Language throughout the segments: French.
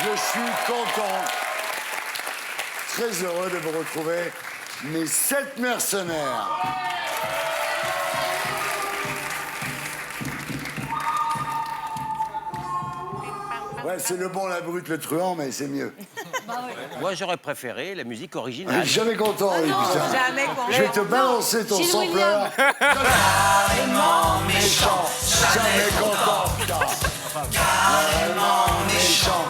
Je suis content, très heureux de vous retrouver, mes 7 mercenaires. Ouais, c'est le bon, la brute, le truand, mais c'est mieux. Moi, j'aurais préféré la musique originale. Jamais content, Olivier. Jamais content. Je vais te balancer ton sampleur. Carrément méchant, Jamais content. carrément méchant.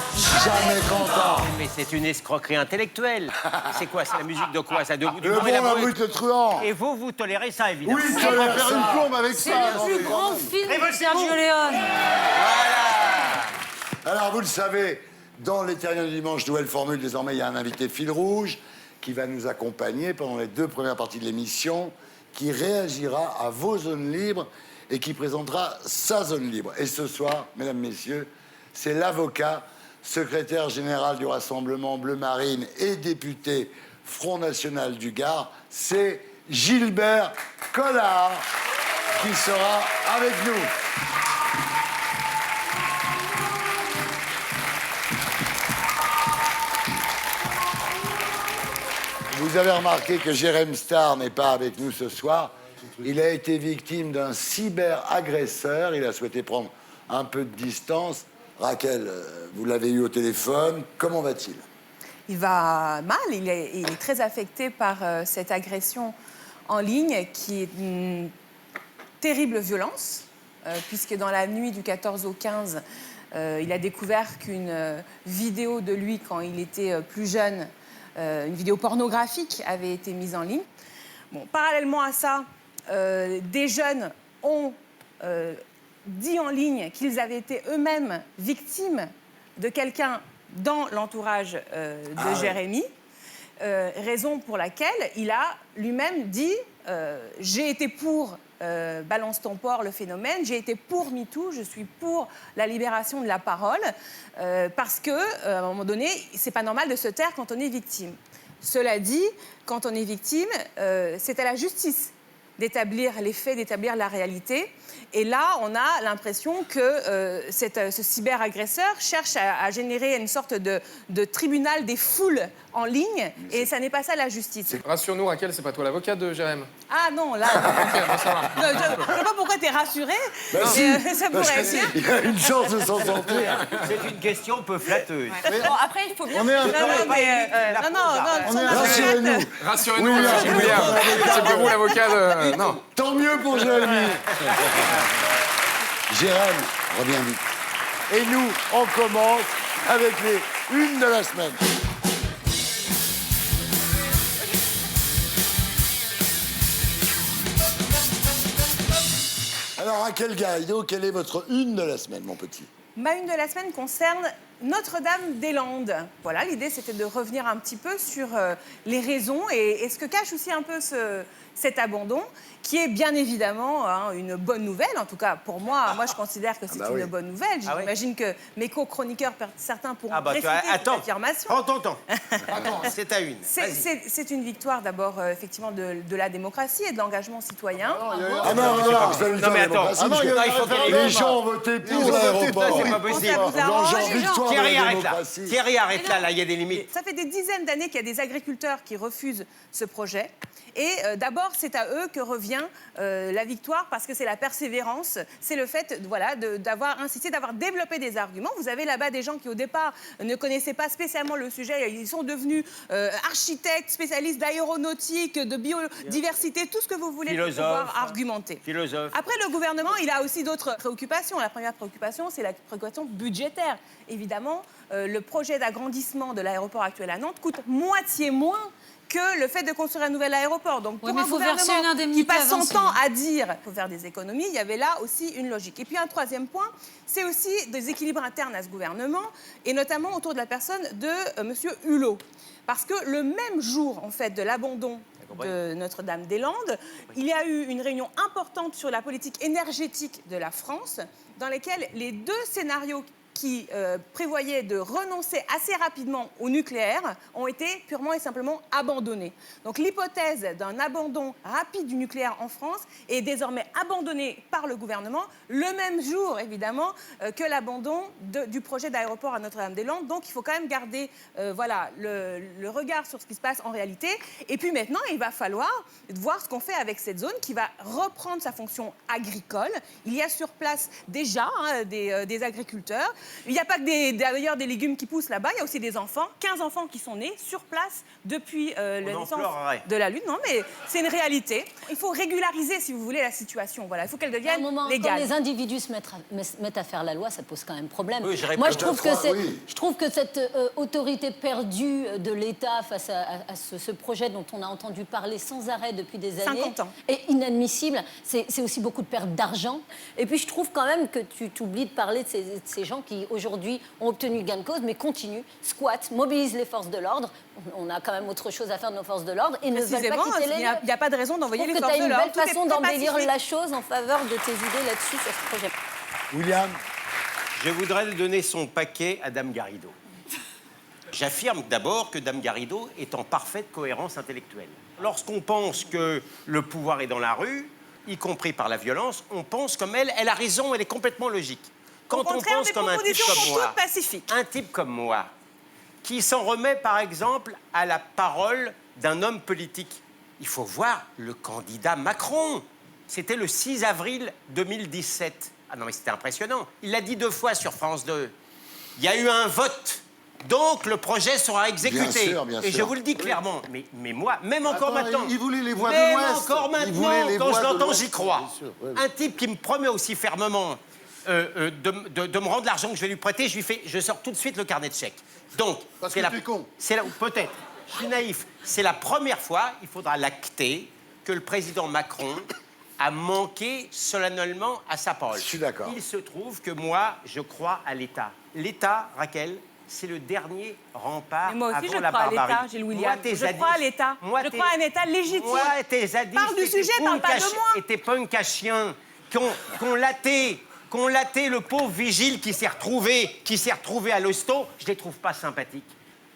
Jamais content. Mais c'est une escroquerie intellectuelle. C'est quoi? C'est la musique de quoi? Ça de Le bon, la brute, le truand. Et vous, vous tolérez ça, évidemment. Oui, tu vas faire une plombe avec C'est ça. le plus grand film de Sergio Leone. Alors, vous le savez, dans Les Terriens du Dimanche, nouvelle formule, désormais, il y a un invité fil rouge qui va nous accompagner pendant les 2 premières parties de l'émission, qui réagira à vos zones libres et qui présentera sa zone libre. Et ce soir, mesdames, messieurs, c'est l'avocat, secrétaire général du Rassemblement Bleu Marine et député Front National du Gard, c'est Gilbert Collard qui sera avec nous. Vous avez remarqué que Jérém Starr n'est pas avec nous ce soir. Il a été victime d'un cyberagresseur. Il a souhaité prendre un peu de distance. Raquel, vous l'avez eu au téléphone. Comment va-t-il? Il va mal, il est très affecté par cette agression en ligne qui est une terrible violence, puisque dans la nuit du 14 au 15, il a découvert qu'une vidéo de lui quand il était plus jeune, une vidéo pornographique avait été mise en ligne. Bon, parallèlement à ça, des jeunes ont dit en ligne qu'ils avaient été eux-mêmes victimes de quelqu'un dans l'entourage de Jérémy, raison pour laquelle il a lui-même dit j'ai été pour Balance ton port, le phénomène, j'ai été pour MeToo, je suis pour la libération de la parole, parce que à un moment donné, c'est pas normal de se taire quand on est victime. Cela dit, quand on est victime, c'est à la justice d'établir les faits, d'établir la réalité. Et là, on a l'impression que ce cyberagresseur cherche à générer une sorte de tribunal des foules en ligne, et ça n'est pas ça la justice. Rassure-nous, Raquel, c'est pas toi l'avocat de Jérém. Ah non, là... Ok, bon, ça va. Je ne sais pas pourquoi tu es rassuré, Bah mais si, ça parce pourrait que être bien. il a une chance de s'en sortir. C'est une question peu flatteuse. Bon, après, il faut bien... On est un non, peu- mais, On est son rassurez-nous. Rassurez-nous, Oui, Gilles Bouillard. C'est pas vous l'avocat de... Non. Tant mieux pour Jérémy. Jérém, reviens vite. Et nous, on commence avec les unes de la semaine. Alors, Raquel Garrido, quelle est votre une de la semaine, mon petit? Ma une de la semaine concerne Notre-Dame-des-Landes. Voilà, l'idée, c'était de revenir un petit peu sur les raisons et ce que cache aussi un peu cet abandon, qui est bien évidemment une bonne nouvelle. En tout cas, pour moi, je considère que c'est une bonne nouvelle. J'imagine que mes co-chroniqueurs, certains pourront réfuter cette affirmation. Prends ton temps. Attends, c'est ta une. Vas-y. C'est une victoire d'abord, effectivement, de la démocratie et de l'engagement citoyen. Ah non, mais attends. Ah non, il faut que les gens ont voté pour l'aéroport. C'est pas possible. Ça vous arrange, Genre, les gens. victoire de Thierry, la arrête là. démocratie. Thierry, arrête là, il y a des limites. Ça fait des dizaines d'années qu'il y a des agriculteurs qui refusent ce projet. Et d'abord, c'est à eux que revient la victoire, parce que c'est la persévérance, c'est le fait d'avoir insisté, d'avoir développé des arguments. Vous avez là-bas des gens qui, au départ, ne connaissaient pas spécialement le sujet. Ils sont devenus architectes, spécialistes d'aéronautique, de biodiversité, tout ce que vous voulez pour pouvoir argumenter. Philosophe. Après, le gouvernement, il a aussi d'autres préoccupations. La première préoccupation, c'est la préoccupation budgétaire. Évidemment, le projet d'agrandissement de l'aéroport actuel à Nantes coûte moitié moins que le fait de construire un nouvel aéroport. Donc, pour un gouvernement qui passe son temps à dire qu'il faut faire des économies, il y avait là aussi une logique. Et puis, un troisième point, c'est aussi des équilibres internes à ce gouvernement, et notamment autour de la personne de M. Hulot. Parce que le même jour, en fait, de l'abandon de Notre-Dame-des-Landes, il y a eu une réunion importante sur la politique énergétique de la France, dans laquelle les deux scénarios qui prévoyaient de renoncer assez rapidement au nucléaire ont été purement et simplement abandonnés. Donc l'hypothèse d'un abandon rapide du nucléaire en France est désormais abandonnée par le gouvernement le même jour, évidemment, que l'abandon du projet d'aéroport à Notre-Dame-des-Landes. Donc il faut quand même garder le regard sur ce qui se passe en réalité. Et puis maintenant, il va falloir voir ce qu'on fait avec cette zone qui va reprendre sa fonction agricole. Il y a sur place déjà des agriculteurs. Il n'y a pas que d'ailleurs des légumes qui poussent là-bas, il y a aussi des enfants, 15 enfants qui sont nés sur place depuis la naissance de la Lune. Non, mais c'est une réalité. Il faut régulariser, si vous voulez, la situation. Voilà, il faut qu'elle devienne légale. Quand les individus se mettent à faire la loi, ça pose quand même problème. Oui, Moi, je trouve que cette autorité perdue de l'État face à ce projet dont on a entendu parler sans arrêt depuis des années 50 ans. est inadmissible. C'est aussi beaucoup de perte d'argent. Et puis, je trouve quand même que tu t'oublies de parler de ces gens qui, aujourd'hui, ont obtenu gain de cause, mais continuent, squattent, mobilisent les forces de l'ordre. On a quand même autre chose à faire de nos forces de l'ordre et ne veulent pas quitter les lieux. Il n'y a pas de raison d'envoyer les Je trouve forces de l'ordre. que tu as une belle façon d'embellir pacifique. la chose en faveur de tes idées là-dessus, sur ce projet. William, Je voudrais donner son paquet à Dame Garrido. J'affirme d'abord que Dame Garrido est en parfaite cohérence intellectuelle. Lorsqu'on pense que le pouvoir est dans la rue, y compris par la violence, on pense comme elle. Elle a raison, elle est complètement logique. Quand Au contraire, on pense des comme un type propositions comme sont moi, toutes pacifiques. un type comme moi, qui s'en remet par exemple à la parole d'un homme politique, il faut voir le candidat Macron. C'était le 6 avril 2017. Ah non mais c'était impressionnant. Il l'a dit 2 fois sur France 2. Il y a eu un vote. Donc le projet sera exécuté. Bien Et sûr. je vous le dis clairement. Mais moi, même encore Attends, maintenant. il voulait les voix de même l'Ouest. encore Il voulait maintenant, les quand voix je de l'entends, l'Ouest. j'y crois. Bien sûr, ouais. Un type qui me promet aussi fermement de me rendre l'argent que je vais lui prêter, je sors tout de suite le carnet de chèques. Donc, Parce que tu es con. Peut-être. Je suis naïf. C'est la première fois, il faudra l'acter, que le président Macron a manqué solennellement à sa parole. Je suis d'accord. Il se trouve que moi, je crois à l'État. L'État, Raquel, c'est le dernier rempart Et moi aussi, avant je la crois à barbarie. l'État, Gilles William. Moi, tes Je crois zadistes- à l'État. moi, Je tes- crois à un État légitime. Moi, tes zadistes Parle du et tes sujet, parle pas de punks moi. et tes punks à chiens qui ont laté le pauvre vigile qui s'est retrouvé à l'hosto, je les trouve pas sympathiques.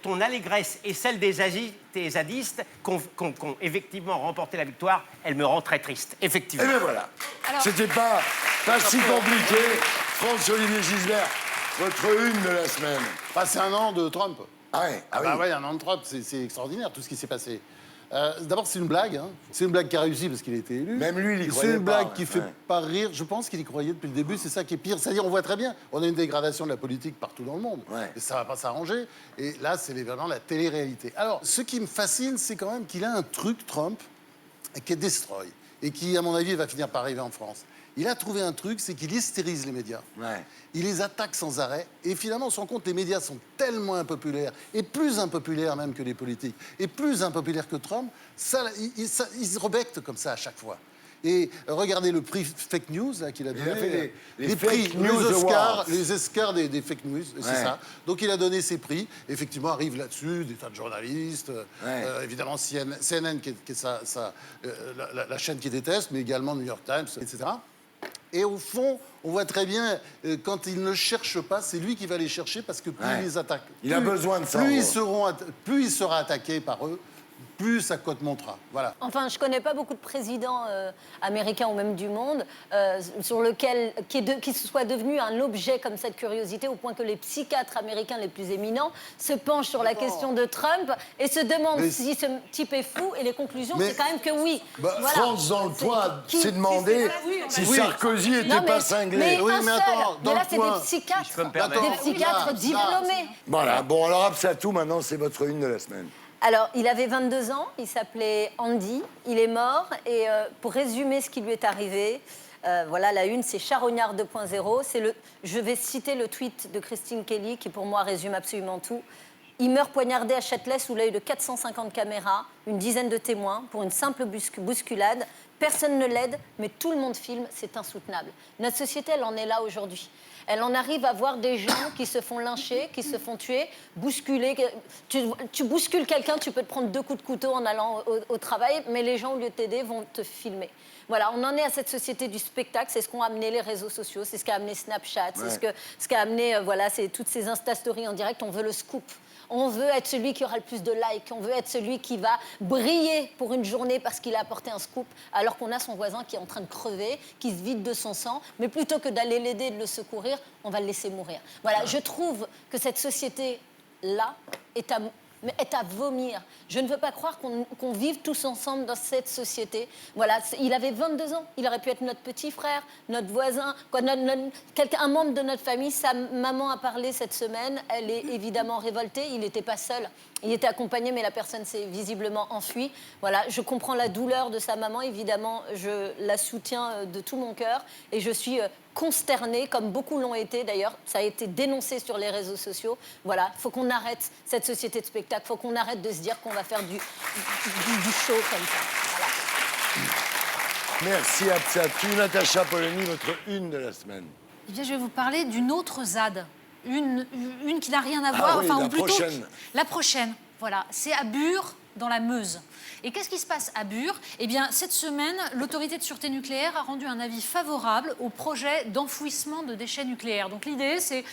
Ton allégresse et celle tes zadistes qui ont effectivement remporté la victoire, elle me rend très triste, et effectivement. bien voilà. C'était pas si compliqué. François-Olivier Gisbert, votre une de la semaine. Passé un an de Trump. Ah ouais, ah oui. Bah ouais, un an de Trump, c'est extraordinaire tout ce qui s'est passé. D'abord, c'est une blague. Hein. C'est une blague qui a réussi parce qu'il a été élu. Même lui, il y C'est croyait une pas, blague ouais. qui fait Ouais. pas rire. Je pense qu'il y croyait depuis le début. C'est ça qui est pire. C'est-à-dire, on voit très bien, on a une dégradation de la politique partout dans le monde. Ouais. Et ça va pas s'arranger. Et là, c'est vraiment la télé-réalité. Alors, ce qui me fascine, c'est quand même qu'il a un truc, Trump, qui est destroy. Et qui, à mon avis, va finir par arriver en France. Il a trouvé un truc, c'est qu'il hystérise les médias. Ouais. Il les attaque sans arrêt. Et finalement, on se rend compte que les médias sont tellement impopulaires, et plus impopulaires même que les politiques, et plus impopulaires que Trump, ils se rebectent comme ça à chaque fois. Et regardez le prix Fake News là, qu'il a donné. a fait les les prix, Fake News les Oscars, Awards. les Oscars des Fake News, c'est Ouais. ça. Donc il a donné ses prix. Effectivement, arrivent là-dessus des tas de journalistes. Évidemment, CNN qui est la chaîne qui déteste, mais également New York Times, etc. Et au fond, on voit très bien, quand ils ne cherchent pas, c'est lui qui va les chercher parce que plus Ouais. ils les attaquent. Il a besoin de ça, Plus ouais. plus il sera attaqué par eux, plus sa cote montera. Voilà. Enfin, je connais pas beaucoup de présidents américains ou même du monde qui soit devenu un objet comme cette curiosité au point que les psychiatres américains les plus éminents se penchent sur la question de Trump et se demandent Mais- si ce type est fou. Et les conclusions, Mais- c'est quand même que oui. Bah, Voilà. France dans le C'est- Point qui- s'est demandé si Oui. Sarkozy n'était Non, pas mais- cinglé. Mais Oui, un mais seul. attends, dans Mais là, le c'est Point, des psychiatres. si je peux me permettre. Des Attends, psychiatres là, diplômés. Voilà, bon, alors Absatou, maintenant, c'est votre une de la semaine. Alors, il avait 22 ans, il s'appelait Andy, il est mort. Et pour résumer ce qui lui est arrivé, voilà, la une, c'est Charognard 2.0. Je vais citer le tweet de Christine Kelly, qui pour moi résume absolument tout. Il meurt poignardé à Châtelet sous l'œil de 450 caméras, une dizaine de témoins, pour une simple bousculade. Personne ne l'aide, mais tout le monde filme, c'est insoutenable. Notre société, elle en est là aujourd'hui. Elle en arrive à voir des gens qui se font lyncher, qui se font tuer, bousculer. Tu bouscules quelqu'un, tu peux te prendre 2 coups de couteau en allant au travail, mais les gens, au lieu de t'aider, vont te filmer. Voilà, on en est à cette société du spectacle, c'est ce qu'ont amené les réseaux sociaux, c'est ce qu'a amené Snapchat, c'est ce qu'a amené, voilà, c'est toutes ces Insta-stories en direct, on veut le scoop. On veut être celui qui aura le plus de likes, on veut être celui qui va briller pour une journée parce qu'il a apporté un scoop, alors qu'on a son voisin qui est en train de crever, qui se vide de son sang, mais plutôt que d'aller l'aider, de le secourir, on va le laisser mourir. Voilà, je trouve que cette société-là est à vomir. Je ne veux pas croire qu'on vive tous ensemble dans cette société. Voilà, il avait 22 ans, il aurait pu être notre petit frère, notre voisin, un membre de notre famille. Sa maman a parlé cette semaine, elle est évidemment révoltée, il n'était pas seul. Il était accompagné, mais la personne s'est visiblement enfuie. Voilà, je comprends la douleur de sa maman, évidemment, je la soutiens de tout mon cœur et je suis consternée, comme beaucoup l'ont été d'ailleurs. Ça a été dénoncé sur les réseaux sociaux. Voilà, il faut qu'on arrête cette société de spectacle, il faut qu'on arrête de se dire qu'on va faire du show comme ça. Voilà. Merci Absatou. Natacha Polony, votre une de la semaine. Eh bien, je vais vous parler d'une autre ZAD. Une qui n'a rien à voir, oui, enfin, la ou plutôt prochaine. la prochaine. Voilà, c'est à Bure, dans la Meuse. Et qu'est-ce qui se passe à Bure? Eh bien, cette semaine, l'autorité de sûreté nucléaire a rendu un avis favorable au projet d'enfouissement de déchets nucléaires. Donc l'idée, c'est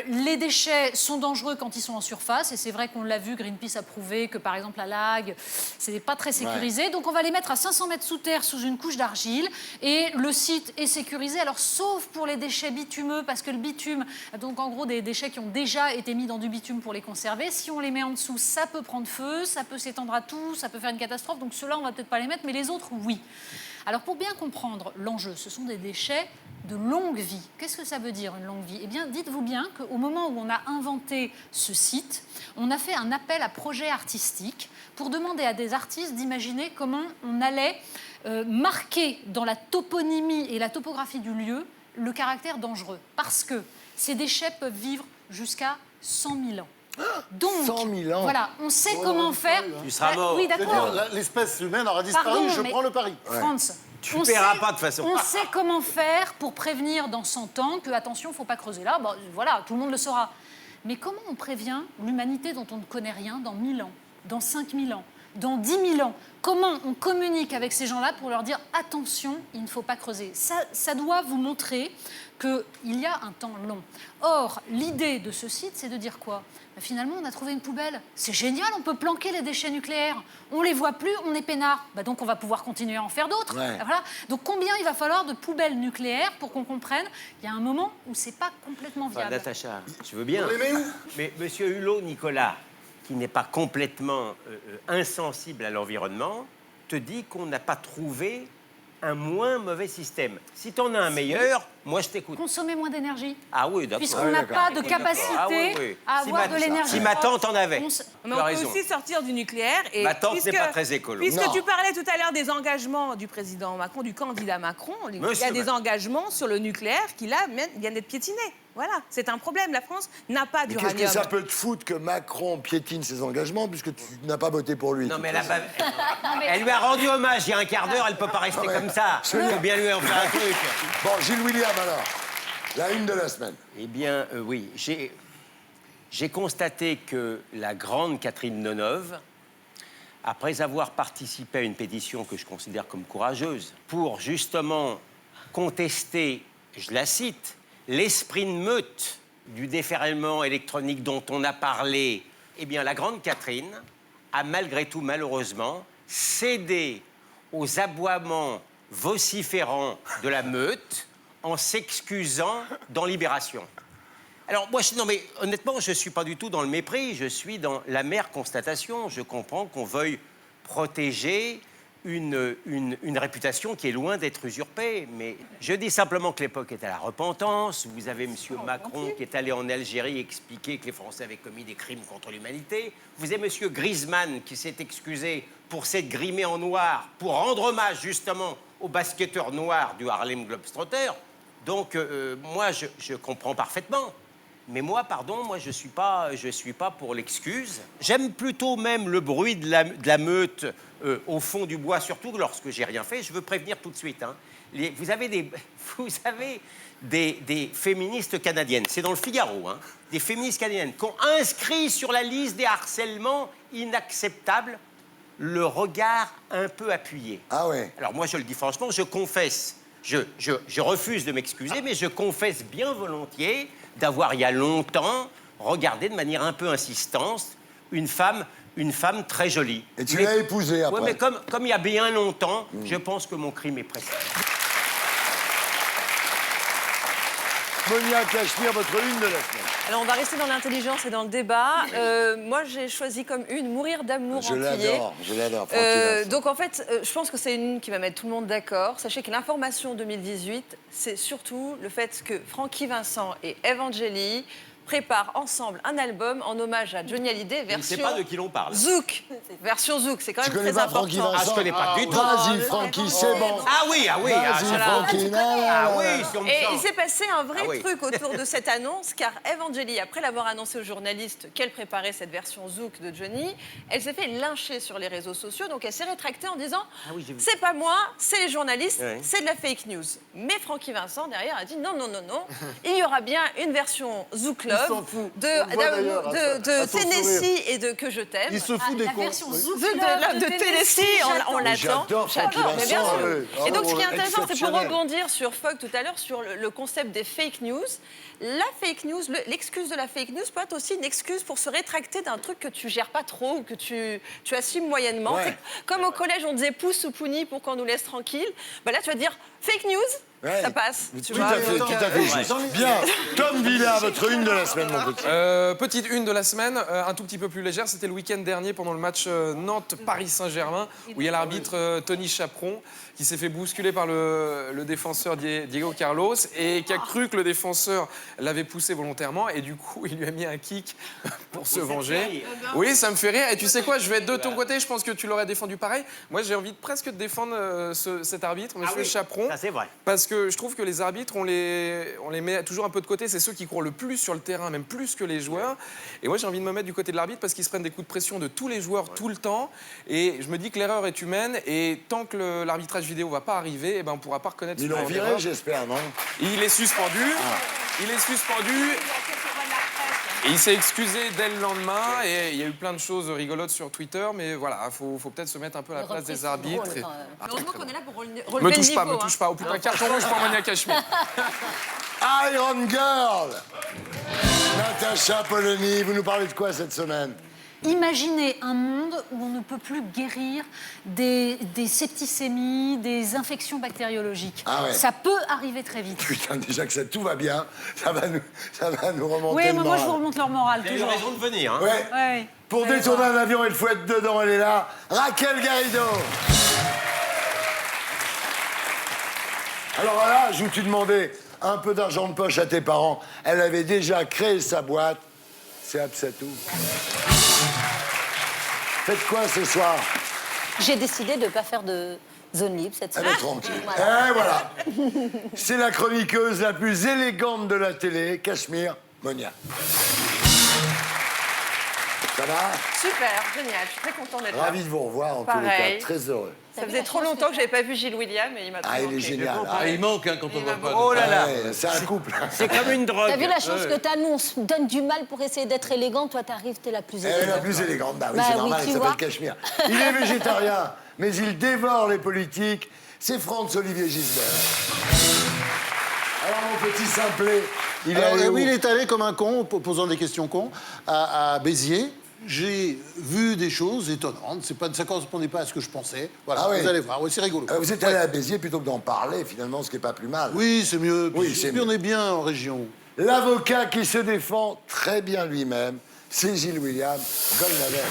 les déchets sont dangereux quand ils sont en surface, et c'est vrai qu'on l'a vu, Greenpeace a prouvé que par exemple la Lague, c'est pas très sécurisé. Ouais. Donc on va les mettre à 500 mètres sous terre sous une couche d'argile, et le site est sécurisé. Alors sauf pour les déchets bitumeux, parce que le bitume, donc en gros des déchets qui ont déjà été mis dans du bitume pour les conserver, si on les met en dessous, ça peut prendre feu, ça peut s'étendre à tout, ça peut faire une catastrophe. Donc ceux-là, on va peut-être pas les mettre, mais les autres, oui. Alors pour bien comprendre l'enjeu, ce sont des déchets de longue vie. Qu'est-ce que ça veut dire, une longue vie? Eh bien, dites-vous bien qu'au moment où on a inventé ce site, on a fait un appel à projet artistique pour demander à des artistes d'imaginer comment on allait marquer dans la toponymie et la topographie du lieu le caractère dangereux. Parce que ces déchets peuvent vivre jusqu'à 100 000 ans. Donc, 100 000 ans. Voilà, on sait comment faire. Tu seras mort. Oui, d'accord. L'espèce humaine aura disparu, Pardon, je mais prends le pari. Franz, Tu ne paieras pas de toute façon. On sait comment faire pour prévenir dans 100 ans que, attention, il ne faut pas creuser là. Bon, voilà, tout le monde le saura. Mais comment on prévient l'humanité dont on ne connaît rien dans 1000 ans, dans 5000 ans, dans 10 000 ans? Comment on communique avec ces gens-là pour leur dire attention, il ne faut pas creuser? Ça doit vous montrer qu'il y a un temps long. Or, l'idée de ce site, c'est de dire quoi? Finalement, on a trouvé une poubelle. C'est génial, on peut planquer les déchets nucléaires. On les voit plus, on est peinard. Donc, on va pouvoir continuer à en faire d'autres. Ouais. Voilà. Donc, combien il va falloir de poubelles nucléaires pour qu'on comprenne? Il y a un moment où c'est pas complètement viable. Natacha, tu veux bien. On les met où? Mais Monsieur Hulot, Nicolas, qui n'est pas complètement insensible à l'environnement, te dit qu'on n'a pas trouvé un moins mauvais système. Si tu en as un meilleur, moi je t'écoute. Consommer moins d'énergie. Ah oui, d'accord. Puisqu'on n'a pas de capacité à avoir de l'énergie. Si ma tante en avait. Mais on peut aussi sortir du nucléaire. Et ma tante n'est pas très écolo. Puisque tu parlais tout à l'heure des engagements du président Macron, du candidat Macron, il y a des engagements sur le nucléaire qui, là, viennent d'être piétinés. Voilà, c'est un problème. La France n'a pas d'uranium. Qu'est-ce que ça peut te foutre que Macron piétine ses engagements puisque tu n'as pas voté pour lui? Non, mais elle lui a rendu hommage il y a un quart d'heure, elle peut pas rester comme ça. Il faut bien lui en faire un truc. Bon, Gilles William, alors, la une de la semaine. Eh bien, oui, j'ai constaté que la grande Catherine Deneuve, après avoir participé à une pétition que je considère comme courageuse, pour justement contester, je la cite, l'esprit de meute du déferlement électronique dont on a parlé, eh bien, la grande Catherine a malgré tout, malheureusement, cédé aux aboiements vociférants de la meute en s'excusant dans Libération. Alors, moi, non, mais honnêtement, je ne suis pas du tout dans le mépris, je suis dans l'amère constatation. Je comprends qu'on veuille protéger une réputation qui est loin d'être usurpée. Mais je dis simplement que l'époque est à la repentance. Vous avez M. Macron qui est allé en Algérie expliquer que les Français avaient commis des crimes contre l'humanité. Vous avez M. Griezmann qui s'est excusé pour s'être grimé en noir, pour rendre hommage justement aux basketteurs noirs du Harlem Globetrotter. Donc, moi, je comprends parfaitement. Mais moi, pardon, moi, je suis pas pour l'excuse. J'aime plutôt même le bruit de la meute au fond du bois, surtout lorsque j'ai rien fait. Je veux prévenir tout de suite. Hein. Vous avez des féministes canadiennes, c'est dans le Figaro, hein, des féministes canadiennes qui ont inscrit sur la liste des harcèlements inacceptables le regard un peu appuyé. Ah ouais. Alors moi, je le dis franchement, je confesse, je refuse de m'excuser, mais je confesse bien volontiers d'avoir, il y a longtemps, regardé de manière un peu insistante une femme très jolie. Et tu l'as épousée après. Oui, mais comme il y a bien longtemps, je pense que mon crime est prescrit. Monia Cachemire, votre une de la semaine. Alors, on va rester dans l'intelligence et dans le débat. Moi, j'ai choisi comme une Mourir d'amour Je antillais. l'adore, Francky Vincent. Donc, en fait, je pense que c'est une qui va mettre tout le monde d'accord. Sachez que l'information 2018, c'est surtout le fait que Francky Vincent et Evangélie préparent ensemble un album en hommage à Johnny Hallyday, Je ne sais version pas de qui l'on parle. Zouk. Version Zouk, c'est quand Tu même connais très pas Francky important. Vincent? Ah, je connais pas du tout. Vas-y, Francky, c'est bon. Ah oui. Vas-y, Francky. Ah oui, si on me Et sent. il s'est passé un vrai Ah oui. truc autour de cette annonce, car Evangélie, après l'avoir annoncé aux journalistes qu'elle préparait cette version Zouk de Johnny, elle s'est fait lyncher sur les réseaux sociaux, donc elle s'est rétractée en disant Ah oui, j'ai vu. c'est pas moi, c'est les journalistes, Ouais. c'est de la fake news. Mais Francky Vincent, derrière, a dit non, il y aura bien une version Zouk Il s'en Love fout. de On le voit d'ailleurs, à de son Tennessee sourire. et de Que je t'aime. Il se fout des La cons. version Zouk De Tennessee, on l'attend. J'adore Francky Mais bien Vincent. sûr. ouais. Et donc, ce qui est Ah ouais, intéressant, c'est pour exceptionnel. rebondir sur Fogg tout à l'heure, sur le concept des fake news. La fake news, l'excuse de la fake news peut être aussi une excuse pour se rétracter d'un truc que tu gères pas trop ou que tu assumes moyennement. Ouais. C'est comme au collège, on disait pouce ou pouni pour qu'on nous laisse tranquille. Bah là, tu vas dire fake news, Ouais. ça passe. Tu Tout vois. à fait juste. Bien. Tom Villa, votre une de la semaine, mon petit. Petite une de la semaine, un tout petit peu plus légère. C'était le week-end dernier pendant le match Nantes-Paris-Saint-Germain où il y a l'arbitre Tony Chaperon qui s'est fait bousculer par le défenseur Diego Carlos et qui a cru que le défenseur l'avait poussé volontairement et du coup il lui a mis un kick pour se venger. Oui, ça me fait rire. Et tu sais quoi, je vais être de ton côté, je pense que tu l'aurais défendu pareil. Moi j'ai envie presque de défendre cet arbitre, monsieur Chaperon. Ça, c'est vrai. Parce que je trouve que les arbitres, on les met toujours un peu de côté. C'est ceux qui courent le plus sur le terrain, même plus que les joueurs. Et moi, j'ai envie de me mettre du côté de l'arbitre parce qu'ils se prennent des coups de pression de tous les joueurs tout le temps. Et je me dis que l'erreur est humaine. Et tant que l'arbitrage vidéo va pas arriver, eh ben, on ne pourra pas reconnaître. Ils l'ont viré, j'espère, non? Il est suspendu. Il est suspendu. Et il s'est excusé dès le lendemain. Et il y a eu plein de choses rigolotes sur Twitter. Mais voilà, il faut peut-être se mettre un peu à la place des arbitres. Et- Heureusement qu'on est là pour relever Me le touche niveau. pas, me touche pas. Oh putain, carton rouge pour Monia Cachemire. Iron Girl. Natacha Polony, vous nous parlez de quoi cette semaine? Imaginez un monde où on ne peut plus guérir des septicémies, des infections bactériologiques. Ah ouais. Ça peut arriver très vite. Putain, déjà que tout va bien, ça va nous remonter Oui, le mais moi moral. je vous remonte leur morale Vous avez eu toujours. raison de venir. Hein. Ouais. Ouais. Pour Vous allez détourner voir. un avion, il faut être dedans, elle est là. Raquel Garrido. Alors là, je tu demandais un peu d'argent de poche à tes parents. Elle avait déjà créé sa boîte. C'est Absatou. Faites quoi ce soir? J'ai décidé de ne pas faire de zone libre cette Elle semaine. est tranquille. Voilà. Et voilà. C'est la chroniqueuse la plus élégante de la télé, Cachemire, Monia. Ça va? Super, génial. Je suis très contente d'être là. Ravi de vous revoir en tous les Pareil. cas. Très heureux. Ça faisait trop longtemps que je n'avais pas vu Gilles William et il m'a trop Ah, il est manqué. génial. Ah, il manque hein, quand on ne voit pas. Oh là là. Ouais, c'est un couple. C'est comme une drogue. T'as vu la chance que t'as, nous on se donne du mal pour essayer d'être élégant, toi t'arrives, t'es la plus Elle est la élégante. plus élégante. Bah oui, Bah c'est oui, normal, tu il vois. s'appelle Cachemire. Il est végétarien, mais il dévore les politiques. C'est Franz-Olivier Gisbert. Alors, mon petit simplet, il est allé où? Oui, il est allé comme un con, posant des questions cons, à Béziers. J'ai vu des choses étonnantes. Ça ne correspondait pas à ce que je pensais. Voilà, Ah oui. vous allez voir. Oui, c'est rigolo. Vous êtes allé à Béziers plutôt que d'en parler, finalement, ce qui n'est pas plus mal. Oui, c'est mieux. Oui, Puis- c'est puis mieux. on est bien en région. L'avocat qui se défend très bien lui-même, c'est Gilles William Goldnader.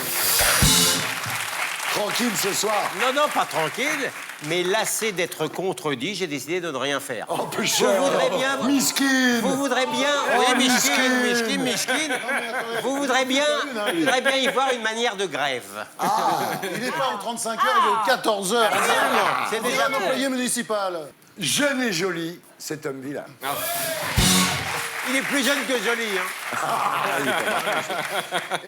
Tranquille ce soir. Non, pas tranquille, mais lassé d'être contredit, j'ai décidé de ne rien faire. Oh, peu Vous cher. voudrez bien... Miskin. Vous voudrez bien... Oh, Oui, miskin. Miskin. Vous voudrez bien y voir une manière de grève. Il n'est pas en 35 heures, il est aux 14 heures. C'est C'est déjà un employé municipal. Jeune et joli, c'est Tom Villa. Il est plus jeune que joli, hein.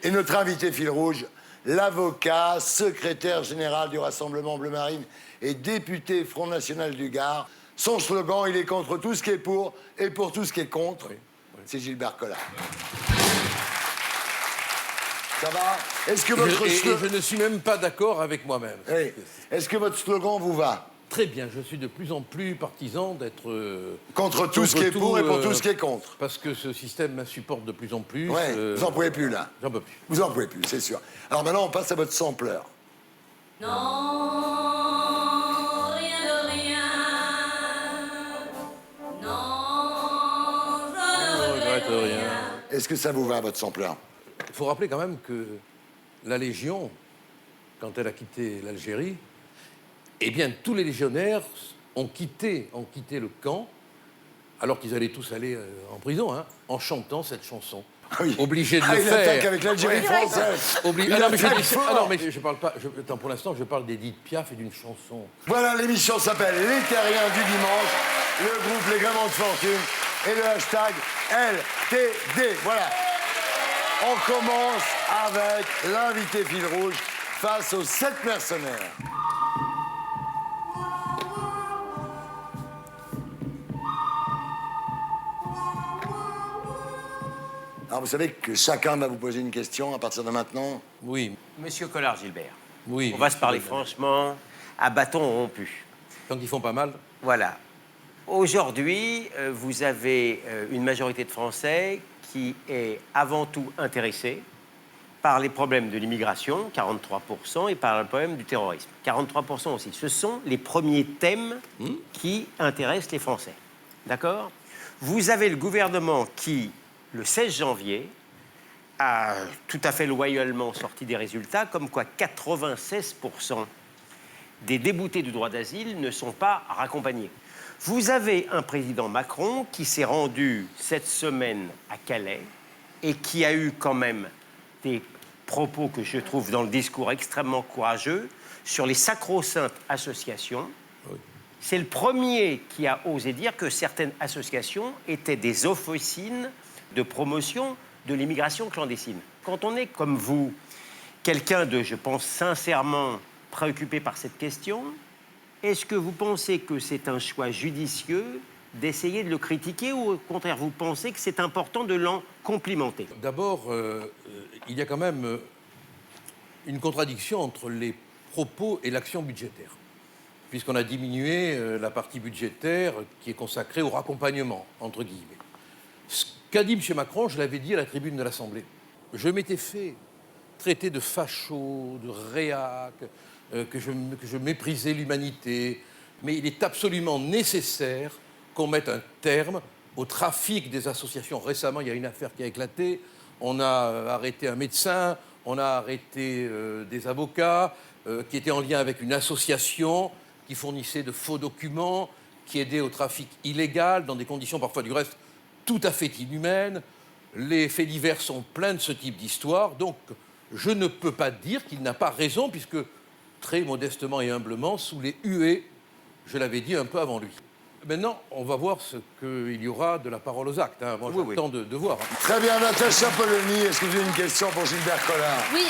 Et notre invité fil rouge, l'avocat, secrétaire général du Rassemblement Bleu Marine et député Front National du Gard, Son slogan, il est contre tout ce qui est pour et pour tout ce qui est contre. Oui. C'est Gilbert Collard. Ça va? Est-ce que votre je ne suis même pas d'accord avec moi-même. Oui. Est-ce que votre slogan vous va? Très bien, je suis de plus en plus partisan d'être... contre tout ce qui est pour et pour tout ce qui est contre. Parce que ce système m'insupporte de plus en plus. Ouais, vous en pouvez plus, là. J'en peux plus. Vous en pouvez plus, c'est sûr. Alors maintenant, on passe à votre sampleur. Non, rien de rien. Non, je ne regrette rien. Est-ce que ça vous va, votre sampleur? Il faut rappeler quand même que la Légion, quand elle a quitté l'Algérie, eh bien, tous les légionnaires ont quitté le camp, alors qu'ils allaient tous aller en prison, hein, en chantant cette chanson. Oui. Obligé de le Il faire. attaque avec l'Algérie française. Ah non, mais je parle pas. Pour l'instant, je parle d'Edith Piaf et d'une chanson. Voilà, l'émission s'appelle Les Terriens du dimanche. Le groupe Les Gréments de Fortune et le hashtag LTD. Voilà. On commence avec l'invité fil rouge face aux 7 mercenaires. Alors, vous savez que chacun va vous poser une question à partir de maintenant. Oui. Monsieur Collard-Gilbert, Oui. on va se parler franchement, à bâton rompu. Tant qu'ils font pas mal. Voilà. Aujourd'hui, vous avez une majorité de Français qui est avant tout intéressée par les problèmes de l'immigration, 43%, et par le problème du terrorisme, 43% aussi. Ce sont les premiers thèmes qui intéressent les Français. D'accord? Vous avez le gouvernement qui, le 16 janvier, a tout à fait loyalement sorti des résultats, comme quoi 96% des déboutés du droit d'asile ne sont pas raccompagnés. Vous avez un président Macron qui s'est rendu cette semaine à Calais et qui a eu quand même des propos que je trouve dans le discours extrêmement courageux sur les sacro-saintes associations. Oui. C'est le premier qui a osé dire que certaines associations étaient des officines de promotion de l'immigration clandestine. Quand on est comme vous, quelqu'un de, je pense, sincèrement préoccupé par cette question, est-ce que vous pensez que c'est un choix judicieux d'essayer de le critiquer ou au contraire, vous pensez que c'est important de l'en complimenter? D'abord, il y a quand même une contradiction entre les propos et l'action budgétaire, puisqu'on a diminué la partie budgétaire qui est consacrée au raccompagnement, entre guillemets. Ce qu'a dit M. Macron, je l'avais dit à la tribune de l'Assemblée. Je m'étais fait traiter de facho, de réac, que je méprisais l'humanité, mais il est absolument nécessaire qu'on mette un terme au trafic des associations. Récemment, il y a une affaire qui a éclaté. On a arrêté un médecin, on a arrêté des avocats qui étaient en lien avec une association qui fournissait de faux documents, qui aidait au trafic illégal, dans des conditions parfois du reste tout à fait inhumaines. Les faits divers sont pleins de ce type d'histoire. Donc, je ne peux pas dire qu'il n'a pas raison, puisque très modestement et humblement, sous les huées, je l'avais dit un peu avant lui. Maintenant, on va voir ce qu'il y aura de la parole aux actes. Hein. Moi, j'attends de voir. Très bien, Natacha Polony, est-ce que vous avez une question pour Gilbert Collard? Oui,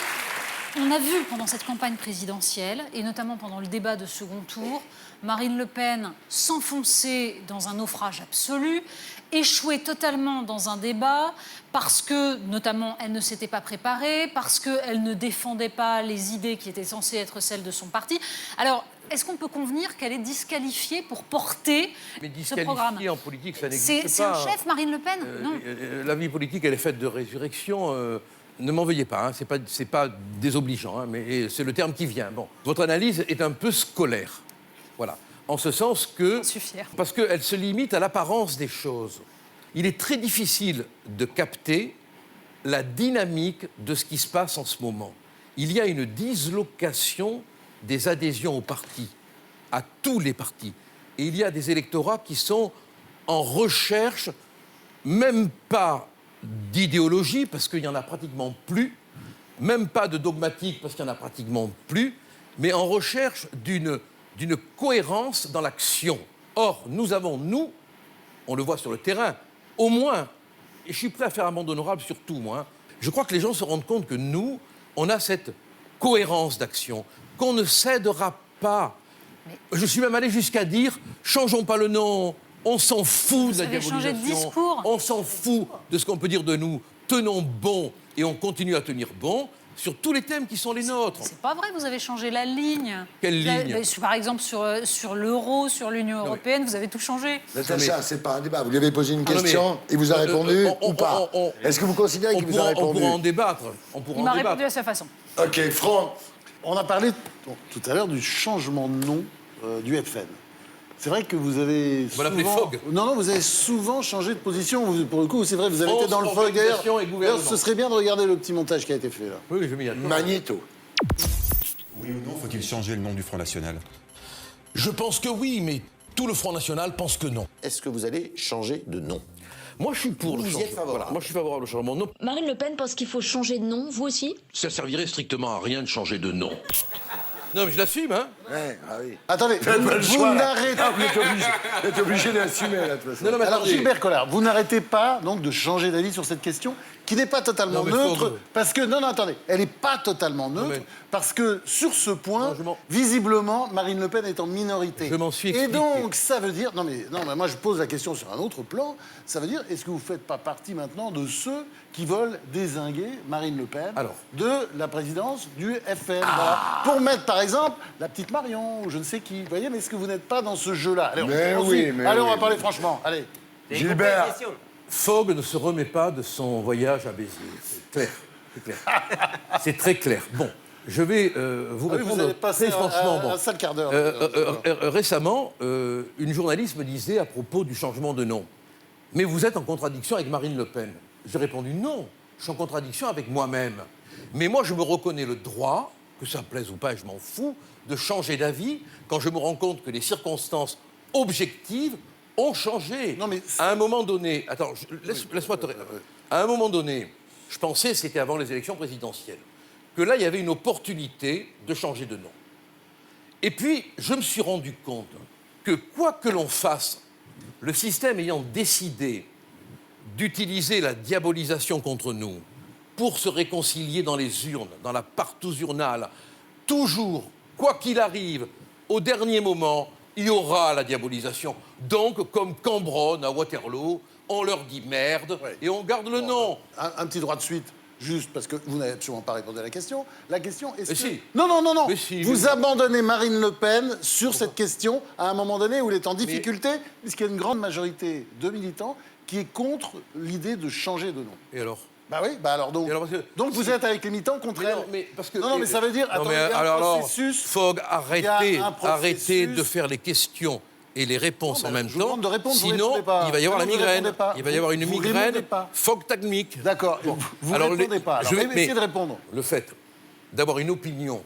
on a vu pendant cette campagne présidentielle, et notamment pendant le débat de second tour, Marine Le Pen s'enfoncer dans un naufrage absolu, échouer totalement dans un débat parce que, notamment, elle ne s'était pas préparée, parce qu'elle ne défendait pas les idées qui étaient censées être celles de son parti. Alors, est-ce qu'on peut convenir qu'elle est disqualifiée pour porter ce programme? Mais disqualifiée en politique, ça n'existe pas. C'est un chef, Marine Le Pen? Non. La vie politique, elle est faite de résurrection. Ne m'en veuillez pas, hein, c'est pas désobligeant, hein, mais c'est le terme qui vient. Bon, votre analyse est un peu scolaire. Voilà. En ce sens que... Parce qu'elle se limite à l'apparence des choses. Il est très difficile de capter la dynamique de ce qui se passe en ce moment. Il y a une dislocation des adhésions aux partis, à tous les partis. Et il y a des électorats qui sont en recherche, même pas d'idéologie, parce qu'il n'y en a pratiquement plus, même pas de dogmatique, parce qu'il n'y en a pratiquement plus, mais en recherche d'une cohérence dans l'action. Or, nous avons, on le voit sur le terrain, au moins, et je suis prêt à faire amende honorable sur tout, moi, je crois que les gens se rendent compte que nous, on a cette cohérence d'action, qu'on ne cédera pas Je suis même allé jusqu'à dire, changeons pas le nom, on s'en fout de la avez changé de diabolisation, discours. on s'en fout de ce qu'on peut dire de nous, tenons bon et on continue à tenir bon sur tous les thèmes qui sont les nôtres. C'est pas vrai, vous avez changé la ligne. Quelle Vous avez- ligne? Par exemple, sur l'euro, sur l'Union européenne, vous avez tout changé. Natacha, c'est pas un débat. Vous lui avez posé une Ah non, mais- question, il vous a répondu ou pas Est-ce que vous considérez qu'il vous a On répondu pourra en débattre. On pourra Il en m'a débattre. répondu à sa façon. Ok, Franck. On a parlé tout à l'heure du changement de nom du FN. C'est vrai que vous avez On va l'appeler souvent... Fogg. Non, vous avez souvent changé de position. Pour le coup, c'est vrai, vous avez France, été dans le Fogg. organisation et gouvernement. D'ailleurs, ce serait bien de regarder le petit montage qui a été fait là. Oui, je m'y attends. Magnéto. Oui ou non, faut-il changer le nom du Front National? Je pense que oui, mais tout le Front National pense que non. Est-ce que vous allez changer de nom? Moi, je suis pour le Vous y changement. êtes favorable? Voilà. Moi, je suis favorable au changement de nom. Marine Le Pen pense qu'il faut changer de nom, vous aussi? Ça servirait strictement à rien de changer de nom. Non, mais je l'assume, hein. Ouais, ah oui. Attendez, vous n'arrêtez Vous êtes obligé d'assumer, là, de toute façon. Non, mais Alors, attendez. Gilbert Collard, vous n'arrêtez pas donc de changer d'avis sur cette question qui n'est pas totalement Non, mais neutre, Fogg. parce que non, attendez, elle n'est pas totalement neutre, mais- parce que sur ce point, Non, je m'en- visiblement, Marine Le Pen est en minorité. Je m'en suis Et expliqué. donc, ça veut dire, non mais moi je pose la question sur un autre plan, ça veut dire, est-ce que vous faites pas partie maintenant de ceux qui veulent dézinguer Marine Le Pen Alors. de la présidence du FN, voilà. Pour mettre par exemple la petite Marion ou je ne sais qui, vous voyez, mais est-ce que vous n'êtes pas dans ce jeu-là? Allez, Mais on oui, suit. mais Allez, on oui. va parler franchement, allez. Vous avez compris la Gilbert. question Fogg ne se remet pas de son voyage à Béziers. C'est clair. C'est clair. C'est très clair. Bon, je vais vous Ah oui, répondre vous avez passé très franchement. un sale quart d'heure. Récemment, une journaliste me disait à propos du changement de nom, mais vous êtes en contradiction avec Marine Le Pen. J'ai répondu non, je suis en contradiction avec moi-même. Mais moi, je me reconnais le droit, que ça me plaise ou pas, je m'en fous, de changer d'avis quand je me rends compte que les circonstances objectives ont changé. Non, mais à un moment donné, attends, laisse-moi te à un moment donné, je pensais, c'était avant les élections présidentielles, que là, il y avait une opportunité de changer de nom. Et puis, je me suis rendu compte que quoi que l'on fasse, le système ayant décidé d'utiliser la diabolisation contre nous pour se réconcilier dans les urnes, dans la partouze urnale, toujours, quoi qu'il arrive, au dernier moment, il y aura la diabolisation. Donc, comme Cambronne à Waterloo, on leur dit merde et on garde le nom. Un petit droit de suite, juste parce que vous n'avez absolument pas répondu à la question. La question est... Mais si. Non. Mais si, Vous mais- abandonnez Marine Le Pen sur cette question à un moment donné où elle est en difficulté, puisqu'il y a une grande majorité de militants qui est contre l'idée de changer de nom. Et alors? Bah oui, bah alors donc. Et alors, parce que- Donc vous êtes avec les militants contre elle. Non, mais parce que... Non, mais ça veut dire, Non, attendez, mais il y a un alors, processus. Fogg, Il y a arrêtez, un arrêtez processus. de faire les questions et les réponses Non, en mais même je vous temps. demande de répondre, vous Sinon, répondez pas. il va y avoir Non, la vous migraine. répondez pas. Il va y avoir une Vous migraine répondez pas. Fogg-tagmique. D'accord, vous Alors, répondez pas. Alors, essayez de répondre. Le fait d'avoir une opinion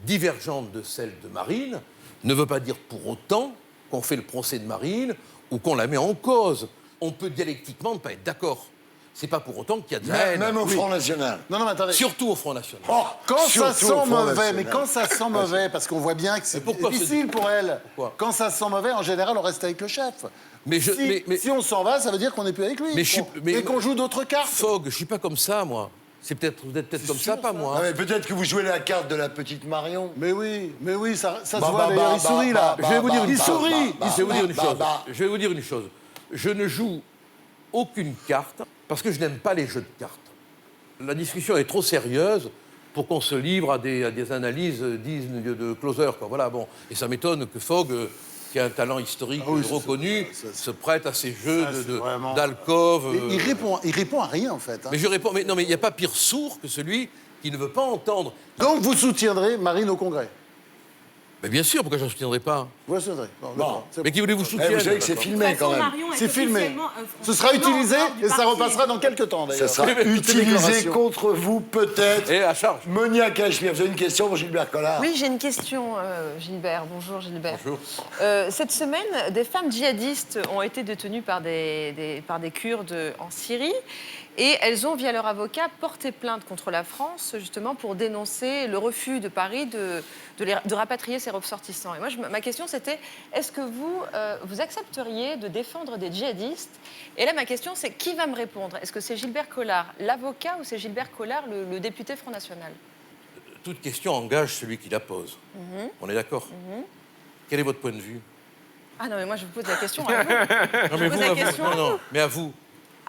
divergente de celle de Marine ne veut pas dire pour autant qu'on fait le procès de Marine ou qu'on la met en cause. On peut dialectiquement ne pas être d'accord. C'est pas pour autant qu'il y a de la haine. Même au Oui. Front National. Non, mais attendez. Surtout au Front National. Quand ça Surtout au sent Front mauvais, National. mais quand ça sent mauvais, parce qu'on voit bien que c'est pourquoi difficile pour elle. Pourquoi Quand ça sent mauvais, en général, on reste avec le chef. Mais je- si, mais- si on s'en va, ça veut dire qu'on n'est plus avec lui. Mais je suis- mais- et qu'on joue d'autres cartes. Fogg, je suis pas comme ça, moi. Vous êtes peut-être comme ça, pas moi. Ah, mais peut-être que vous jouez la carte de la petite Marion. Mais oui, ça se Bah, voit bah, d'ailleurs, bah, il sourit bah, là. bah, Je vais vous dire une il chose. sourit. Je vais vous dire une bah, chose. bah. Je vais vous dire une chose. Je ne joue aucune carte parce que je n'aime pas les jeux de cartes. La discussion est trop sérieuse pour qu'on se livre à des analyses dignes de closer. Quoi. Voilà, bon. Et ça m'étonne que Fogg, qui a un talent historique reconnu, se prête à ces jeux vraiment- d'alcôve. Mais il répond à rien en fait. hein. Mais je réponds. Mais non, mais il n'y a pas pire sourd que celui qui ne veut pas entendre. Donc vous soutiendrez Marine au Congrès. Mais bien sûr, pourquoi je ne soutiendrai pas? Vous la soutiendrez. Bon, d'accord, c'est Mais bon. qui voulez-vous soutienne? Vous savez que c'est filmé quand même. C'est filmé. Ce sera utilisé et ça repassera dans quelques temps Ça d'ailleurs. sera Toutes les utilisé déclarations. contre vous, peut-être. Et à charge. Monia Cachemire, vous avez une question pour Gilbert Collard? Oui, j'ai une question, Gilbert. Bonjour, Gilbert. Bonjour. Cette semaine, des femmes djihadistes ont été détenues par des Kurdes en Syrie. Et elles ont, via leur avocat, porté plainte contre la France, justement, pour dénoncer le refus de Paris de rapatrier ses ressortissants. Et moi, ma question, c'était, est-ce que vous accepteriez de défendre des djihadistes? Et là, ma question, c'est, qui va me répondre? Est-ce que c'est Gilbert Collard, l'avocat, ou c'est Gilbert Collard, le député Front National? Toute question engage celui qui la pose. On est d'accord? Quel est votre point de vue? Ah non, mais moi, je vous pose la question à vous. Non, mais pose la question à non, vous. mais à vous.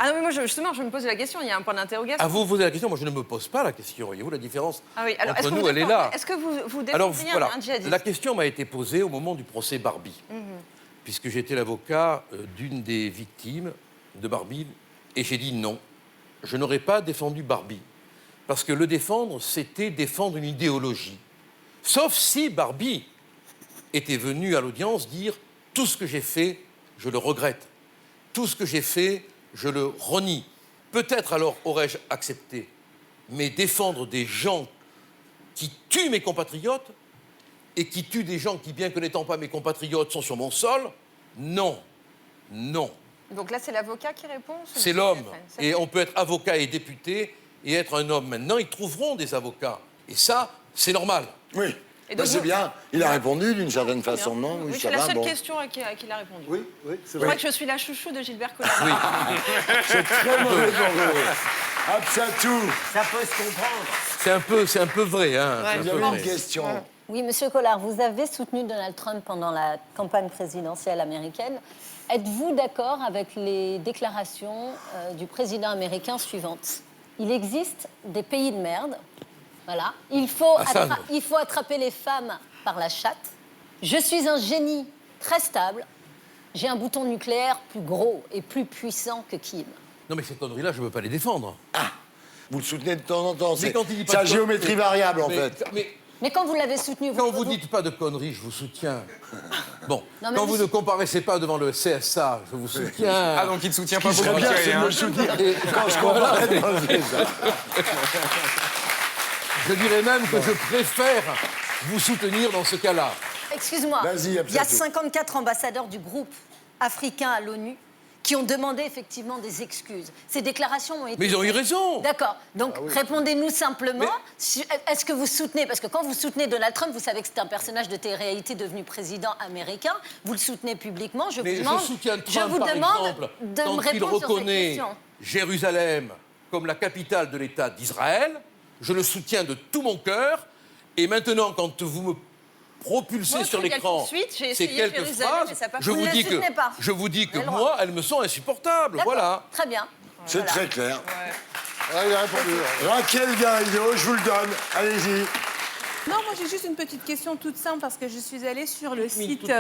Ah non, mais moi, justement, je me pose la question. Il y a un point d'interrogation. À vous posez la question, moi je ne me pose pas la question. Voyez-vous, la différence Ah oui, alors, entre nous, elle est là. Est-ce que vous Alors défendriez voilà, un djihadiste? la question m'a été posée au moment du procès Barbie, puisque j'étais l'avocat d'une des victimes de Barbie, et j'ai dit non, je n'aurais pas défendu Barbie, parce que le défendre, c'était défendre une idéologie. Sauf si Barbie était venue à l'audience dire « tout ce que j'ai fait, je le regrette. Tout ce que j'ai fait, je le renie. » Peut-être alors aurais-je accepté, mais défendre des gens qui tuent mes compatriotes et qui tuent des gens qui, bien que n'étant pas mes compatriotes, sont sur mon sol, non, non. Donc là, c'est l'avocat qui répond? C'est l'homme. Et on peut être avocat et député et être un homme. Maintenant, ils trouveront des avocats. Et ça, c'est normal. Oui. C'est bien. Il a répondu d'une certaine façon, non? Oui, c'est la seule question à qui il a répondu. Oui, oui, c'est Je vrai. crois que je suis la chouchou de Gilbert Collin. Oui. C'est très mauvais pour vous. Absatou. Ça peut se comprendre. C'est un peu vrai. Hein. Ouais, C'est un peu J'avais vrai. une question. Oui, Monsieur Collard, vous avez soutenu Donald Trump pendant la campagne présidentielle américaine. Êtes-vous d'accord avec les déclarations du président américain suivantes? Il existe des pays de merde. Voilà. Il faut attraper les femmes par la chatte. Je suis un génie très stable. J'ai un bouton nucléaire plus gros et plus puissant que Kim. Non, mais ces conneries-là, je ne veux pas les défendre. Ah, vous le soutenez de temps en temps. Mais C'est quand il dit pas sa de géométrie variable, en fait. Mais quand vous l'avez soutenu... Quand vous dites pas de conneries, je vous soutiens. Bon, Non, mais quand vous monsieur- ne comparaissez pas devant le CSA, je vous soutiens. Ah, donc il ne soutient pas Ce qui beaucoup. serait bien, c'est de me soutenir quand je comparais devant le CSA. Je dirais même que je préfère vous soutenir dans ce cas-là. Excuse-moi, Vas-y, il y a Absatou. 54 ambassadeurs du groupe africain à l'ONU qui ont demandé effectivement des excuses. Ces déclarations ont été... Mais ils ont eu raison. D'accord. Donc, répondez-nous simplement. Est-ce que vous soutenez... Parce que quand vous soutenez Donald Trump, vous savez que c'est un personnage de télé-réalité devenu président américain. Vous le soutenez publiquement. Je Mais vous demande, je soutiens Trump, je vous par demande exemple, de me quand il répondre sur cette reconnaît question. Jérusalem comme la capitale de l'État d'Israël. Je le soutiens de tout mon cœur. Et maintenant, quand vous me propulsez Moi, sur il y a l'écran poursuite, j'ai ces essayé quelques Jérusalem, phrases, mais ça a pas je Vous vous ne dis le que, soutenez pas. je vous dis que Vous avez le droit. moi, elles me sont insupportables. D'accord. Voilà. Très bien. C'est Voilà. très clair. Ah, il a répondu. Raquel Garrido, je vous le donne. Allez-y. Non, moi j'ai juste une petite question toute simple parce que je suis allée sur le site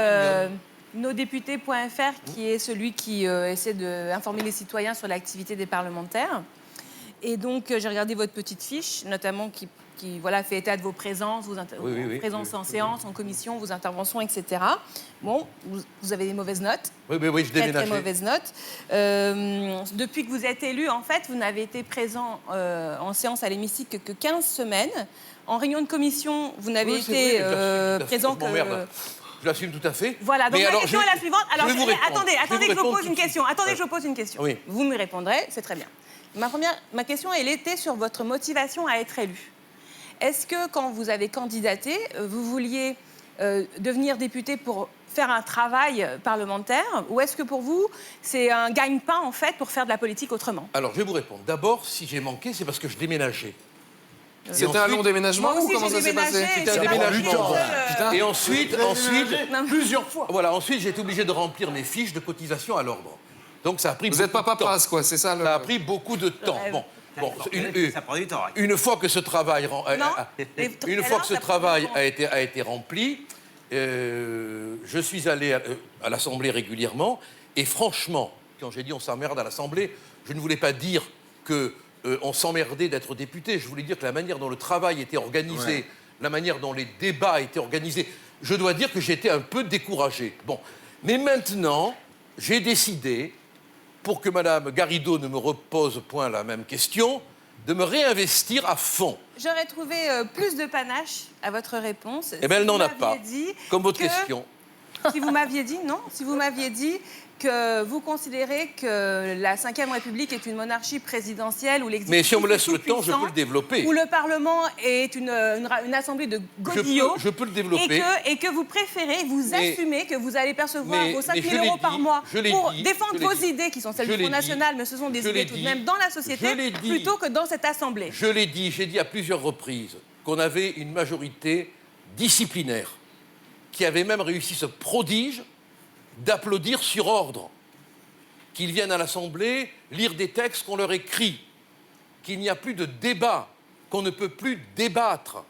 nosdéputés.fr qui est celui qui essaie d'informer les citoyens sur l'activité des parlementaires. Et donc j'ai regardé votre petite fiche, notamment qui voilà, fait état de vos présences, vos présences en séance, en commission, vos interventions, etc. Bon, vous avez des mauvaises notes. Oui, je Très, déménageais. très mauvaises notes. Depuis que vous êtes élu, en fait, vous n'avez été présent en séance à l'hémicycle que 15 semaines. En réunion de commission, vous n'avez Oui, été c'est vrai, présent je m'emmerde. Je l'assume tout à fait. Voilà, donc Mais ma alors, question est la suivante. Alors, je vais vous répondre. attendez Je vais que vous je vous répondre pose tout une de suite. question. Attendez Ouais. que je vous pose une question. Oui. Vous me répondrez, c'est très bien. Ma question, elle était sur votre motivation à être élu. Est-ce que quand vous avez candidaté, vous vouliez devenir député pour faire un travail parlementaire ou est-ce que pour vous, c'est un gagne-pain en fait pour faire de la politique autrement? Alors, je vais vous répondre. D'abord, si j'ai manqué, c'est parce que je déménageais. C'était un long déménagement Moi ou aussi, comment j'ai ça s'est passé? déménagé, C'était un j'ai pas déménagement. voulu seule, Putain. Et ensuite, Plusieurs fois. voilà, ensuite j'ai été obligé de remplir mes fiches de cotisation à l'ordre. Donc ça a pris Vous n'êtes pas beaucoup de temps. paperasse, quoi, c'est ça le... Ça a pris beaucoup de temps. Bon, Ça prend du temps. ouais. une fois que ce travail, Une fois a été rempli, je suis allé à l'Assemblée régulièrement. Et franchement, quand j'ai dit on s'emmerde à l'Assemblée, je ne voulais pas dire que on s'emmerdait d'être député. Je voulais dire que la manière dont le travail était organisé, la manière dont les débats étaient organisés, je dois dire que j'étais un peu découragé. Bon, mais maintenant, j'ai décidé, pour que Mme Garrido ne me repose point la même question, de me réinvestir à fond. J'aurais trouvé plus de panache à votre réponse. Eh bien, elle si n'en vous a pas, m'aviez dit comme votre que- question. Si vous m'aviez dit, non, si vous m'aviez dit que vous considérez que la Ve République est une monarchie présidentielle où l'exécutif Mais si on me laisse est le temps, je tout-puissant, peux le développer. où le Parlement est une assemblée de godillots, Je peux le développer. et que vous préférez, vous Mais- assumez que vous allez percevoir mais- vos 5 mais 000 je l'ai euros par dit, mois je l'ai pour dit, défendre je l'ai vos dit. idées qui sont celles Je du l'ai Front dit. National, mais ce sont des Je l'ai idées tout de dit. même dans la société, Je l'ai dit. plutôt que dans cette assemblée. Je l'ai dit, j'ai dit à plusieurs reprises qu'on avait une majorité disciplinaire. qui avait même réussi ce prodige d'applaudir sur ordre, qu'ils viennent à l'Assemblée lire des textes qu'on leur écrit, qu'il n'y a plus de débat, qu'on ne peut plus débattre,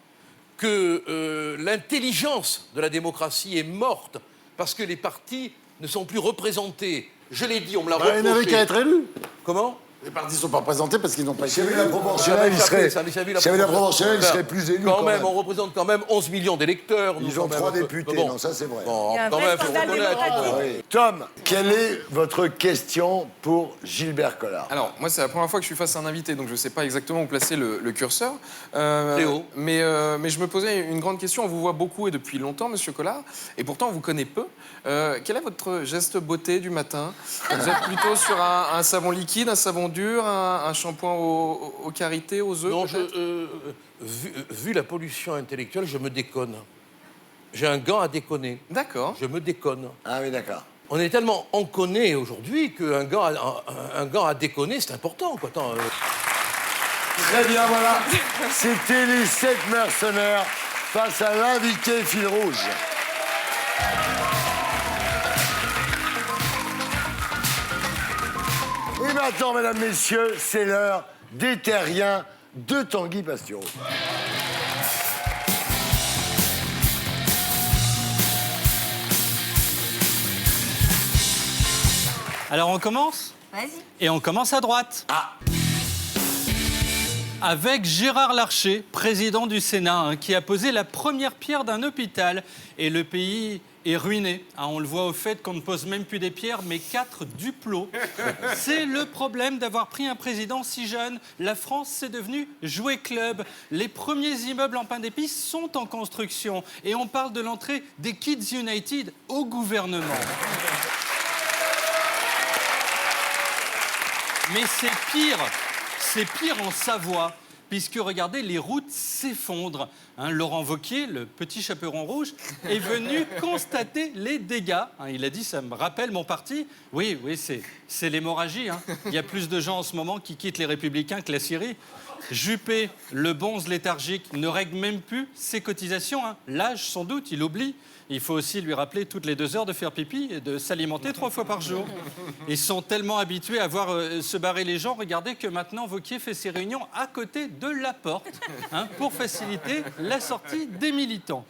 que l'intelligence de la démocratie est morte parce que les partis ne sont plus représentés. Je l'ai dit, on me l'a reproché. Il n'avait qu'à être élu. Comment ? Les partis ne sont pas représentés parce qu'ils n'ont pas été S'il y avait élus. la proportionnelle, il serait, il serait plus élu. Quand même, on représente quand même 11 millions d'électeurs. Ils ont 3 députés, bon. non, ça c'est vrai. Bon, Il y a un quand vrai même, faut scandale reconnaître. démocratique. Tom, quelle est votre question pour Gilbert Collard? Alors, moi, c'est la première fois que je suis face à un invité, donc je ne sais pas exactement où placer le curseur. Très haut. Mais je me posais une grande question. On vous voit beaucoup et depuis longtemps, Monsieur Collard, et pourtant on vous connaît peu. Quel est votre geste beauté du matin? Vous êtes plutôt sur un savon liquide, un savon dur, un shampoing aux karités, aux œufs? Non, peut-être vu la pollution intellectuelle, je me déconne. J'ai un gant à déconner. D'accord. Je me déconne. Ah oui, d'accord. On est tellement enconné aujourd'hui qu'un gant à déconner, c'est important, quoi. Attends, Très bien, voilà. C'était les 7 mercenaires face à l'invité fil rouge. Et maintenant, mesdames, messieurs, c'est l'heure des terriens de Tanguy Pastureau. Alors on commence ? Vas-y. Et on commence à droite. Ah. Avec Gérard Larcher, président du Sénat, qui a posé la première pierre d'un hôpital. Et le pays est ruiné. On le voit au fait qu'on ne pose même plus des pierres, mais 4 duplos. C'est le problème d'avoir pris un président si jeune. La France, c'est devenu jouet club. Les premiers immeubles en pain d'épices sont en construction. Et on parle de l'entrée des Kids United au gouvernement. Mais c'est pire en Savoie, puisque regardez, les routes s'effondrent. Laurent Wauquiez, le petit chaperon rouge, est venu constater les dégâts. Il a dit, ça me rappelle mon parti. Oui, c'est l'hémorragie. Il y a plus de gens en ce moment qui quittent les Républicains que la Syrie. Juppé, le bonze léthargique, ne règle même plus ses cotisations. L'âge, sans doute, il oublie. Il faut aussi lui rappeler toutes les 2 heures de faire pipi et de s'alimenter 3 fois par jour. Ils sont tellement habitués à voir se barrer les gens, regardez que maintenant Wauquiez fait ses réunions à côté de la porte pour faciliter la sortie des militants.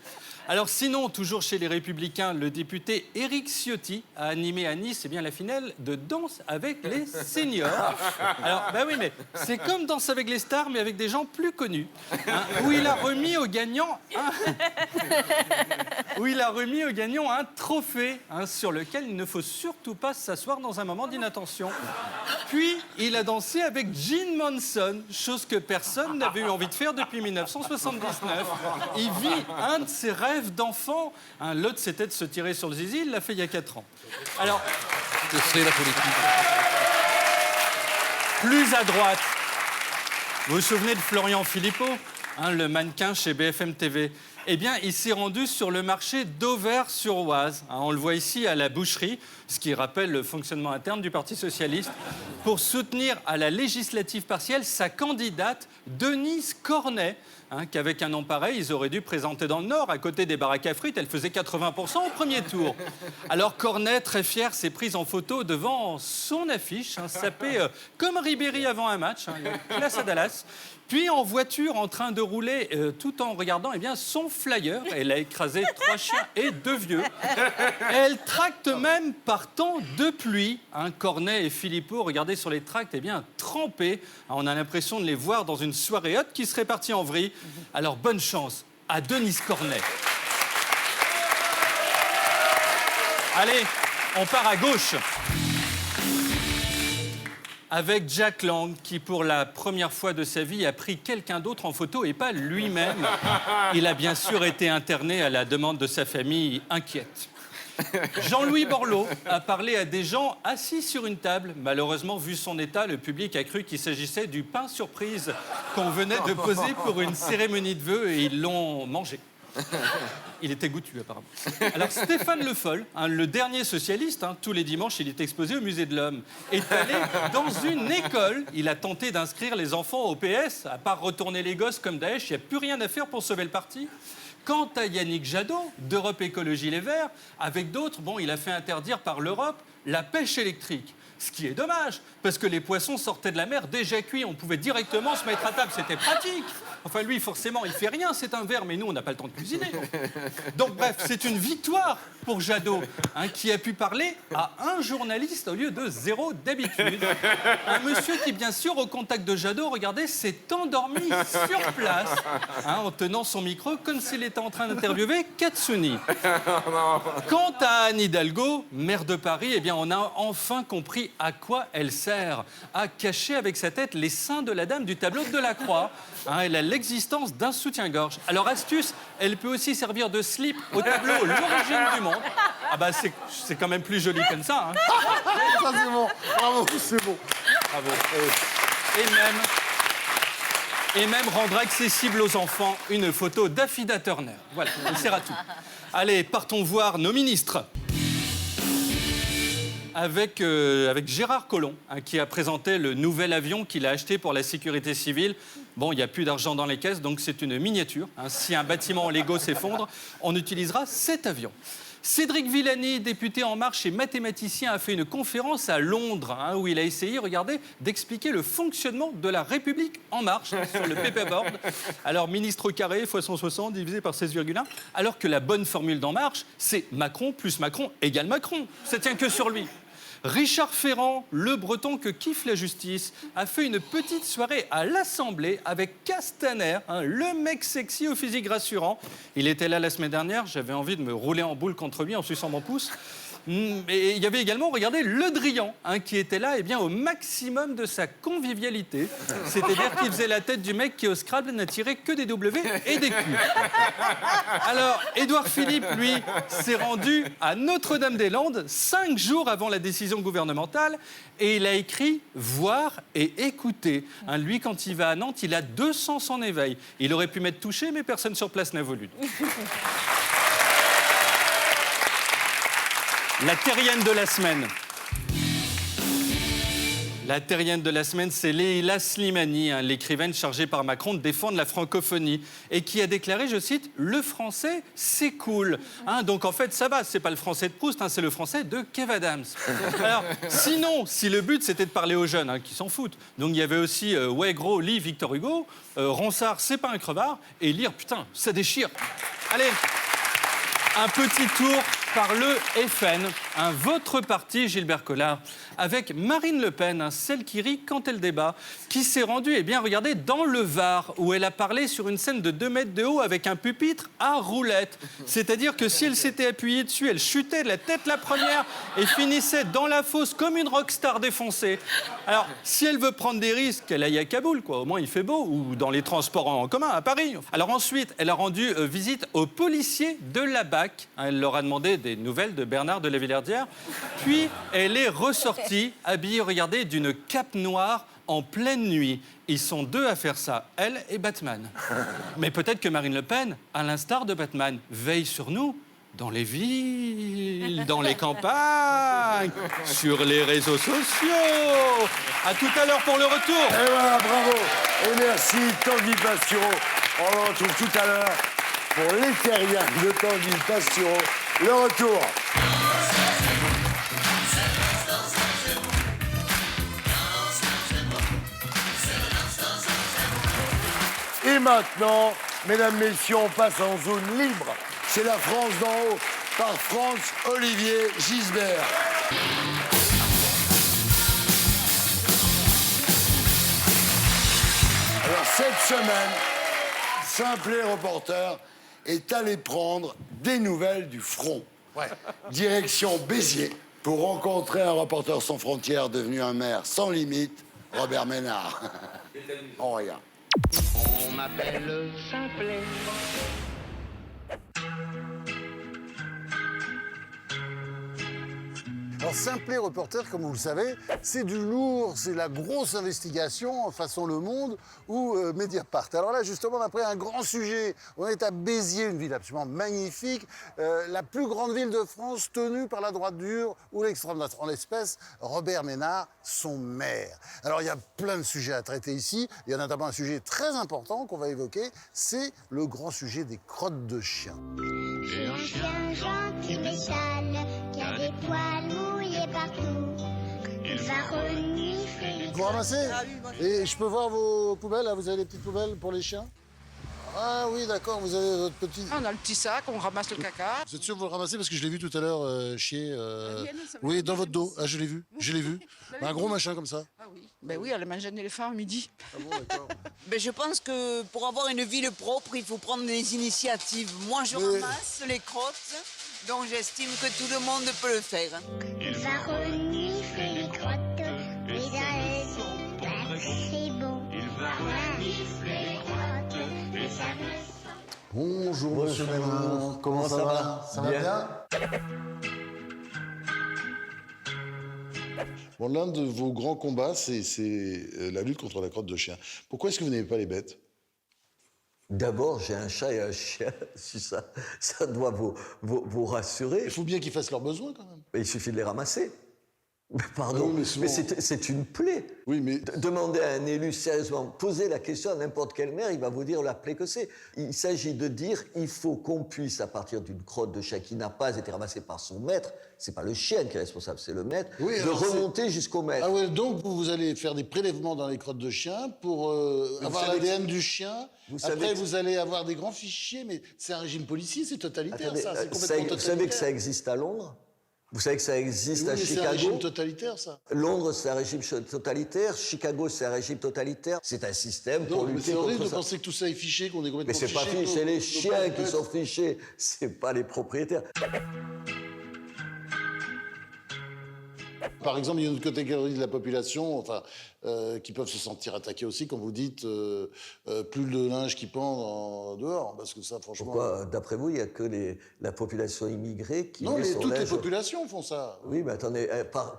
Alors sinon, toujours chez les Républicains, le député Éric Ciotti a animé à Nice la finale de Danse avec les seniors. Alors, oui, mais c'est comme Danse avec les stars, mais avec des gens plus connus, où il a remis aux gagnants un trophée sur lequel il ne faut surtout pas s'asseoir dans un moment d'inattention. Puis, il a dansé avec Gene Monson, chose que personne n'avait eu envie de faire depuis 1979. Il vit un de ses rêves d'enfant. L'autre, c'était de se tirer sur le zizi, il l'a fait il y a 4 ans. Alors, c'est la politique. Plus à droite, vous vous souvenez de Florian Philippot, le mannequin chez BFM TV? Eh bien, il s'est rendu sur le marché d'Auvers-sur-Oise. On le voit ici à la boucherie, ce qui rappelle le fonctionnement interne du Parti socialiste, pour soutenir à la législative partielle sa candidate Denise Cornet, qu'avec un nom pareil, ils auraient dû présenter dans le Nord, à côté des baraques à frites. Elle faisait 80% au premier tour. Alors Cornet, très fière, s'est prise en photo devant son affiche, sapée comme Ribéry avant un match, classe à Dallas. Puis en voiture, en train de rouler, tout en regardant son flyer. Elle a écrasé 3 chiens et 2 vieux. Elle tracte même par temps de pluie. Cornet et Philippot, regardez sur les tracts, trempés. On a l'impression de les voir dans une soirée haute qui serait partie en vrille. Alors bonne chance à Denise Cornet. Allez, on part à gauche. Avec Jack Lang, qui pour la première fois de sa vie a pris quelqu'un d'autre en photo et pas lui-même. Il a bien sûr été interné à la demande de sa famille inquiète. Jean-Louis Borloo a parlé à des gens assis sur une table. Malheureusement, vu son état, le public a cru qu'il s'agissait du pain surprise qu'on venait de poser pour une cérémonie de vœux et ils l'ont mangé. Il était goûtu, apparemment. Alors, Stéphane Le Foll, le dernier socialiste, tous les dimanches, il est exposé au Musée de l'Homme, est allé dans une école. Il a tenté d'inscrire les enfants au PS, à part retourner les gosses comme Daesh, il n'y a plus rien à faire pour sauver le parti. Quant à Yannick Jadot, d'Europe Écologie Les Verts, avec d'autres, il a fait interdire par l'Europe la pêche électrique. Ce qui est dommage, parce que les poissons sortaient de la mer déjà cuits. On pouvait directement se mettre à table, c'était pratique. Enfin, lui, forcément, il fait rien, c'est un verre, mais nous, on n'a pas le temps de cuisiner. Donc, bref, c'est une victoire pour Jadot, qui a pu parler à un journaliste au lieu de 0 d'habitude. Un monsieur qui, bien sûr, au contact de Jadot, regardez, s'est endormi sur place, en tenant son micro comme s'il était en train d'interviewer Katsuni. Quant à Anne Hidalgo, maire de Paris, eh bien, on a enfin compris à quoi elle sert. À cacher avec sa tête les seins de la dame du tableau de Delacroix. Elle a l'existence d'un soutien-gorge. Alors, astuce, elle peut aussi servir de slip au tableau L'origine du monde. Ah bah, c'est quand même plus joli comme ça. Ça, c'est bon. Bravo, c'est bon. Bravo. Et même rendre accessible aux enfants une photo d'Affida Turner. Voilà, elle sert à tout. Allez, partons voir nos ministres. Avec Gérard Collomb, qui a présenté le nouvel avion qu'il a acheté pour la sécurité civile. Bon, il n'y a plus d'argent dans les caisses, donc c'est une miniature. Si un bâtiment en Lego s'effondre, on utilisera cet avion. Cédric Villani, député En Marche et mathématicien, a fait une conférence à Londres, où il a essayé, regardez, d'expliquer le fonctionnement de la République En Marche sur le paperboard. Alors, ministre au carré fois 160 divisé par 16,1, alors que la bonne formule d'En Marche, c'est Macron plus Macron égale Macron. Ça tient que sur lui. Richard Ferrand, le breton que kiffe la justice, a fait une petite soirée à l'Assemblée avec Castaner, le mec sexy au physique rassurant. Il était là la semaine dernière, j'avais envie de me rouler en boule contre lui en suçant mon pouce. Et il y avait également, regardez, Le Drian, qui était là au maximum de sa convivialité. C'est-à-dire qu'il faisait la tête du mec qui, au Scrabble, n'a tiré que des W et des Q. Alors, Édouard Philippe, lui, s'est rendu à Notre-Dame-des-Landes 5 jours avant la décision gouvernementale et il a écrit « Voir et écouter ». Lui, quand il va à Nantes, il a 200 en éveil. Il aurait pu m'être touché, mais personne sur place n'a voulu. La terrienne de la semaine. La terrienne de la semaine, c'est Leïla Slimani, l'écrivaine chargée par Macron de défendre la francophonie et qui a déclaré, je cite, « Le français, c'est cool ». Donc en fait, ça va, c'est pas le français de Proust, c'est le français de Kev Adams. Alors, sinon, si le but c'était de parler aux jeunes, qui s'en foutent, donc il y avait aussi « Ouais gros, lis Victor Hugo »,« Ronsard, c'est pas un crevard » et lire, putain, ça déchire. Allez, un petit tour par le FN, votre parti, Gilbert Collard, avec Marine Le Pen, celle qui rit quand elle débat, qui s'est rendue, regardez, dans le Var, où elle a parlé sur une scène de 2 mètres de haut avec un pupitre à roulette. C'est-à-dire que si elle s'était appuyée dessus, elle chutait de la tête la première et finissait dans la fosse comme une rockstar défoncée. Alors, si elle veut prendre des risques, qu'elle aille à Kaboul, quoi. Au moins, il fait beau, ou dans les transports en commun à Paris. Alors ensuite, elle a rendu visite aux policiers de la BAC. Elle leur a demandé des nouvelles de Bernard de la Villardière. Puis, elle est ressortie, habillée, regardez, d'une cape noire en pleine nuit. Ils sont 2 à faire ça, elle et Batman. Mais peut-être que Marine Le Pen, à l'instar de Batman, veille sur nous dans les villes, dans les campagnes, sur les réseaux sociaux. À tout à l'heure pour le retour. Et voilà, bravo. Et merci, Tanguy Pastureau. On le retrouve tout à l'heure pour les terriens de Tanguy Pastureau. Le retour. Et maintenant, mesdames, messieurs, on passe en zone libre. C'est la France d'en haut, par France-Olivier Gisbert. Alors, cette semaine, Simplet Reporter est allé prendre des nouvelles du front. Direction Béziers, pour rencontrer un reporter sans frontières devenu un maire sans limite, Robert Ménard. On regarde. On m'appelle Simplet. Alors, Simplet Reporter, comme vous le savez, c'est du lourd, c'est la grosse investigation façon Le Monde ou Mediapart. Alors là, justement, après un grand sujet, on est à Béziers, une ville absolument magnifique, la plus grande ville de France tenue par la droite dure ou l'extrême droite. En l'espèce, Robert Ménard, son maire. Alors, il y a plein de sujets à traiter ici. Il y a notamment un sujet très important qu'on va évoquer, c'est le grand sujet des crottes de chiens. J'ai un chien gentil mais sale, qui a des poils mouillés partout. Il va renifler. Vous ramassez? Et je peux voir vos poubelles, là? Vous avez des petites poubelles pour les chiens? Ah oui, d'accord, vous avez votre petit... On a le petit sac, on ramasse le caca. Vous êtes sûr que vous le ramassez? Parce que je l'ai vu tout à l'heure chier... Oui, dans votre dos. Ah, je l'ai vu, je l'ai vu. Un gros machin comme ça. Ah oui. Ben oui, elle a mangé un éléphant à midi. Ah bon, d'accord. Ben, je pense que pour avoir une ville propre, il faut prendre des initiatives. Moi, je ramasse les crottes, donc j'estime que tout le monde peut le faire. Il va renifler les crottes, mais dans les bacs, c'est bon. Il va renifler les crottes, mais ça me sent. Bonjour, monsieur Ménard. Comment ça va? Ça va bien? Bon, l'un de vos grands combats, c'est la lutte contre la crotte de chien. Pourquoi est-ce que vous n'aimez pas les bêtes? D'abord, j'ai un chat et un chien. Si ça doit vous rassurer. Il faut bien qu'ils fassent leurs besoins, quand même. Mais il suffit de les ramasser. Mais pardon, oui, mais c'est une plaie. Oui, mais... Demandez à un élu sérieusement, posez la question à n'importe quel maire, il va vous dire la plaie que c'est. Il s'agit de dire, il faut qu'on puisse, à partir d'une crotte de chien qui n'a pas été ramassée par son maître, c'est pas le chien qui est responsable, c'est le maître, de remonter jusqu'au maître. Ah oui, donc vous allez faire des prélèvements dans les crottes de chien pour avoir l'ADN du chien. Après, vous allez avoir des grands fichiers, mais c'est un régime policier, c'est totalitaire. Attendez, ça, c'est complètement totalitaire. Vous savez que ça existe à Londres? Vous savez que ça existe à Chicago? C'est un régime totalitaire, ça. Londres, c'est un régime totalitaire. Chicago, c'est un régime totalitaire. C'est un système pour lutter contre ça. C'est horrible de penser que tout ça est fiché, qu'on est complètement fiché. Mais c'est pas fiché, c'est les chiens qui sont fichés. C'est pas les propriétaires. Par exemple, il y a une catégorie de la population qui peuvent se sentir attaqués aussi, quand vous dites plus de linge qui pend dehors, parce que ça, franchement... Pourquoi, d'après vous, il n'y a que la population immigrée qui... Non, mais toutes les populations font ça. Oui, mais attendez,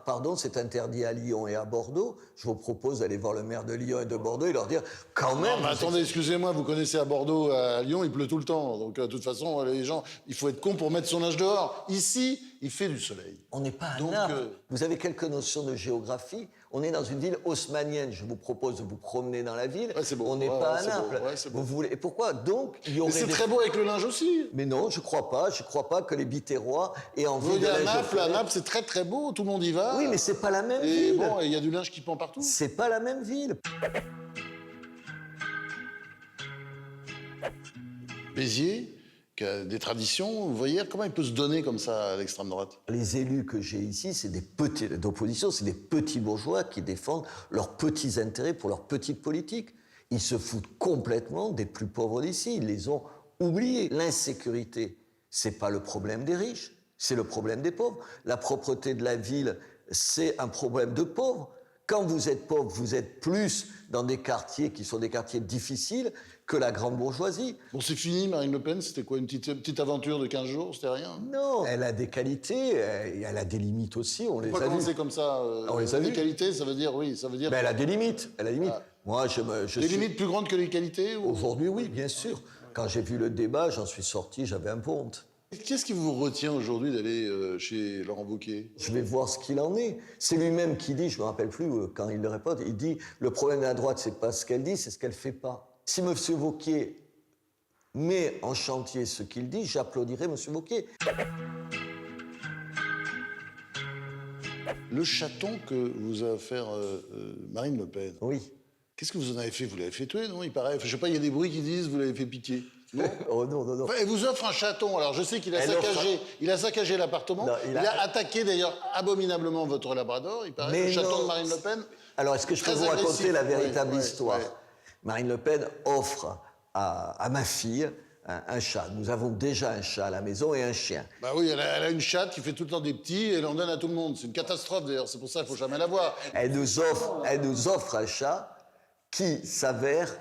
pardon, c'est interdit à Lyon et à Bordeaux. Je vous propose d'aller voir le maire de Lyon et de Bordeaux et leur dire, quand même... Non, mais attendez, excusez-moi, vous connaissez à Bordeaux, à Lyon, il pleut tout le temps. Donc, de toute façon, les gens, il faut être con pour mettre son linge dehors. Ici, il fait du soleil. On n'est pas à Naples. Vous avez quelques notions de géographie. On est dans une ville haussmannienne. Je vous propose de vous promener dans la ville. Ouais, c'est beau. On n'est pas à Naples. Vous voulez... Et pourquoi donc il y aurait c'est très beau avec le linge aussi. Mais non, je crois pas. Je crois pas que les Biterrois aient envie de linge. À Naples, c'est très très beau. Tout le monde y va. Oui, mais c'est pas la même ville. Bon, il y a du linge qui pend partout. C'est pas la même ville. Béziers, qui a des traditions, vous voyez comment il peut se donner comme ça à l'extrême droite? Les élus que j'ai ici, c'est des petits d'opposition, c'est des petits bourgeois qui défendent leurs petits intérêts pour leur petite politique. Ils se foutent complètement des plus pauvres d'ici. Ils les ont oubliés. L'insécurité, c'est pas le problème des riches, c'est le problème des pauvres. La propreté de la ville, c'est un problème de pauvres. Quand vous êtes pauvre, vous êtes plus dans des quartiers qui sont des quartiers difficiles que la grande bourgeoisie. Bon, c'est fini, Marine Le Pen, c'était quoi, une petite aventure de 15 jours, c'était rien? Non, elle a des qualités, et elle a des limites aussi, on les a vues. Pourquoi commencer comme ça On les a vues. Des qualités, ça veut dire, oui, ça veut dire... Mais elle a des limites, elle a des limites. Ah. Moi, des limites plus grandes que les qualités ou... Aujourd'hui, oui, bien sûr. Quand j'ai vu le débat, j'en suis sorti, j'avais un peu honte. Qu'est-ce qui vous retient aujourd'hui d'aller chez Laurent Wauquiez? Je vais voir ce qu'il en est. C'est lui-même qui dit, je ne me rappelle plus quand il le répète, il dit « Le problème de la droite, c'est pas ce qu'elle dit, c'est ce qu'elle fait pas. » Si M. Wauquiez met en chantier ce qu'il dit, j'applaudirai M. Wauquiez. Le chaton que vous a offert Marine Le Pen. Oui. Qu'est-ce que vous en avez fait? Vous l'avez fait tuer, non? Il paraît. Je sais pas, il y a des bruits qui disent vous l'avez fait pitié. Non. Oh non, non, non. Enfin, elle vous offre un chaton. Alors je sais qu'il a saccagé l'appartement. Il a attaqué d'ailleurs abominablement votre labrador. Il paraît. Le chaton de Marine Le Pen. Alors est-ce que je peux vous raconter la véritable histoire? Marine Le Pen offre à ma fille un chat. Nous avons déjà un chat à la maison et un chien. Bah oui, elle a une chatte qui fait tout le temps des petits et elle en donne à tout le monde. C'est une catastrophe d'ailleurs. C'est pour ça qu'il faut jamais la voir. Elle nous offre un chat qui s'avère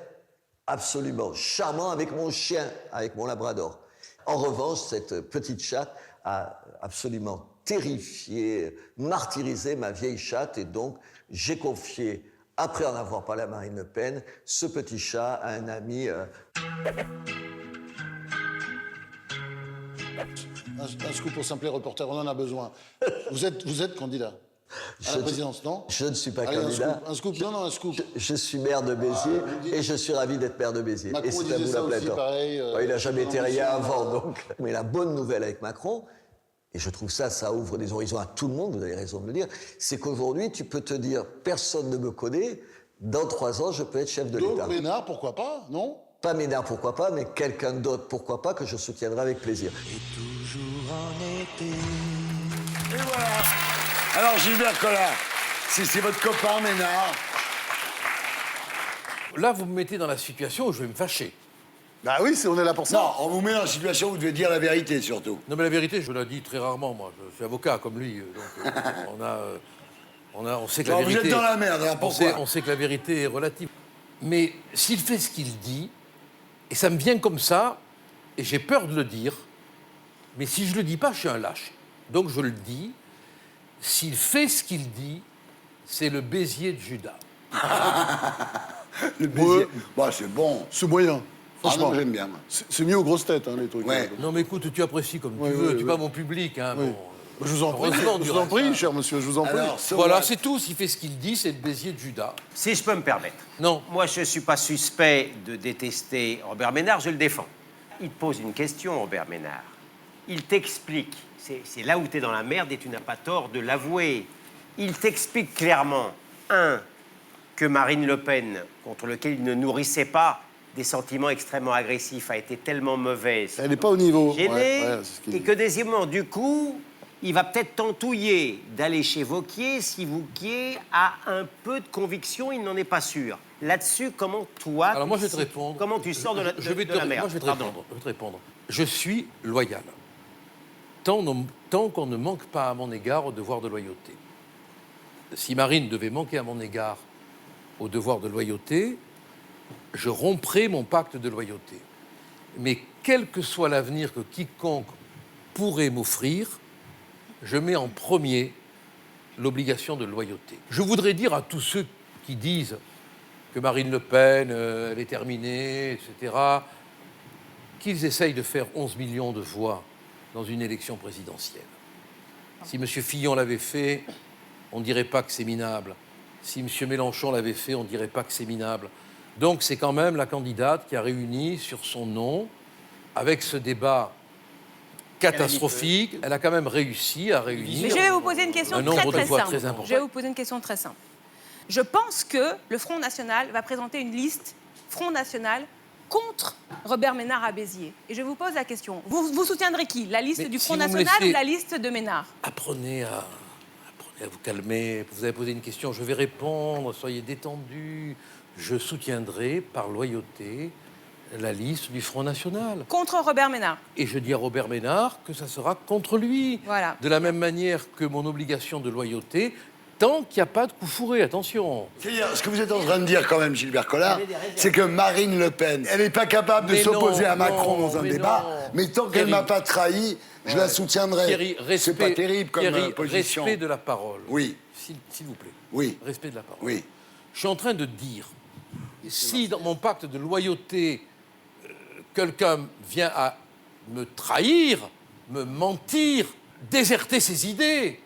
absolument charmant avec mon chien, avec mon labrador. En revanche, cette petite chatte a absolument terrifié, martyrisé ma vieille chatte. Et donc, j'ai confié, après en avoir parlé à Marine Le Pen, ce petit chat à un ami. Un scoop pour Simplet Reporter, on en a besoin. Vous êtes candidat à la présidence, non? Je ne suis pas Allez, candidat. Un scoop. Non, un scoop. Je suis maire de Béziers et je suis ravi d'être maire de Béziers. Macron et c'est à disait vous ça la aussi, plateau. pareil, Il n'a jamais été rien Mélenchon, avant, donc. Mais la bonne nouvelle avec Macron, et je trouve ça ouvre des horizons à tout le monde, vous avez raison de le dire, c'est qu'aujourd'hui, tu peux te dire, personne ne me connaît, dans 3 ans, je peux être chef de l'État. Donc Ménard, pourquoi pas, non? Pas Ménard, pourquoi pas, mais quelqu'un d'autre, pourquoi pas, que je soutiendrai avec plaisir. Et voilà. Alors, Gilbert Collard, si c'est votre copain, Ménard. Là, vous me mettez dans la situation où je vais me fâcher. Bah oui, on est là pour ça. Non, on vous met dans la situation où vous devez dire la vérité, surtout. Non, mais la vérité, je la dis très rarement, moi. Je suis avocat, comme lui. Donc, on sait que Non, la vérité... vous êtes dans la merde, alors pourquoi? On sait que la vérité est relative. Mais s'il fait ce qu'il dit, et ça me vient comme ça, et j'ai peur de le dire, mais si je le dis pas, je suis un lâche. Donc je le dis, s'il fait ce qu'il dit, c'est le Béziers de Judas. Le Béziers, bah, c'est bon. C'est moyen. Franchement, j'aime bien. C'est mieux aux grosses têtes, hein, les trucs. Ouais. Non, mais écoute, tu apprécies comme tu veux, tu es pas mon public. Hein, oui. bon. Je vous en prie, Heureusement, je vous en prie, cher monsieur, je vous en prie. Alors, voilà, c'est tout. S'il fait ce qu'il dit, c'est le Béziers de Judas. Si je peux me permettre. Non. Moi, je ne suis pas suspect de détester Robert Ménard, je le défends. Il te pose une question, Robert Ménard. Il t'explique. C'est là où tu es dans la merde et tu n'as pas tort de l'avouer. Il t'explique clairement, que Marine Le Pen, contre lequel il ne nourrissait pas des sentiments extrêmement agressifs, a été tellement mauvaise. Elle n'est pas au niveau. Gênée, c'est ce qu'il et dit. que deuxièmement, du coup, il va peut-être tentouiller d'aller chez Wauquiez si Wauquiez a un peu de conviction, il n'en est pas sûr. Là-dessus, comment toi... Alors moi, je vais te répondre. Comment tu sors de la, je vais de la merde? Moi, je vais te Pardon. répondre. Je suis loyal. Tant qu'on ne manque pas à mon égard au devoir de loyauté. Si Marine devait manquer à mon égard au devoir de loyauté, je romprai mon pacte de loyauté. Mais quel que soit l'avenir que quiconque pourrait m'offrir, je mets en premier l'obligation de loyauté. Je voudrais dire à tous ceux qui disent que Marine Le Pen, elle est terminée, etc., qu'ils essayent de faire 11 millions de voix dans une élection présidentielle. Si M. Fillon l'avait fait, on ne dirait pas que c'est minable. Si M. Mélenchon l'avait fait, on ne dirait pas que c'est minable. Donc c'est quand même la candidate qui a réuni sur son nom, avec ce débat catastrophique, elle a quand même réussi à réunir Mais je vais vous poser une question un nombre très de voix simple. très important. Je vais vous poser une question très simple. Je pense que le Front National va présenter une liste Front National contre Robert Ménard à Béziers. Et je vous pose la question. Vous soutiendrez qui? La liste Mais du si Front vous me National laissez- ou la liste de Ménard? Apprenez à vous calmer. Vous avez posé une question, je vais répondre. Soyez détendus. Je soutiendrai par loyauté la liste du Front National. Contre Robert Ménard. Et je dis à Robert Ménard que ça sera contre lui. Voilà. De la même manière que mon obligation de loyauté, tant qu'il n'y a pas de coup fourré, attention. C'est-à-dire, ce que vous êtes en train de dire quand même, Gilbert Collard, c'est que Marine Le Pen, elle n'est pas capable de Mais s'opposer non, à Macron non, dans un mais débat, non. mais tant qu'elle ne m'a pas trahi, je la soutiendrai. Thierry, C'est pas terrible comme Thierry, position. respect de la parole. Oui. S'il vous plaît. Oui. Respect de la parole. Oui. Je suis en train de dire, si dans mon pacte de loyauté, quelqu'un vient à me trahir, me mentir, déserter ses idées,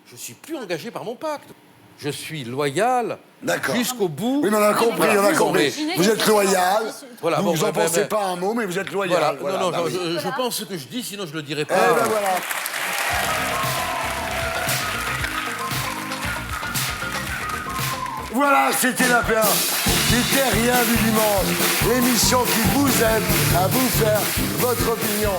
je ne suis plus engagé par mon pacte. Je suis loyal jusqu'au bout. Oui, mais on a compris, on a compris. Mais- Vous êtes loyal, Voilà, vous bon, n'en ben, pensez ben, pas un mot, mais vous êtes loyal. Voilà. Voilà, Non, bah oui. je pense ce que je dis, sinon je ne le dirai Eh pas. ben voilà. Voilà, c'était la paire. C'était rien du dimanche. L'émission qui vous aide à vous faire votre opinion.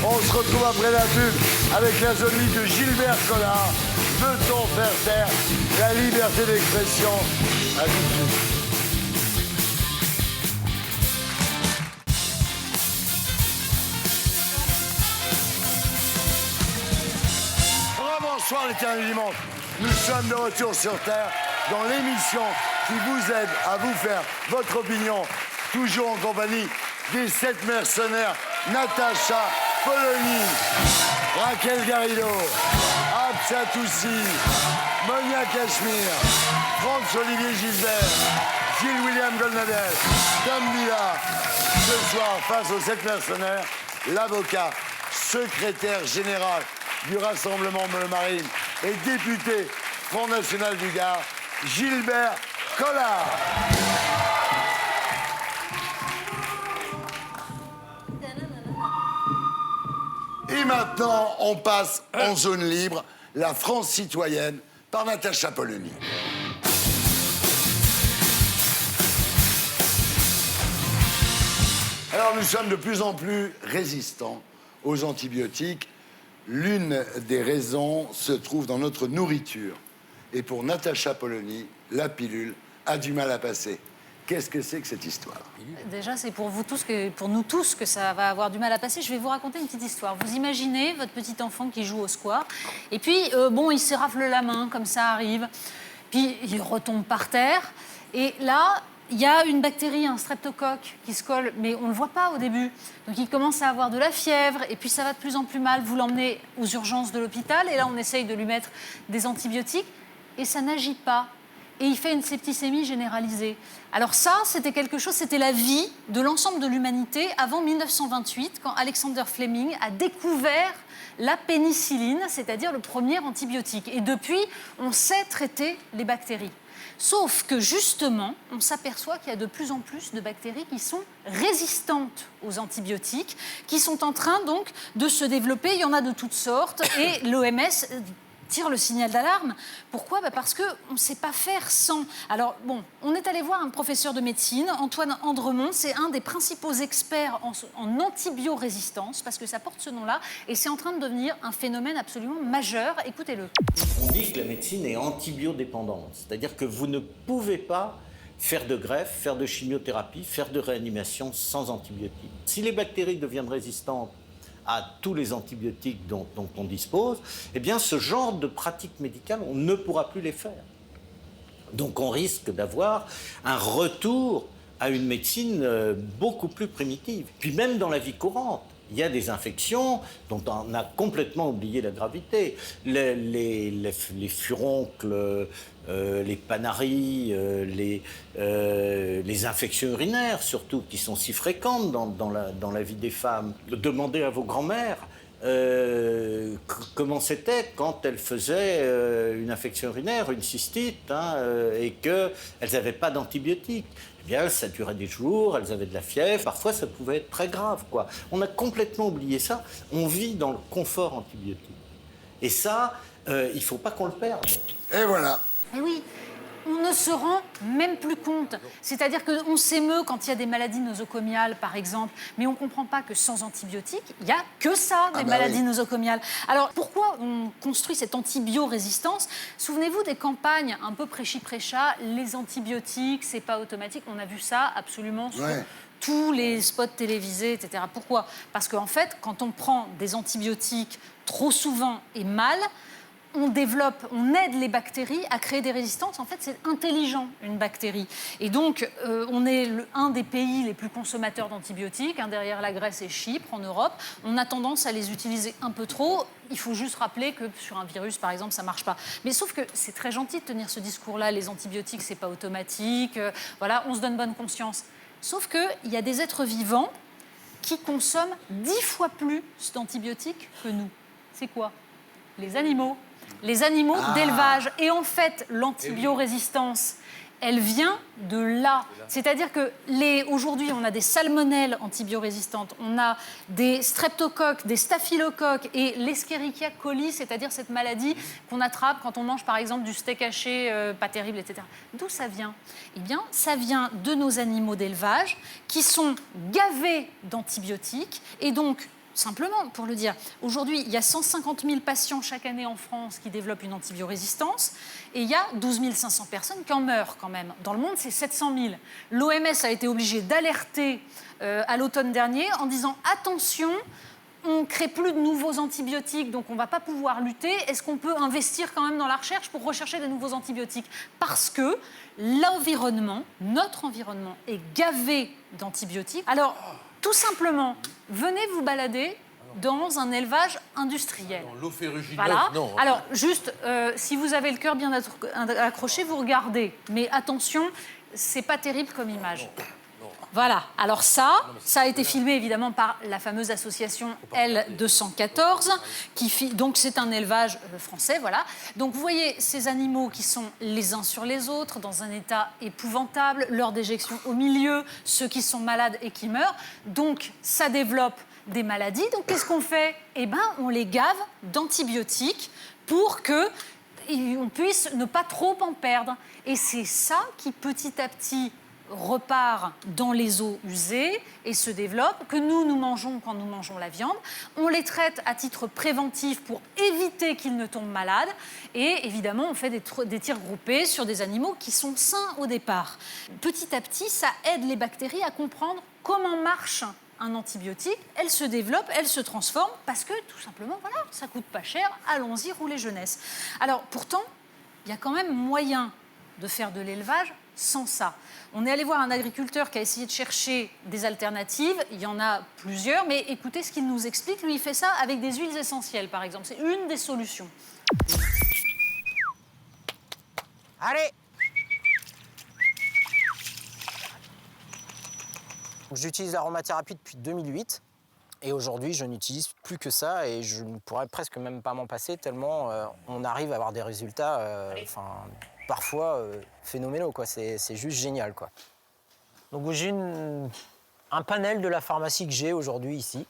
On se retrouve après la pub avec la zone libre de Gilbert Collard. Veut-on faire taire la liberté d'expression? À tout de suite. Bonsoir l'éternel dimanche. Nous sommes de retour sur Terre dans l'émission qui vous aide à vous faire votre opinion, toujours en compagnie des 7 mercenaires, Natacha Polony, Raquel Garrido, Satoussi, Monia Cachemire, François-Olivier Gisbert, Gilles-William Goldnadel, Tom Villa. Ce soir, face aux 7 mercenaires, l'avocat, secrétaire général du Rassemblement Bleu Marine et député Front National du Gard, Gilbert Collard. Et maintenant, on passe en zone libre, la France citoyenne, par Natacha Polony. Alors, nous sommes de plus en plus résistants aux antibiotiques. L'une des raisons se trouve dans notre nourriture. Et pour Natacha Polony, la pilule a du mal à passer. Qu'est-ce que c'est que cette histoire? Déjà, c'est pour nous tous que ça va avoir du mal à passer. Je vais vous raconter une petite histoire. Vous imaginez votre petit enfant qui joue au square, et puis, il se rafle la main, comme ça arrive, puis il retombe par terre, et là, il y a une bactérie, un streptocoque qui se colle, mais on ne le voit pas au début. Donc il commence à avoir de la fièvre, et puis ça va de plus en plus mal. Vous l'emmenez aux urgences de l'hôpital, et là, on essaye de lui mettre des antibiotiques, et ça n'agit pas. Et il fait une septicémie généralisée. Alors ça, c'était quelque chose, c'était la vie de l'ensemble de l'humanité avant 1928, quand Alexander Fleming a découvert la pénicilline, c'est-à-dire le premier antibiotique. Et depuis, on sait traiter les bactéries. Sauf que justement, on s'aperçoit qu'il y a de plus en plus de bactéries qui sont résistantes aux antibiotiques, qui sont en train donc de se développer. Il y en a de toutes sortes, et l'OMS tire le signal d'alarme. Pourquoi? Parce qu'on ne sait pas faire sans. Alors, on est allé voir un professeur de médecine, Antoine Andremont, c'est un des principaux experts en antibiorésistance, parce que ça porte ce nom-là, et c'est en train de devenir un phénomène absolument majeur. Écoutez-le. On dit que la médecine est antibiodépendante, c'est-à-dire que vous ne pouvez pas faire de greffe, faire de chimiothérapie, faire de réanimation sans antibiotiques. Si les bactéries deviennent résistantes à tous les antibiotiques dont on dispose, eh bien, ce genre de pratiques médicales, on ne pourra plus les faire. Donc, on risque d'avoir un retour à une médecine beaucoup plus primitive. Puis même dans la vie courante, il y a des infections dont on a complètement oublié la gravité. Les furoncles, les panaries, les infections urinaires, surtout, qui sont si fréquentes dans la vie des femmes. Demandez à vos grands-mères comment c'était quand elles faisaient une infection urinaire, une cystite, et qu'elles n'avaient pas d'antibiotiques. Eh bien, ça durait des jours, elles avaient de la fièvre, parfois ça pouvait être très grave, quoi. On a complètement oublié ça, on vit dans le confort antibiotique. Et ça, il ne faut pas qu'on le perde. Et voilà. Eh oui, on ne se rend même plus compte. C'est-à-dire qu'on s'émeut quand il y a des maladies nosocomiales, par exemple, mais on ne comprend pas que sans antibiotiques, il n'y a que ça, des maladies nosocomiales. Alors, pourquoi on construit cette antibiorésistance? Souvenez-vous des campagnes un peu prêchi-prêcha, les antibiotiques, c'est pas automatique. On a vu ça absolument sur tous les spots télévisés, etc. Pourquoi? Parce qu'en fait, quand on prend des antibiotiques trop souvent et mal, on aide les bactéries à créer des résistances. En fait, c'est intelligent, une bactérie. Et donc, on est un des pays les plus consommateurs d'antibiotiques, derrière la Grèce et Chypre, en Europe. On a tendance à les utiliser un peu trop. Il faut juste rappeler que sur un virus, par exemple, ça ne marche pas. Mais sauf que c'est très gentil de tenir ce discours-là. Les antibiotiques, ce n'est pas automatique. Voilà, on se donne bonne conscience. Sauf qu'il y a des êtres vivants qui consomment 10 fois plus d'antibiotiques que nous. C'est quoi? Les animaux. Les animaux d'élevage. Et en fait, l'antibiorésistance, elle vient de là. C'est-à-dire que aujourd'hui, on a des salmonelles antibiorésistantes, on a des streptocoques, des staphylocoques et l'Escherichia coli, c'est-à-dire cette maladie qu'on attrape quand on mange, par exemple, du steak haché pas terrible, etc. D'où ça vient? Eh bien, ça vient de nos animaux d'élevage qui sont gavés d'antibiotiques et donc, simplement, pour le dire, aujourd'hui, il y a 150 000 patients chaque année en France qui développent une antibiorésistance et il y a 12 500 personnes qui en meurent quand même. Dans le monde, c'est 700 000. L'OMS a été obligée d'alerter à l'automne dernier en disant « Attention, on ne crée plus de nouveaux antibiotiques, donc on ne va pas pouvoir lutter. Est-ce qu'on peut investir quand même dans la recherche pour rechercher des nouveaux antibiotiques ?» Parce que l'environnement, notre environnement, est gavé d'antibiotiques. Alors, tout simplement, venez vous balader dans un élevage industriel. L'eau ferrugineuse, Voilà. non. Alors, juste, si vous avez le cœur bien accroché, vous regardez. Mais attention, c'est pas terrible comme image. Voilà. Alors ça a été filmé évidemment par la fameuse association L214, donc c'est un élevage français, voilà. Donc vous voyez ces animaux qui sont les uns sur les autres, dans un état épouvantable, leur déjection au milieu, ceux qui sont malades et qui meurent. Donc ça développe des maladies. Donc qu'est-ce qu'on fait? Eh bien, on les gave d'antibiotiques pour que on puisse ne pas trop en perdre. Et c'est ça qui, petit à petit, repart dans les eaux usées et se développe, que nous mangeons quand nous mangeons la viande. On les traite à titre préventif pour éviter qu'ils ne tombent malades. Et évidemment, on fait des tirs groupés sur des animaux qui sont sains au départ. Petit à petit, ça aide les bactéries à comprendre comment marche un antibiotique. Elles se développent, elles se transforment parce que, tout simplement, voilà, ça coûte pas cher. Allons-y, roulez jeunesse. Alors, pourtant, il y a quand même moyen de faire de l'élevage sans ça. On est allé voir un agriculteur qui a essayé de chercher des alternatives. Il y en a plusieurs, mais écoutez ce qu'il nous explique. Lui, il fait ça avec des huiles essentielles, par exemple. C'est une des solutions. Allez! J'utilise l'aromathérapie depuis 2008. Et aujourd'hui, je n'utilise plus que ça et je ne pourrais presque même pas m'en passer tellement on arrive à avoir des résultats parfois phénoménaux, quoi. C'est juste génial, quoi. Donc j'ai un panel de la pharmacie que j'ai aujourd'hui ici.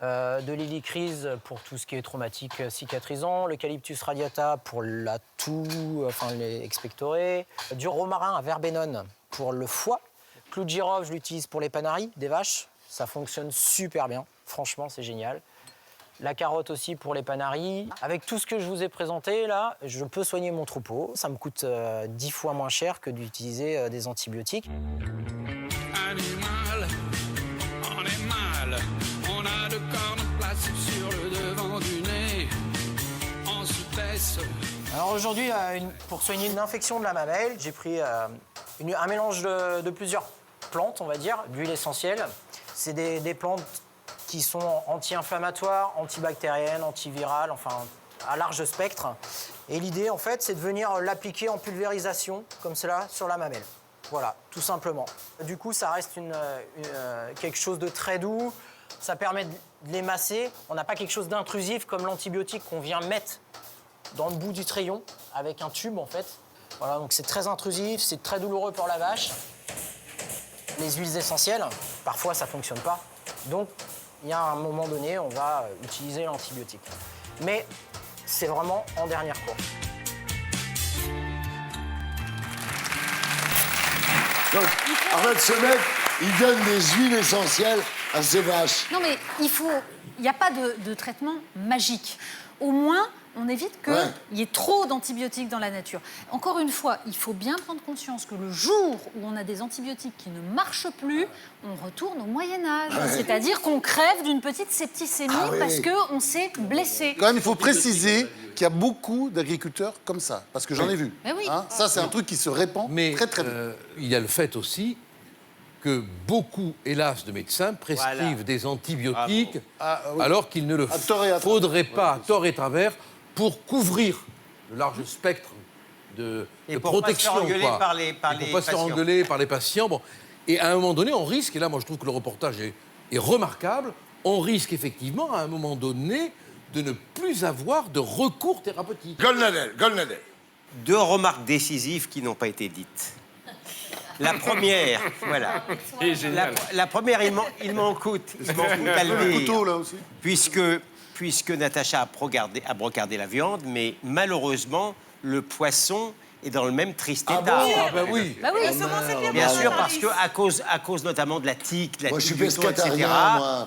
De l'hélicryse pour tout ce qui est traumatique cicatrisant, l'eucalyptus radiata pour la toux, les expectorés, du romarin à verbenone pour le foie, clou de girofle, je l'utilise pour les panaris des vaches. Ça fonctionne super bien, franchement, c'est génial. La carotte aussi pour les panaris. Avec tout ce que je vous ai présenté, là, je peux soigner mon troupeau. Ça me coûte 10 fois moins cher que d'utiliser des antibiotiques. Animal, on est mal. On a deux cornes placées sur le devant du nez. On se baisse. Alors aujourd'hui, pour soigner une infection de la mamelle, j'ai pris un mélange de plusieurs plantes, on va dire, d'huile essentielle. C'est des plantes qui sont anti-inflammatoires, antibactériennes, antivirales, enfin à large spectre. Et l'idée, en fait, c'est de venir l'appliquer en pulvérisation, comme cela, sur la mamelle. Voilà, tout simplement. Du coup, ça reste quelque chose de très doux. Ça permet de les masser. On n'a pas quelque chose d'intrusif comme l'antibiotique qu'on vient mettre dans le bout du crayon avec un tube, en fait. Voilà, donc c'est très intrusif, c'est très douloureux pour la vache. Les huiles essentielles, parfois ça ne fonctionne pas. Donc, il y a un moment donné, on va utiliser l'antibiotique. Mais c'est vraiment en dernier recours. Donc, Arnaud Semet, il donne des huiles essentielles à ses vaches. Non, mais il n'y a pas de traitement magique. Au moins, on évite qu'il y ait trop d'antibiotiques dans la nature. Encore une fois, il faut bien prendre conscience que le jour où on a des antibiotiques qui ne marchent plus, on retourne au Moyen-Âge. C'est-à-dire qu'on crève d'une petite septicémie parce qu'on s'est blessé. Quand même, il faut préciser qu'il y a beaucoup d'agriculteurs comme ça, parce que j'en ai vu. Mais oui. Ça, c'est un truc qui se répand très, très vite. Il y a le fait aussi que beaucoup, hélas, de médecins prescrivent des antibiotiques alors qu'il ne le faudrait pas, à tort et travers, pour couvrir le large spectre de protection. Pour ne pas se faire engueuler par les patients. Bon. Et à un moment donné, on risque, et là, moi, je trouve que le reportage est remarquable, on risque effectivement, à un moment donné, de ne plus avoir de recours thérapeutique. Golnadel. Deux remarques décisives qui n'ont pas été dites. La première, voilà. La première, il m'en coûte à le dire. Couteau, là aussi. Puisque Natacha a brocardé la viande, mais malheureusement, le poisson est dans le même triste état. Oui. Bien sûr, parce qu'à cause notamment de la tique, de la tique du thon, etc.,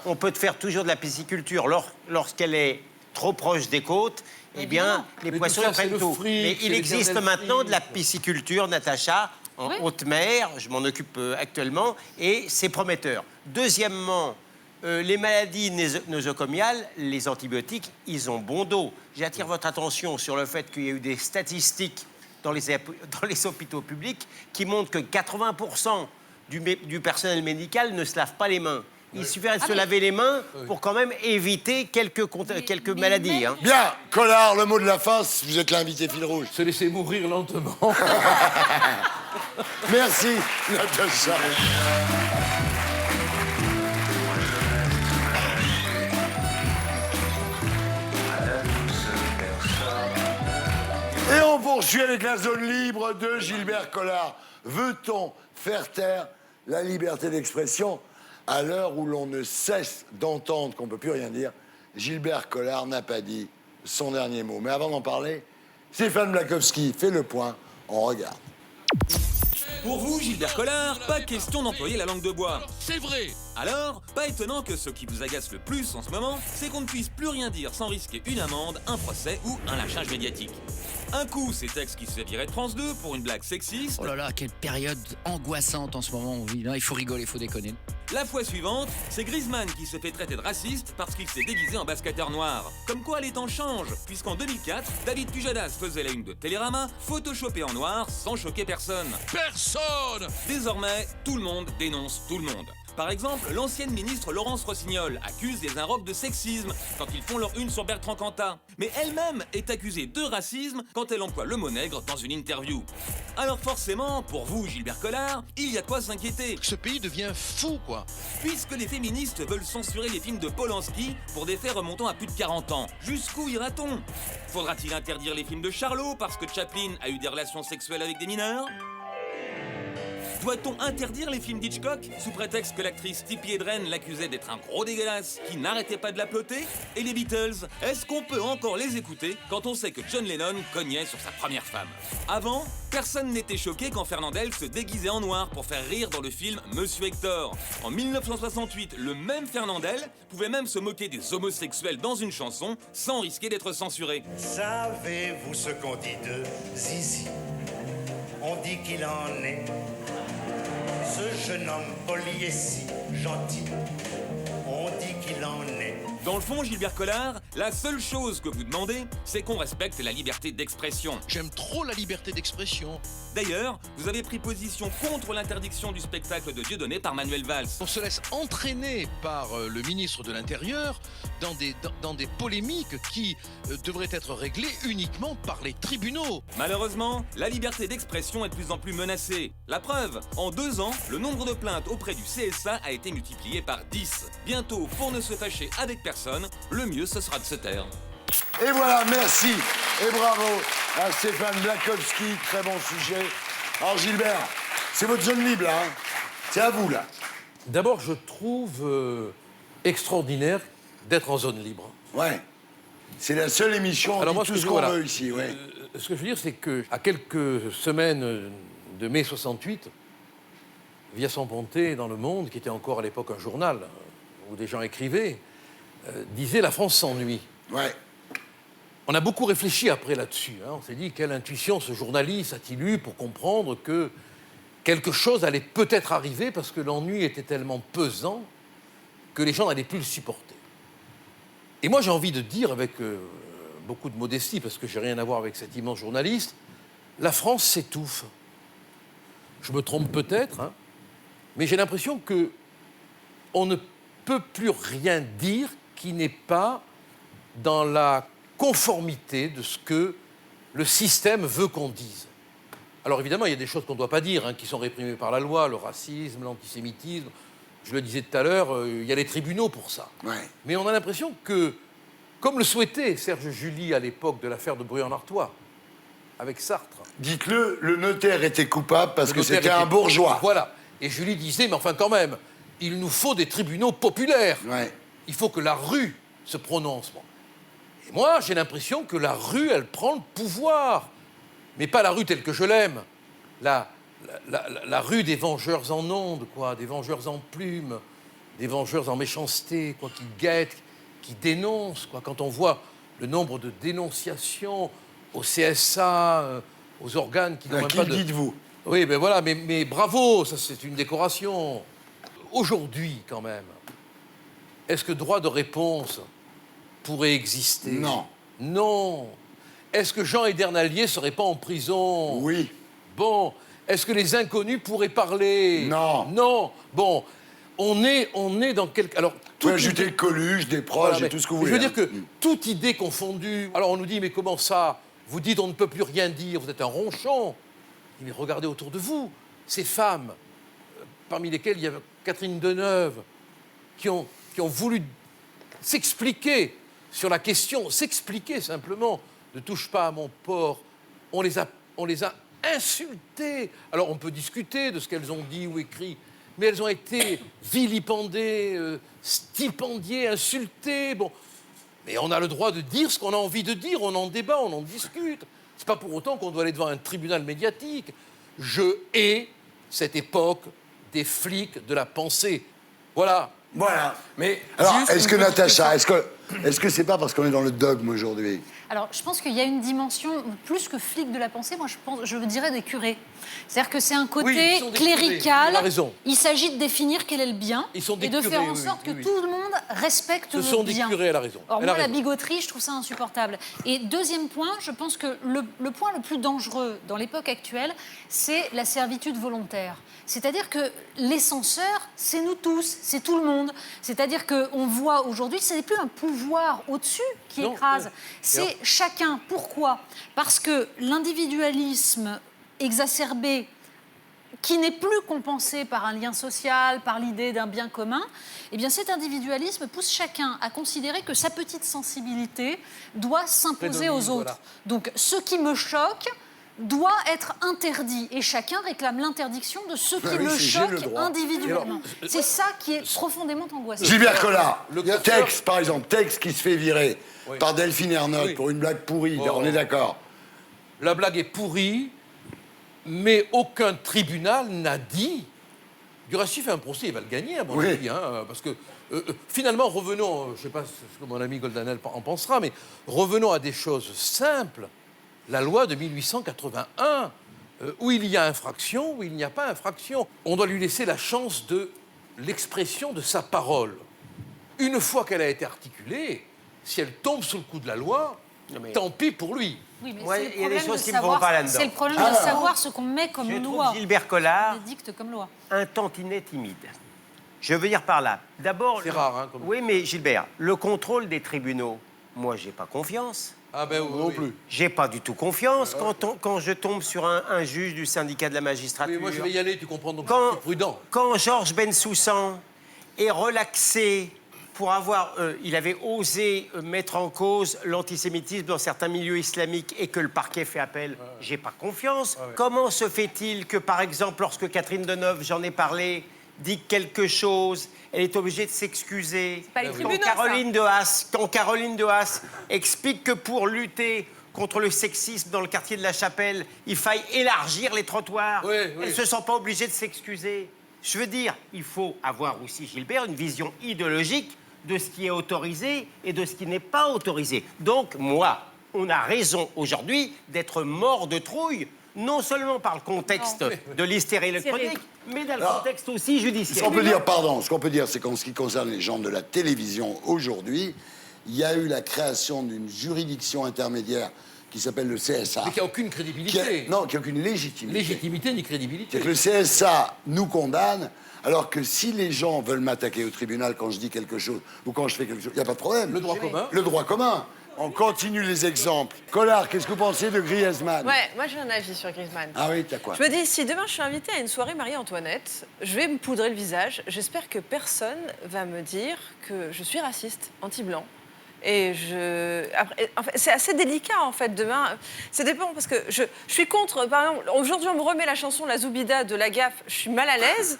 on peut faire toujours de la pisciculture. Lorsqu'elle est trop proche des côtes, eh bien, les poissons prennent tout. Mais il existe maintenant de la pisciculture, Natacha, en haute mer, je m'en occupe actuellement, et c'est prometteur. Deuxièmement, les maladies nosocomiales, les antibiotiques, ils ont bon dos. J'attire votre attention sur le fait qu'il y a eu des statistiques dans les hôpitaux publics qui montrent que 80% du personnel médical ne se lave pas les mains. Il suffirait de se laver les mains pour quand même éviter quelques maladies. Hein. Bien, Collard, le mot de la fin, vous êtes l'invité fil rouge. Se laisser mourir lentement. Merci, Natacha. Et on poursuit avec la zone libre de Gilbert Collard. Veut-on faire taire la liberté d'expression à l'heure où l'on ne cesse d'entendre qu'on ne peut plus rien dire? Gilbert Collard n'a pas dit son dernier mot. Mais avant d'en parler, Stéphane Blakowski fait le point. On regarde. Pour vous, Gilbert Collard, pas question d'employer la langue de bois. C'est vrai. Alors, pas étonnant que ce qui vous agace le plus en ce moment, c'est qu'on ne puisse plus rien dire sans risquer une amende, un procès ou un lynchage médiatique. Un coup, c'est Tex qui se fait virer de France 2 pour une blague sexiste. Oh là là, quelle période angoissante en ce moment. Oui, là, il faut rigoler, il faut déconner. La fois suivante, c'est Griezmann qui se fait traiter de raciste parce qu'il s'est déguisé en basketteur noir. Comme quoi les temps changent, puisqu'en 2004, David Pujadas faisait la une de Télérama, photoshopé en noir sans choquer personne. Personne. Désormais, tout le monde dénonce tout le monde. Par exemple, l'ancienne ministre Laurence Rossignol accuse les Inrocks de sexisme quand ils font leur une sur Bertrand Cantat. Mais elle-même est accusée de racisme quand elle emploie le mot nègre dans une interview. Alors forcément, pour vous, Gilbert Collard, il y a de quoi s'inquiéter. Ce pays devient fou, quoi. Puisque les féministes veulent censurer les films de Polanski pour des faits remontant à plus de 40 ans. Jusqu'où ira-t-on? Faudra-t-il interdire les films de Charlot parce que Chaplin a eu des relations sexuelles avec des mineurs? Doit-on interdire les films d'Hitchcock sous prétexte que l'actrice Tippi Hedren l'accusait d'être un gros dégueulasse qui n'arrêtait pas de la ploter? Et les Beatles, est-ce qu'on peut encore les écouter quand on sait que John Lennon cognait sur sa première femme? Avant, personne n'était choqué quand Fernandel se déguisait en noir pour faire rire dans le film Monsieur Hector. En 1968, le même Fernandel pouvait même se moquer des homosexuels dans une chanson sans risquer d'être censuré. Savez-vous ce qu'on dit de Zizi? On dit qu'il en est. Ce jeune homme poli et si gentil, on dit qu'il en est. Dans le fond, Gilbert Collard, la seule chose que vous demandez, c'est qu'on respecte la liberté d'expression. J'aime trop la liberté d'expression. D'ailleurs, vous avez pris position contre l'interdiction du spectacle de Dieudonné par Manuel Valls. On se laisse entraîner par le ministre de l'Intérieur dans des polémiques qui devraient être réglées uniquement par les tribunaux. Malheureusement, la liberté d'expression est de plus en plus menacée. La preuve, en 2 ans, le nombre de plaintes auprès du CSA a été multiplié par 10. Bientôt, pour ne se fâcher avec personne, le mieux ce sera de se taire. Et voilà, merci et bravo à Stéphane Blakowski, très bon sujet. Alors Gilbert, c'est votre zone libre là, hein? C'est à vous là. D'abord, je trouve extraordinaire d'être en zone libre. Ouais, c'est la seule émission, on dit tout ce qu'on veut ici. Ouais. Ce que je veux dire, c'est qu'à quelques semaines de mai 68, Vincent Ponté, dans Le Monde, qui était encore à l'époque un journal où des gens écrivaient, disait « La France s'ennuie ». Ouais. On a beaucoup réfléchi après là-dessus. Hein. On s'est dit, quelle intuition ce journaliste a-t-il eu pour comprendre que quelque chose allait peut-être arriver parce que l'ennui était tellement pesant que les gens n'allaient plus le supporter. Et moi, j'ai envie de dire, avec beaucoup de modestie, parce que j'ai rien à voir avec cet immense journaliste, la France s'étouffe. Je me trompe peut-être, hein, mais j'ai l'impression qu'on ne peut plus rien dire qui n'est pas dans la conformité de ce que le système veut qu'on dise. Alors évidemment, il y a des choses qu'on ne doit pas dire, hein, qui sont réprimées par la loi, le racisme, l'antisémitisme. Je le disais tout à l'heure, il y a les tribunaux pour ça. Ouais. Mais on a l'impression que, comme le souhaitait Serge July à l'époque de l'affaire de Bruyant-Lartois, avec Sartre... Dites-le, le notaire était coupable parce que c'était un bourgeois. Voilà. Et July disait, mais enfin quand même, il nous faut des tribunaux populaires. Ouais. Il faut que la rue se prononce. Et moi, j'ai l'impression que la rue, elle prend le pouvoir. Mais pas la rue telle que je l'aime. La rue des vengeurs en ondes, quoi, des vengeurs en plumes, des vengeurs en méchanceté, quoi, qui guettent, qui dénoncent, quoi. Quand on voit le nombre de dénonciations au CSA, aux organes qui n'ont même pas de... dites-vous? Oui, ben voilà, mais bravo, ça c'est une décoration. Aujourd'hui, quand même, est-ce que droit de réponse pourrait exister? Non. Non. Est-ce que Jean Edernalier ne serait pas en prison? Oui. Bon. Est-ce que les inconnus pourraient parler? Non. Non. Bon. on est dans quelque... Alors, Vous pouvez ajouter Coluche, des proches Voilà, et tout ce que vous voulez. Je veux dire que toute idée confondue... Alors on nous dit, mais comment ça? Vous dites on ne peut plus rien dire, vous êtes un ronchon. Mais regardez autour de vous, ces femmes, parmi lesquelles il y a Catherine Deneuve, qui ont voulu s'expliquer sur la question, s'expliquer simplement, ne touche pas à mon porc. On les a insultées. Alors on peut discuter de ce qu'elles ont dit ou écrit, mais elles ont été vilipendées, stipendiées, insultées. Bon, mais on a le droit de dire ce qu'on a envie de dire, on en débat, on en discute. C'est pas pour autant qu'on doit aller devant un tribunal médiatique. Je hais cette époque des flics de la pensée. Voilà. Voilà. Mais alors, est-ce que Natacha, est-ce que c'est pas parce qu'on est dans le dogme aujourd'hui? Alors, je pense qu'il y a une dimension, plus que flic de la pensée, moi je dirais des curés. C'est-à-dire que c'est un côté Oui, ils sont des clérical. curés, il a raison. Il s'agit de définir quel est le bien Ils sont des et de curés, faire en oui, sorte que oui. tout le monde respecte Ce le sont des bien. curés, elle a raison. Or, Elle a moi, la raison. bigoterie, je trouve ça insupportable. Et deuxième point, je pense que le point le plus dangereux dans l'époque actuelle, c'est la servitude volontaire. C'est-à-dire que les censeurs, c'est nous tous, c'est tout le monde. C'est-à-dire qu'on voit aujourd'hui, ce n'est plus un pouvoir au-dessus qui Non, écrase, non. c'est chacun. Pourquoi? Parce que l'individualisme exacerbé, qui n'est plus compensé par un lien social, par l'idée d'un bien commun, eh bien cet individualisme pousse chacun à considérer que sa petite sensibilité doit s'imposer aux autres. Voilà. Donc ce qui me choque doit être interdit et chacun réclame l'interdiction de ce qui Ah oui, me j'ai le choque droit. individuellement. C'est ça qui est profondément angoissant. Gilbert Collard, Le texte, par exemple, texte qui se fait virer Oui. par Delphine Ernotte Oui. pour une blague pourrie, Oh. on est d'accord. La blague est pourrie, mais aucun tribunal n'a dit. Durassi fait un procès, il va le gagner, à mon Oui. avis. Parce que, finalement, revenons, je ne sais pas ce que mon ami Goldanel en pensera, mais revenons à des choses simples. La loi de 1881, où il y a infraction, où il n'y a pas infraction. On doit lui laisser la chance de l'expression de sa parole. Une fois qu'elle a été articulée, si elle tombe sous le coup de la loi, tant pis pour lui. Oui, mais Moi, c'est le il y a des problème choses de qui me vont savoir- pas là-dedans. C'est le problème de savoir ce qu'on met comme Je loi. trouve Gilbert Collard On édicte comme loi. un tantinet timide. Je veux dire par là, d'abord... C'est rare, hein, comme- Oui, mais Gilbert, le contrôle des tribunaux, moi, j'ai pas confiance. Ah ben oui, Non oui. plus. J'ai pas du tout confiance quand je tombe sur un juge du syndicat de la magistrature. Oui, moi je vais y aller, tu comprends, donc Quand- je suis prudent. Quand Georges Bensoussan est relaxé pour avoir... il avait osé mettre en cause l'antisémitisme dans certains milieux islamiques et que le parquet fait appel, j'ai pas confiance. Comment se fait-il que, par exemple, lorsque Catherine Deneuve, j'en ai parlé, dit quelque chose, elle est obligée de s'excuser. pas les Quand tribunaux, quand Caroline de Haas explique que pour lutter contre le sexisme dans le quartier de la Chapelle, il faille élargir les trottoirs, Oui, oui. elle ne se sent pas obligée de s'excuser. Je veux dire, il faut avoir aussi, Gilbert, une vision idéologique de ce qui est autorisé et de ce qui n'est pas autorisé. Donc, moi, on a raison aujourd'hui d'être mort de trouille, non seulement par le contexte de l'hystérie électronique, mais dans le contexte aussi Ce judiciaire. qu'on peut dire, pardon, ce qu'on peut dire, c'est qu'en ce qui concerne les gens de la télévision aujourd'hui, il y a eu la création d'une juridiction intermédiaire qui s'appelle le CSA. Mais qui n'a aucune crédibilité. Non, qui n'a aucune légitimité. Légitimité ni crédibilité. C'est que le CSA nous condamne, alors que si les gens veulent m'attaquer au tribunal quand je dis quelque chose ou quand je fais quelque chose, il n'y a pas de problème. Le droit commun. Le droit commun. On continue les exemples. Collard, qu'est-ce que vous pensez de Griezmann? Ouais, moi j'ai un avis sur Griezmann. Ah oui, t'as quoi? Je me dis, si demain je suis invitée à une soirée Marie-Antoinette, je vais me poudrer le visage. J'espère que personne va me dire que je suis raciste, anti-blanc. Et après, en fait, c'est assez délicat en fait demain. Ça dépend parce que je suis contre. Par exemple, aujourd'hui on me remet la chanson La Zoubida de La Gaffe. Je suis mal à l'aise.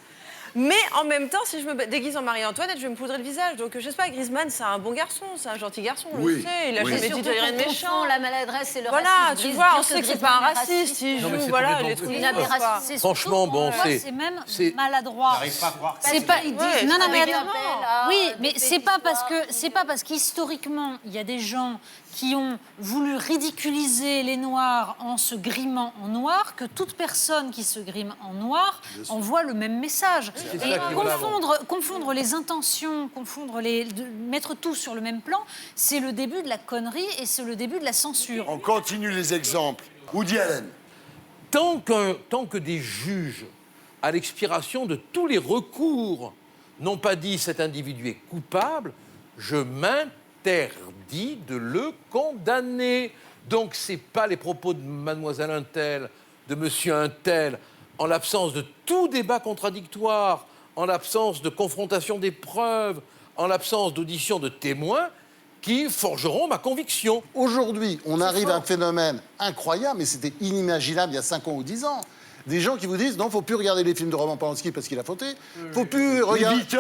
Mais en même temps, si je me déguise en Marie-Antoinette, je vais me poudrer le visage. Donc je sais pas, Griezmann, c'est un bon garçon, c'est un gentil garçon, on le sait. Il a jamais dit rien de méchant. La maladresse et le Voilà, racisme. tu vois, on sait que c'est pas un raciste. Il Non, mais joue, c'est voilà, complètement les trucs. fou. Il a des racistes. C'est Franchement, surtout, bon, pour moi, c'est- c'est même c'est- maladroit. J'arrive pas à croire ça. C'est pas. Ouais, non, non, mais avec attends. appel à Oui, de mais fake c'est pas parce qu'historiquement il y a des gens qui ont voulu ridiculiser les Noirs en se grimant en noir que toute personne qui se grime en noir envoie le même message. C'est Et ça qui est valable. confondre les intentions, mettre tout sur le même plan, c'est le début de la connerie et c'est le début de la censure. On continue les exemples. Woody Allen. Tant que des juges, à l'expiration de tous les recours, n'ont pas dit cet individu est coupable, je m'interdis de le condamner. Donc, ce n'est pas les propos de mademoiselle Untel, de monsieur Untel, en l'absence de tout débat contradictoire, en l'absence de confrontation des preuves, en l'absence d'audition de témoins, qui forgeront ma conviction. Aujourd'hui, on arrive à un phénomène incroyable, mais c'était inimaginable il y a 5 ans ou 10 ans. Des gens qui vous disent non, faut plus regarder les films de Roman Polanski parce qu'il a fauté. Faut plus regarder. Si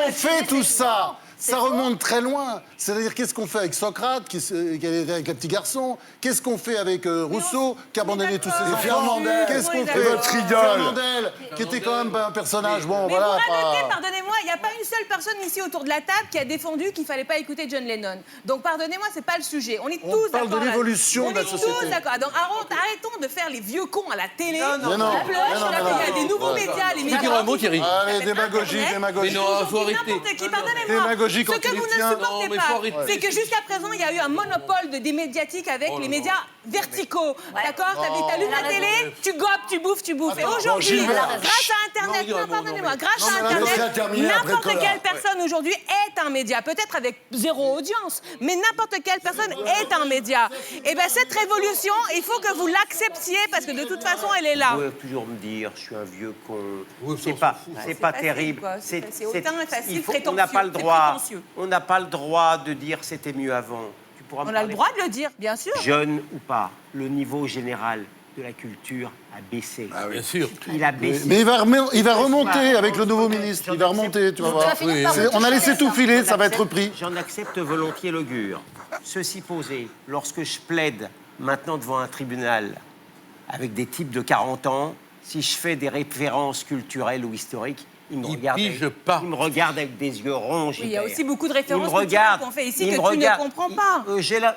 on fait tout ça, ça remonte très loin. C'est-à-dire, qu'est-ce qu'on fait avec Socrate, qui était avec un petit garçon? Qu'est-ce qu'on fait avec Rousseau, qui a abandonné tous ses enfants? Fernandel, qu'est-ce qu'on fait votre idole. Fernandel, qui était quand même un personnage, bon, Mais voilà. vous radoter, pardonnez-moi, il n'y a pas une seule personne ici autour de la table qui a défendu qu'il ne fallait pas écouter John Lennon. Donc pardonnez-moi, c'est pas le sujet. On est tous d'accord. On parle de l'évolution de la société. On est tous d'accord. Donc arrêtons de faire les vieux cons à la télé. Non, non. Il y a des nouveaux médias, les médias. Dire un mot, Thierry. Allez, démagogie. Mais non, il faut arrêter. N'importe qui, pardonnez-moi. Démagogie quand Ce que il vous tient. ne supportez Non, mais faut pas, arrêter. c'est que jusqu'à présent, il y a eu un monopole des médiatiques avec les médias verticaux. D'accord? T'allumes la télé, tu gobes, tu bouffes. Et aujourd'hui, grâce à Internet, pardonnez-moi, grâce à Internet, n'importe quelle personne aujourd'hui est un média. Peut-être avec 0 audience, mais n'importe quelle personne est un média. Et bien cette révolution, il faut que vous l'acceptiez parce que de toute façon, elle est là. Vous pouvez toujours me dire, je suis un vieux con. Oui, C'est pas terrible. C'est autant facile, on n'a pas le droit. prétentieux. On n'a pas le droit de dire c'était mieux avant. Tu pourras me On a le parler. droit de le dire, bien sûr. Jeune ou pas, le niveau général de la culture a baissé. Ah, bien sûr. Il a baissé. Mais il va remonter avec le nouveau ministre. Il va remonter, tu vas voir. On a laissé tout filer, ça va être repris. J'en accepte volontiers l'augure. Ceci posé, lorsque je plaide maintenant devant un tribunal avec des types de 40 ans, si je fais des références culturelles ou historiques, ils me regardent avec des yeux ronds. Oui, il y a aussi beaucoup de références culturelles culturelles qu'on fait ici que tu ne comprends pas.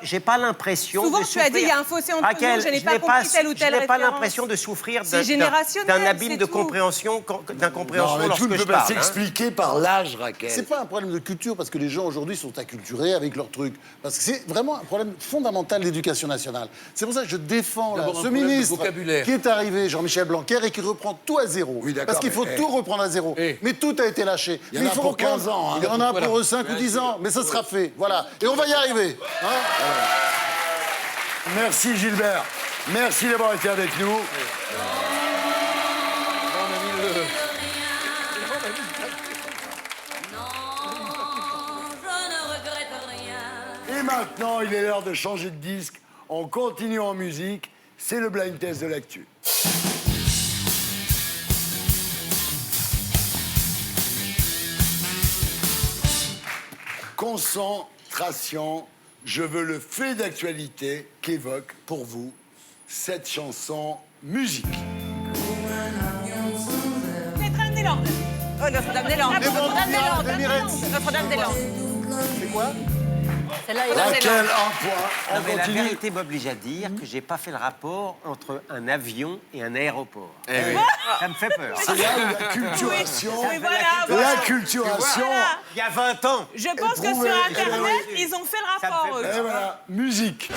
J'ai pas l'impression Souvent, de tu as dit, il y a un fossé entre nous, je n'ai pas compris telle ou telle Je n'ai pas référence. l'impression de souffrir C'est générationnel, d'un abîme c'est de tout. compréhension, d'incompréhension Non, mais tout lorsque ne je peut pas parle. s'expliquer par l'âge, Raquel. C'est pas un problème de culture parce que les gens aujourd'hui sont acculturés avec leurs trucs. Parce que c'est vraiment un problème fondamental de l'éducation nationale. C'est pour ça que je défends là, D'abord, un ce problème de ministre vocabulaire. qui est arrivé, Jean-Michel Blanquer, et qui reprend tout à zéro. Oui, d'accord, parce qu'il faut mais, tout reprendre à zéro. Mais tout a été lâché. Il y en Mais a faut pour reprendre. 15 ans, hein. Il y en a Voilà. pour 5 ou 10 ans. Mais ça sera fait. Voilà. Et on va y arriver. Hein. Merci Gilbert. Merci d'avoir été avec nous. Et maintenant, il est l'heure de changer de disque. On continue en musique. C'est le blind test de l'actu. Concentration. Je veux le fait d'actualité qu'évoque pour vous cette chanson musique. Notre-Dame-des-Landes. Oh, Notre-Dame-des-Landes. Notre-Dame-des-Landes. Notre-Dame-des-Landes. C'est quoi? Raquel, un point. Non, On mais la continue. vérité m'oblige à dire que j'ai pas fait le rapport entre un avion et un aéroport. Ça me fait peur. C'est là où la culturation. Oui, voilà. La culturation. Voilà. Il y a 20 ans. Je pense que Éprouvé. sur Internet, ils ont fait le rapport. eux. Et voilà, musique.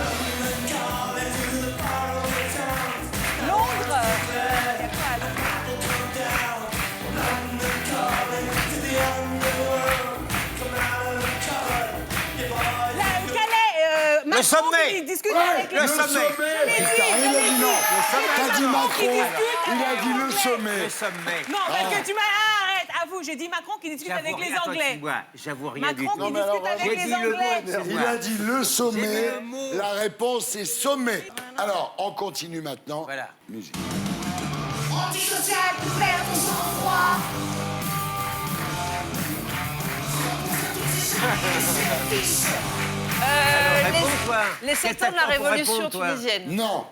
Londres. Calais, Macron sommet. qui discute Ouais, avec le sommet. Putain, il a dit non. T'as dit Macron. Il a dit le sommet. Le sommet. Non, parce que tu m'as... Arrête, avoue, j'ai dit Macron qui discute avec les Anglais. J'avoue rien du Macron tout. qui discute avec J'ai les dit le mot, Anglais. excuse-moi. Il a dit le sommet. J'ai dit le mot. La réponse, c'est sommet. Alors, on continue maintenant. Voilà. Musique. Antisocial, pour perdre ton sang-froid. Les 7 ans de la révolution tunisienne. Non.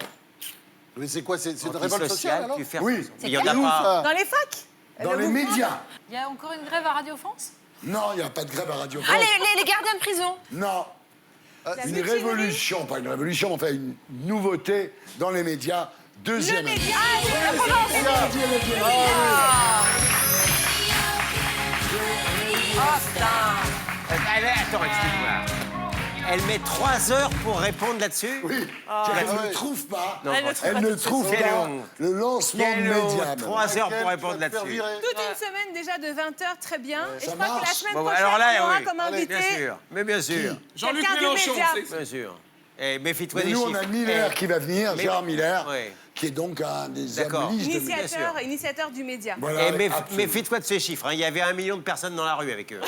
Mais c'est quoi? C'est une révolte sociale, alors? Oui. Il y en C'est a où, pas. ça? Dans les facs. Dans les médias. Il y a encore une grève à Radio France? Non, il n'y a pas de grève à Radio Ah, France. les gardiens de prison. Non. Une révolution, pas une révolution, mais enfin une nouveauté dans les médias. Deuxième. Le média. Elle a dit, elle a dit, elle a dit. Attends, excuse-moi. Elle met 3 heures pour répondre là-dessus. Oui. Elle ne trouve pas. Non, Elle ne trouve Quelle pas honte. le lancement de Quelle honte. Medium. 3 heures pour répondre là-dessus. Toute une semaine déjà de 20 heures, très bien. Et je crois que la marche. semaine Bon, prochaine, alors là, on aura oui. comme invité Bien sûr. Mais bien sûr. Jean-Luc quelqu'un du Mélenchon, média. c'est- Bien sûr. Et méfie-toi Mais des nous, chiffres. on a Miller qui va venir, Mais- Gérard Miller, Ouais. qui est donc un des D'accord. hommes listes de initiateur du média. Voilà, Et absolument. méfie-toi de ces chiffres. Hein. Il y avait 1 million de personnes dans la rue avec eux.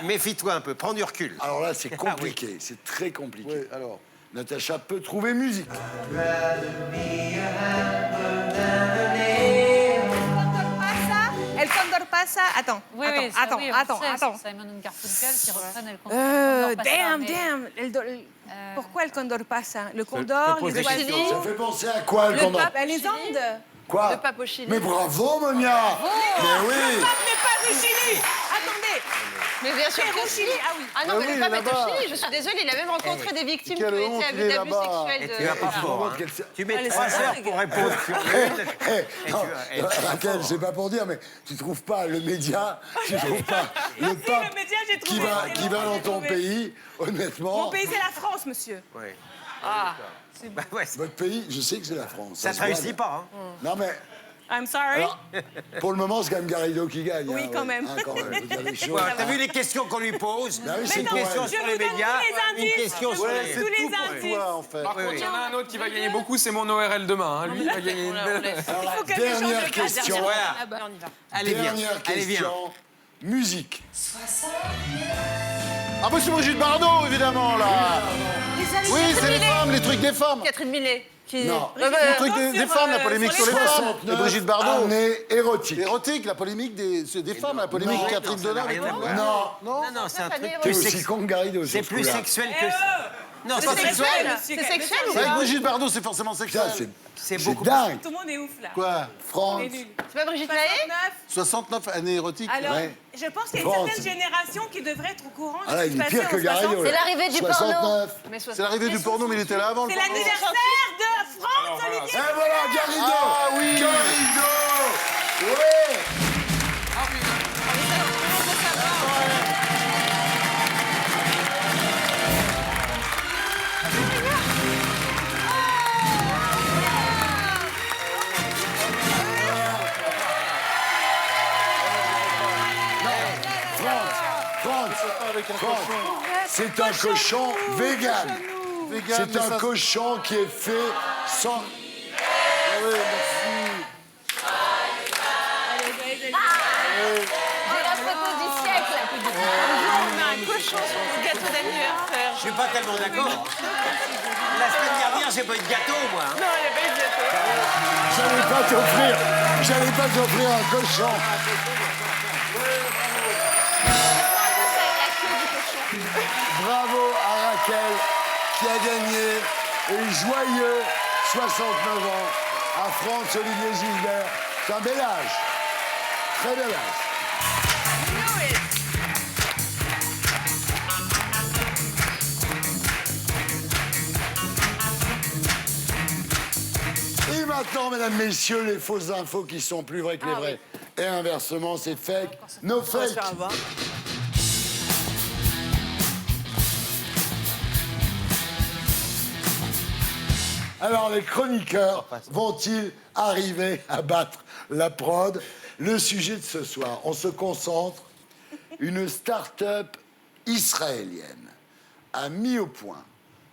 Méfie-toi un peu. Prends du recul. Alors là, c'est compliqué, c'est très compliqué. Oui, alors. Natacha peut trouver musique. El Condor Pasa. Attends, Oui, attends, oui, ça, attends, oui, on attends, sait, attends. c'est Simon and Garfunkel qui reprennent El Condor Pasa, Damn, mais- damn. Pourquoi El Condor Pasa? Le Condor, pose les des questions. oiseaux. Ça fait penser à quoi, le Le condor pape. Bah, les Andes. Quoi Le pape au Chili. Mais bravo, Monia Mais oui Le pape n'est pas du Chili. Attendez. Mais bien sûr Père que au si. Chili, ah oui. Ah non, Ah mais oui, le pape est là-bas. au Chili. Je suis désolée, il a même rencontré des victimes qui Quelle ont honte, été il est d'abus là-bas. sexuels. Tu vas pas fort. Hein. Tu mets Allez, 3 c'est heures dingue. pour répondre sur Eh, non, Raquel, c'est pas pour dire, mais tu trouves pas le média, tu trouves pas le pape le média, j'ai qui trouvé, va, c'est qui bon, va dans j'ai ton trouvé. pays, honnêtement. Mon pays, c'est la France, monsieur. Ouais. Ah. Bah ouais, Votre pays, je sais que c'est la France. ça se te réussit voit, pas. Hein. Non, mais I'm sorry. alors, pour le moment, c'est quand même Garrido qui gagne. Oui, hein, quand ouais. même. Hein, quand même, vous dire les choses. Ouais, T'as vu les questions qu'on lui pose? Bah oui, c'est Une pour question elle. sur Je les vous donne médias, tous les une indices. question sur Ouais, les... tous les Tout pour indices. toi, en fait. Par contre, il y en a un autre qui va gagner beaucoup, c'est mon ORL demain. Hein. Lui, il va gagner une belle... Alors, faut qu'elle dernière change de place. question. Voilà. Ah bah, on y va. Allez, viens. Dernière Allez, viens. question. Musique. Ah, monsieur Brigitte Bardot, évidemment, là. Oui, c'est les femmes, les trucs des femmes. Catherine Millet. Qui... Non. Le truc des femmes, la polémique sur les femmes. Et Brigitte Bardot. Année érotique. Érotique, la polémique des femmes, la polémique Non, Catherine non, ça n'a Deneuve. et rien à tout. voir. Non. Non. Non, c'est un truc T'es plus aussi sexuel. con que Garrido. C'est sur plus ce coup-là. sexuel que... Non, C'est c'est pas sexuel. sexuel. C'est sexuel ou Avec pas Brigitte Bardot, c'est forcément sexuel. Ça, c'est beaucoup dingue. Tout le monde est ouf, là. Quoi France. On est nuls. C'est pas Brigitte Lahaye 69. 69 années érotiques. Alors, Ouais. je pense qu'il y a une France. certaine génération qui devrait être au courant de Ah là, ce qui il se est passait pire que en Garrido. 60. là. C'est l'arrivée du porno. 69. Mais C'est l'arrivée du porno, mais il était là avant le C'est porno. l'anniversaire de France, Olivier. Et voilà, Garrido. Ah oui. Garrido. Ouais. C'est un cochon vegan. C'est mais un ça- cochon qui est fait sans... Oui, merci. C'est la photo du siècle. On a un cochon sur le gâteau d'anniversaire. Je suis pas tellement d'accord. La semaine dernière, j'ai pas eu de gâteau, moi. hein. Non, il n'y a pas eu de gâteau. J'allais pas t'offrir un cochon. Bravo à Raquel qui a gagné et joyeux 69 ans à Franz-Olivier Gilbert. C'est un bel âge. Très bel âge. Et maintenant, mesdames, messieurs, les fausses infos qui sont plus vraies que les vraies. Et inversement, c'est fake, no fake. Alors, les chroniqueurs vont-ils arriver à battre la prod? Le sujet de ce soir, on se concentre. Une start-up israélienne a mis au point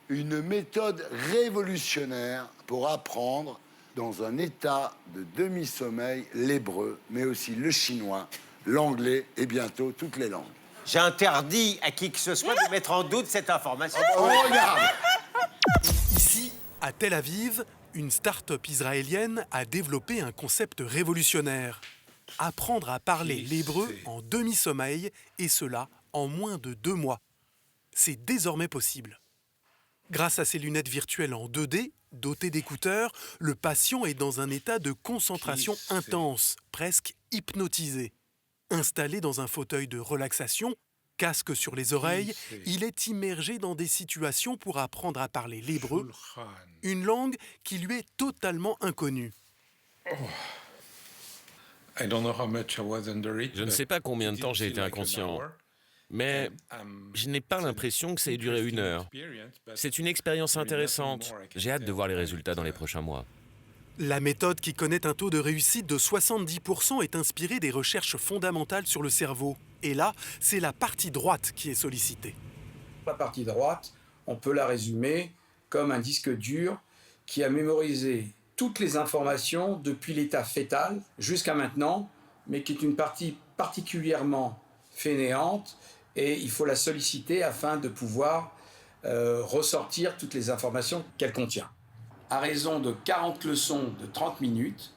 une méthode révolutionnaire pour apprendre dans un état de demi-sommeil l'hébreu, mais aussi le chinois, l'anglais et bientôt toutes les langues. J'ai interdit à qui que ce soit de mettre en doute cette information. Oh, regarde! Ici, à Tel Aviv, une start-up israélienne a développé un concept révolutionnaire. Apprendre à parler l'hébreu en demi-sommeil, et cela en moins de 2 mois. C'est désormais possible. Grâce à ces lunettes virtuelles en 2D, dotées d'écouteurs, le patient est dans un état de concentration intense, presque hypnotisé. Installé dans un fauteuil de relaxation, casque sur les oreilles, il est immergé dans des situations pour apprendre à parler l'hébreu, une langue qui lui est totalement inconnue. Je ne sais pas combien de temps j'ai été inconscient, Mais je n'ai pas l'impression que ça ait duré 1 heure. C'est une expérience intéressante. J'ai hâte de voir les résultats dans les prochains mois. La méthode qui connaît un taux de réussite de 70% est inspirée des recherches fondamentales sur le cerveau. Et là, c'est la partie droite qui est sollicitée. La partie droite, on peut la résumer comme un disque dur qui a mémorisé toutes les informations depuis l'état fœtal jusqu'à maintenant, mais qui est une partie particulièrement fainéante et il faut la solliciter afin de pouvoir ressortir toutes les informations qu'elle contient. À raison de 40 leçons de 30 minutes,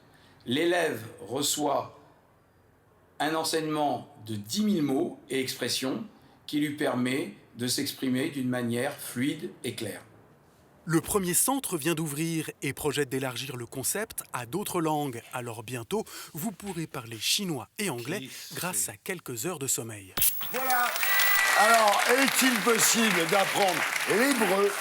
l'élève reçoit un enseignement de 10 000 mots et expressions qui lui permet de s'exprimer d'une manière fluide et claire. Le premier centre vient d'ouvrir et projette d'élargir le concept à d'autres langues. Alors bientôt, vous pourrez parler chinois et anglais grâce à quelques heures de sommeil. Voilà. Alors, est-il possible d'apprendre l'hébreu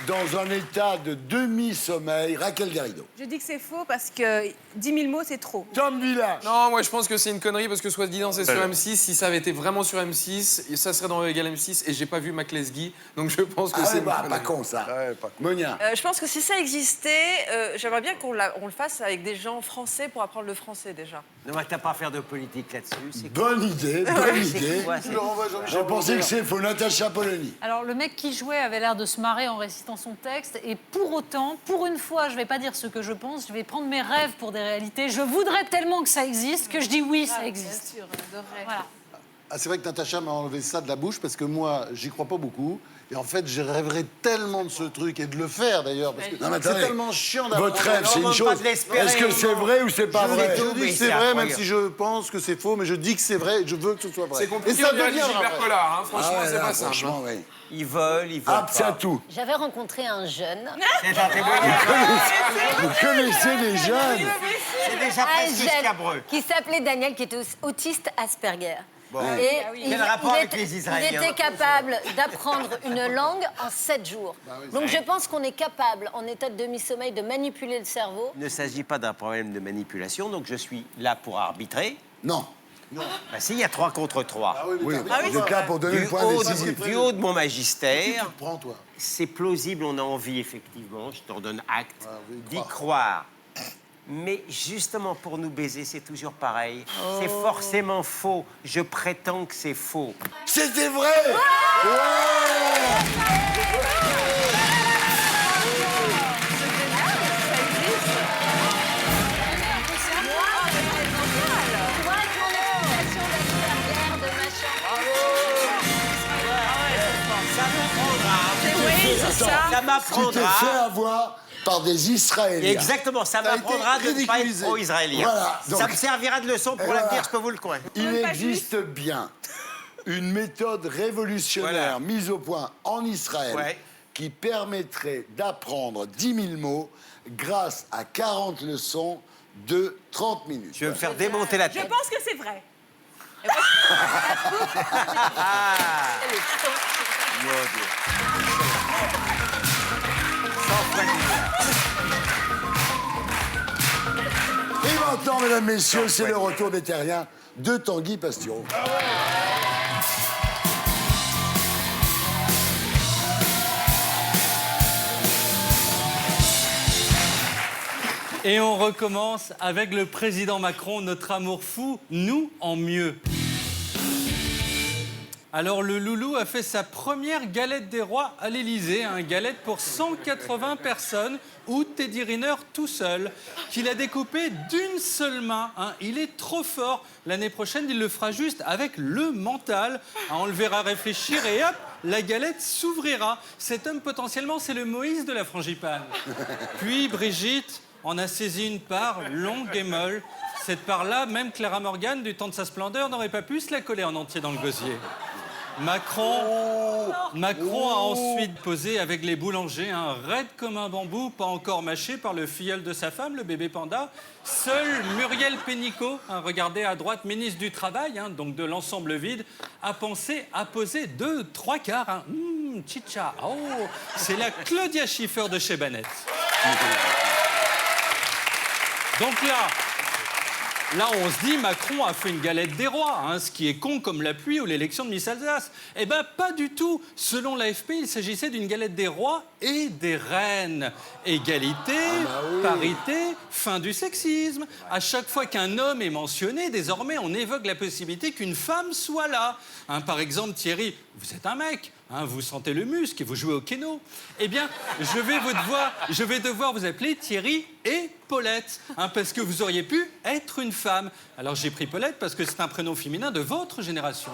dans un état de demi-sommeil? Raquel Garrido. Je dis que c'est faux parce que 10 000 mots, c'est trop. Tom Village. Non, moi je pense que c'est une connerie parce que soi-disant c'est sur M6. Si ça avait été vraiment sur M6, ça serait dans Égal M6 et j'ai pas vu McLesguy, donc je pense que c'est une connerie. Pas con ça. Monia. Je pense que si ça existait, j'aimerais bien qu'on le fasse avec des gens français pour apprendre le français déjà. Ne va pas à faire de politique là-dessus. Bonne idée, bonne idée. C'est Je pensais que c'est faux. Natacha Polony. Alors, le mec qui jouait avait l'air de se marrer en récitant son texte. Et pour autant, pour une fois, je ne vais pas dire ce que je pense, je vais prendre mes rêves pour des réalités. Je voudrais tellement que ça existe que je dis oui, ça existe. Bien sûr, Voilà. Ah, c'est vrai que Natacha m'a enlevé ça de la bouche parce que moi, j'y crois pas beaucoup. Et en fait, je rêverais tellement de ce truc et de le faire d'ailleurs. Parce que Non, mais c'est attendez. tellement chiant d'avoir. Votre rêve, c'est une chose. Est-ce que c'est vrai ou c'est pas vrai? Je dis que c'est vrai, même si je pense que c'est faux, mais je dis que c'est vrai et je veux que ce soit vrai. C'est compliqué, et ça on dirait devient Gilbert vrai. Collard, hein. Franchement, Ah ouais, c'est là, pas simple. franchement, hein. oui. Ils veulent Apte à pas. tout. J'avais rencontré un jeune. C'est un témoignage. Vous connaissez les jeunes? C'est déjà presque scabreux. Qui s'appelait Daniel, qui était autiste Asperger. Bon. Et Quel rapport avec les Israéliens? il était capable d'apprendre une langue en 7 jours. Donc je pense qu'on est capable, en état de demi-sommeil, de manipuler le cerveau. Il ne s'agit pas d'un problème de manipulation, donc je suis là pour arbitrer. Non. Bah si, il y a 3 contre 3. Oui, vous êtes là pour donner le point décisif. Du haut de mon Qui tu magistère, te prends, toi? c'est plausible, on a envie effectivement, je t'en donne acte, oui, d'y croire. Mais justement, pour nous baiser, c'est toujours pareil. C'est forcément faux. Je prétends que c'est faux. C'était vrai. Ça m'apprendra. Tu t'es fait avoir par des Israéliens. Exactement, ça m'apprendra de ne pas être pro-israélien. Voilà, donc- Ça me servira de leçon pour Voilà. l'avenir, je peux vous le croire. Il existe bien une méthode révolutionnaire mise au point en Israël qui permettrait d'apprendre 10 000 mots grâce à 40 leçons de 30 minutes. Je vais me faire démonter la Je tête. pense que c'est vrai. Et maintenant, mesdames, messieurs, c'est le retour des terriens de Tanguy Pastureau. Et on recommence avec le président Macron, notre amour fou, nous en mieux. Alors le loulou a fait sa première galette des rois à l'Élysée, une galette pour 180 personnes, ou Teddy Riner tout seul, qu'il a découpé d'une seule main. Hein. Il est trop fort. L'année prochaine, il le fera juste avec le mental. Hein, on le verra réfléchir et hop, la galette s'ouvrira. Cet homme, potentiellement, c'est le Moïse de la frangipane. Puis Brigitte en a saisi une part longue et molle. Cette part-là, même Clara Morgan, du temps de sa splendeur, n'aurait pas pu se la coller en entier dans le gosier. Macron a ensuite posé avec les boulangers, raide comme un bambou, pas encore mâché par le filleul de sa femme, le bébé panda. Seul Muriel Pénicaud, regardez à droite, ministre du Travail, donc de l'ensemble vide, a pensé à poser 2-3 quarts. Chicha, c'est la Claudia Schiffer de chez Banette. Donc là, Là, on se dit, Macron a fait une galette des rois, hein, ce qui est con comme la pluie ou l'élection de Miss Alsace. Eh bien, pas du tout. Selon l'AFP, il s'agissait d'une galette des rois et des reines. Égalité, parité, fin du sexisme. À chaque fois qu'un homme est mentionné, désormais, on évoque la possibilité qu'une femme soit là. Hein, par exemple, Thierry, vous êtes un mec, hein, vous sentez le muscle et vous jouez au kéno. Eh bien, je vais devoir vous appeler Thierry et Paulette, hein, parce que vous auriez pu être une femme. Alors j'ai pris Paulette parce que c'est un prénom féminin de votre génération.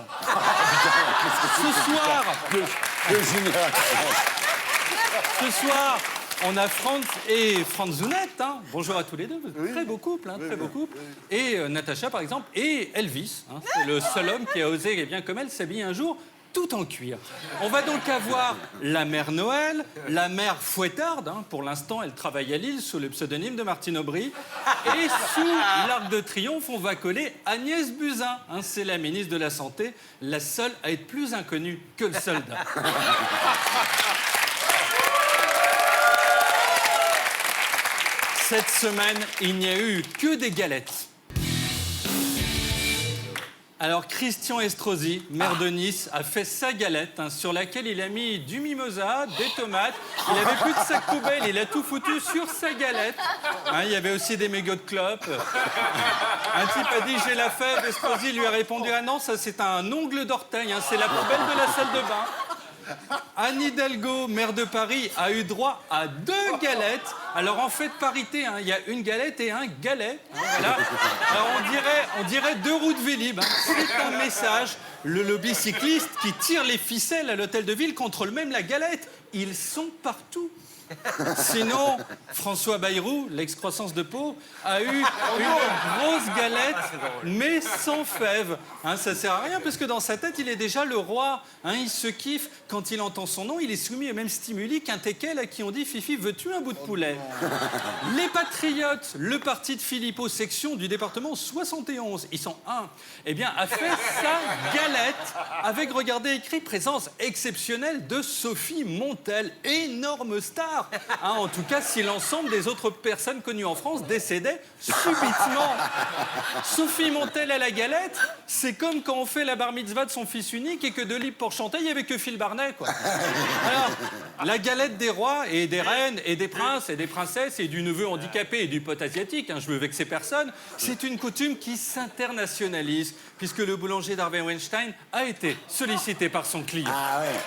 Ce soir, on a Franz et Franzounette. Hein. Bonjour à tous les deux. Très beau couple, hein, très beau couple. Et Natacha, par exemple, et Elvis. Hein. C'est le seul homme qui a osé, eh bien, comme elle, s'habiller un jour tout en cuir. On va donc avoir la mère Noël, la mère Fouettarde. Hein. Pour l'instant, elle travaille à Lille sous le pseudonyme de Martine Aubry. Et sous l'Arc de Triomphe, on va coller Agnès Buzyn. Hein. C'est la ministre de la Santé, la seule à être plus inconnue que le soldat. Cette semaine, il n'y a eu que des galettes. Alors, Christian Estrosi, maire de Nice, a fait sa galette, hein, sur laquelle il a mis du mimosa, des tomates. Il n'avait plus de sac poubelle, il a tout foutu sur sa galette. Hein, il y avait aussi des mégots de clopes. Un type a dit « j'ai la fève », Estrosi lui a répondu « ah non, ça c'est un ongle d'orteil, hein, c'est la poubelle de la salle de bain ». Anne Hidalgo, maire de Paris, a eu droit à 2 galettes. Alors en fait, parité, hein, il y a une galette et un galet. Hein, voilà. Alors on dirait 2 roues de Vélib. Hein. C'est un message. Le lobby cycliste qui tire les ficelles à l'hôtel de ville contrôle même la galette. Ils sont partout. Sinon, François Bayrou, l'ex-croissance de Pau, a eu une grosse galette, mais sans fève. Hein, ça sert à rien, parce que dans sa tête, il est déjà le roi. Hein, il se kiffe. Quand il entend son nom, il est soumis au même stimuli qu'un teckel à qui on dit « Fifi, veux-tu un bout de poulet ?» Les Patriotes, le parti de Philippot, section du département 71, ils sont 1, eh bien, a fait sa galette avec, regardez, écrit « Présence exceptionnelle de Sophie Montel, énorme star ». Hein, en tout cas, si l'ensemble des autres personnes connues en France décédaient subitement. Sophie Montel à la galette, c'est comme quand on fait la bar mitzvah de son fils unique et que de libre pour chanter, il n'y avait que Phil Barnet, quoi. Alors, la galette des rois et des reines et des princes et des princesses et du neveu handicapé et du pote asiatique, hein, je veux vexer personne, c'est une coutume qui s'internationalise, puisque le boulanger d'Harvey Weinstein a été sollicité par son client. Ah ouais.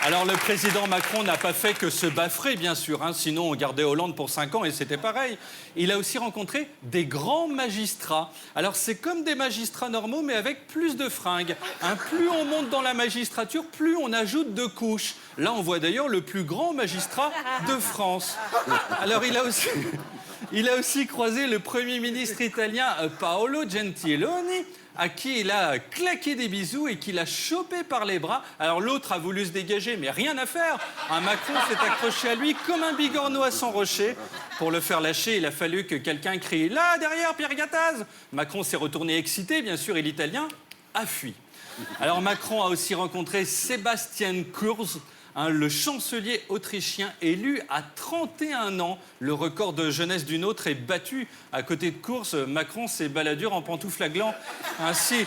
Alors, le président Macron n'a pas fait que se baffrer, bien sûr, hein, sinon on gardait Hollande pour 5 ans et c'était pareil. Il a aussi rencontré des grands magistrats. Alors, c'est comme des magistrats normaux, mais avec plus de fringues. Hein, plus on monte dans la magistrature, plus on ajoute de couches. Là, on voit d'ailleurs le plus grand magistrat de France. Alors, il a aussi croisé le Premier ministre italien Paolo Gentiloni, à qui il a claqué des bisous et qu'il a chopé par les bras. Alors l'autre a voulu se dégager, mais rien à faire. Un Macron s'est accroché à lui comme un bigorneau à son rocher. Pour le faire lâcher, il a fallu que quelqu'un crie « Là, derrière, Pierre Gattaz !» Macron s'est retourné excité, bien sûr, et l'Italien a fui. Alors Macron a aussi rencontré Sebastian Kurz, hein, le chancelier autrichien élu à 31 ans. Le record de jeunesse d'une autre est battu. À côté de Kurz, Macron s'est baladure en pantoufles à gland. Hein, si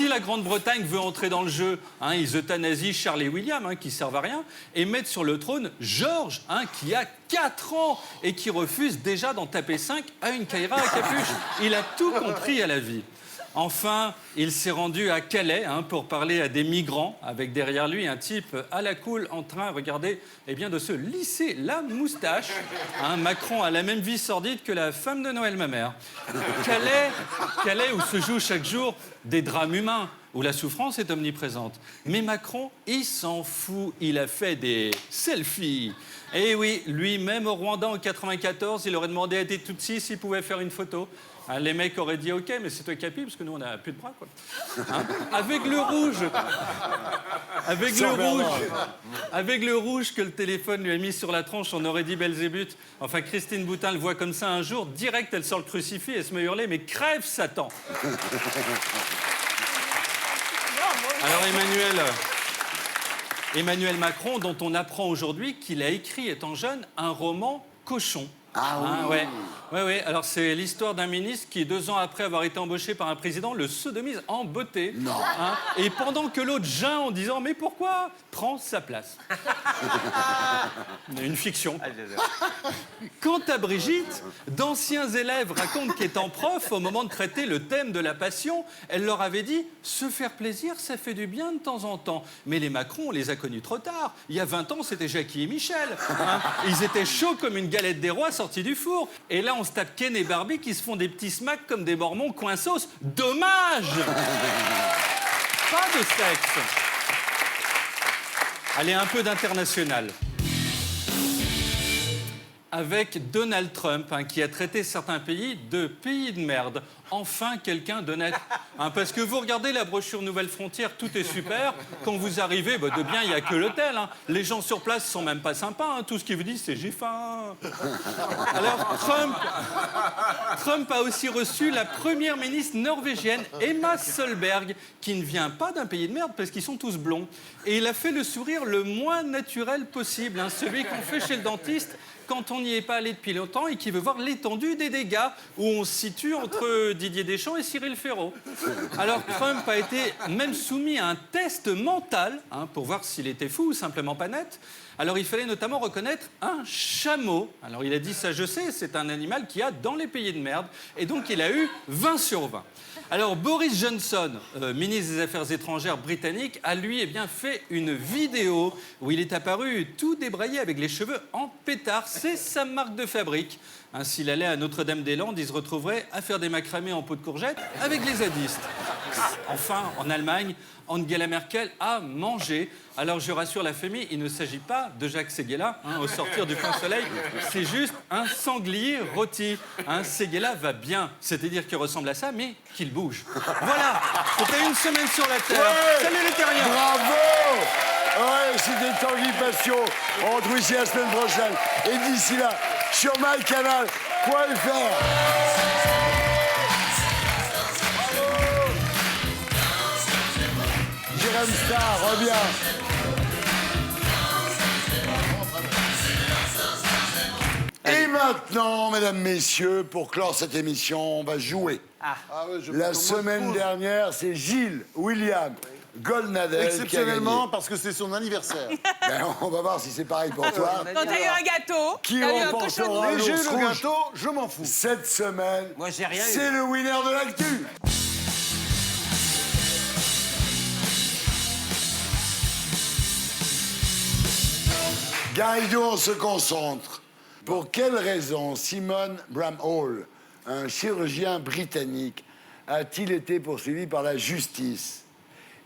la Grande-Bretagne veut entrer dans le jeu, hein, ils euthanasient Charles et William, hein, qui servent à rien, et mettent sur le trône Georges, hein, qui a 4 ans et qui refuse déjà d'en taper 5 à une caïra à capuche. Il a tout compris à la vie. Enfin, il s'est rendu à Calais, hein, pour parler à des migrants, avec derrière lui un type à la cool en train, regardez, eh bien, de se lisser la moustache. Hein, Macron a la même vie sordide que la femme de Noël, ma mère. Calais où se jouent chaque jour des drames humains, où la souffrance est omniprésente. Mais Macron, il s'en fout, il a fait des selfies. Et oui, lui-même au Rwanda en 94, il aurait demandé à des Tutsis s'il pouvait faire une photo. Hein, les mecs auraient dit « Ok, mais c'est toi qui appuies, parce que nous, on n'a plus de bras, quoi. Hein, avec le rouge que le téléphone lui a mis sur la tronche, on aurait dit Belzébuth. Enfin, Christine Boutin le voit comme ça un jour, direct, elle sort le crucifix et se met à hurler « Mais crève, Satan !» Alors, Emmanuel Macron, dont on apprend aujourd'hui qu'il a écrit, étant jeune, un roman cochon. Ah oui. Ouais. Ouais. Alors, c'est l'histoire d'un ministre qui, 2 ans après avoir été embauché par un président, le sodomise en beauté. Non. Et pendant que l'autre geint en disant « Mais pourquoi ?» prend sa place. Une fiction. Quant à Brigitte, d'anciens élèves racontent qu'étant prof, au moment de traiter le thème de la passion, elle leur avait dit « Se faire plaisir, ça fait du bien de temps en temps. » Mais les Macron, on les a connus trop tard. Il y a 20 ans, c'était Jackie et Michel. Ils étaient chauds comme une galette des rois sortie du four. Et là, on se tape Ken et Barbie qui se font des petits smacks comme des mormons coinsos. Dommage. Pas de sexe. Allez, un peu d'international. Avec Donald Trump, qui a traité certains pays de pays de merde. Enfin, quelqu'un d'honnête. Parce que vous regardez la brochure Nouvelle Frontière, tout est super. Quand vous arrivez, de bien, il n'y a que l'hôtel. Les gens sur place sont même pas sympas. Tout ce qu'ils vous disent, c'est « j'ai faim ». Alors, Trump a aussi reçu la première ministre norvégienne, Emma Solberg, qui ne vient pas d'un pays de merde parce qu'ils sont tous blonds. Et il a fait le sourire le moins naturel possible, celui qu'on fait chez le dentiste quand on n'y est pas allé depuis longtemps et qui veut voir l'étendue des dégâts, où on se situe entre Didier Deschamps et Cyril Ferraud. Alors Trump a été même soumis à un test mental pour voir s'il était fou ou simplement pas net. Alors il fallait notamment reconnaître un chameau. Alors il a dit « ça je sais, c'est un animal qu'il y a dans les pays de merde ». Et donc il a eu 20 sur 20. Alors Boris Johnson, ministre des Affaires étrangères britannique, a lui fait une vidéo où il est apparu tout débraillé avec les cheveux en pétard. C'est sa marque de fabrique. S'il allait à Notre-Dame-des-Landes, il se retrouverait à faire des macramés en pot de courgette avec les zadistes. Enfin, en Allemagne, Angela Merkel a mangé. Alors je rassure la famille, il ne s'agit pas de Jacques Séguéla au sortir du plein soleil, c'est juste un sanglier rôti. Séguéla va bien, c'est-à-dire qu'il ressemble à ça, mais qu'il bouge. Voilà, c'était une semaine sur la Terre. Ouais. Salut les terriens. Bravo. Ouais, c'était Tanguy Passion. On retrouve ici la semaine prochaine. Et d'ici là, sur mycanal.fr. Jérém Star, reviens. Et maintenant, mesdames, messieurs, pour clore cette émission, on va jouer. La semaine dernière, c'est Gilles, William, Goldnadel. Exceptionnellement, parce que c'est son anniversaire. On va voir si c'est pareil pour toi. Quand t'as eu un gâteau, Qui t'as eu un remportera cochonneau. l'ours J'ai eu le rouge gâteau, je m'en fous. cette semaine? Moi, j'ai rien eu. C'est le winner de l'actu. Garrido, on se concentre. Pour quelle raison Simon Bramhall, un chirurgien britannique, a-t-il été poursuivi par la justice?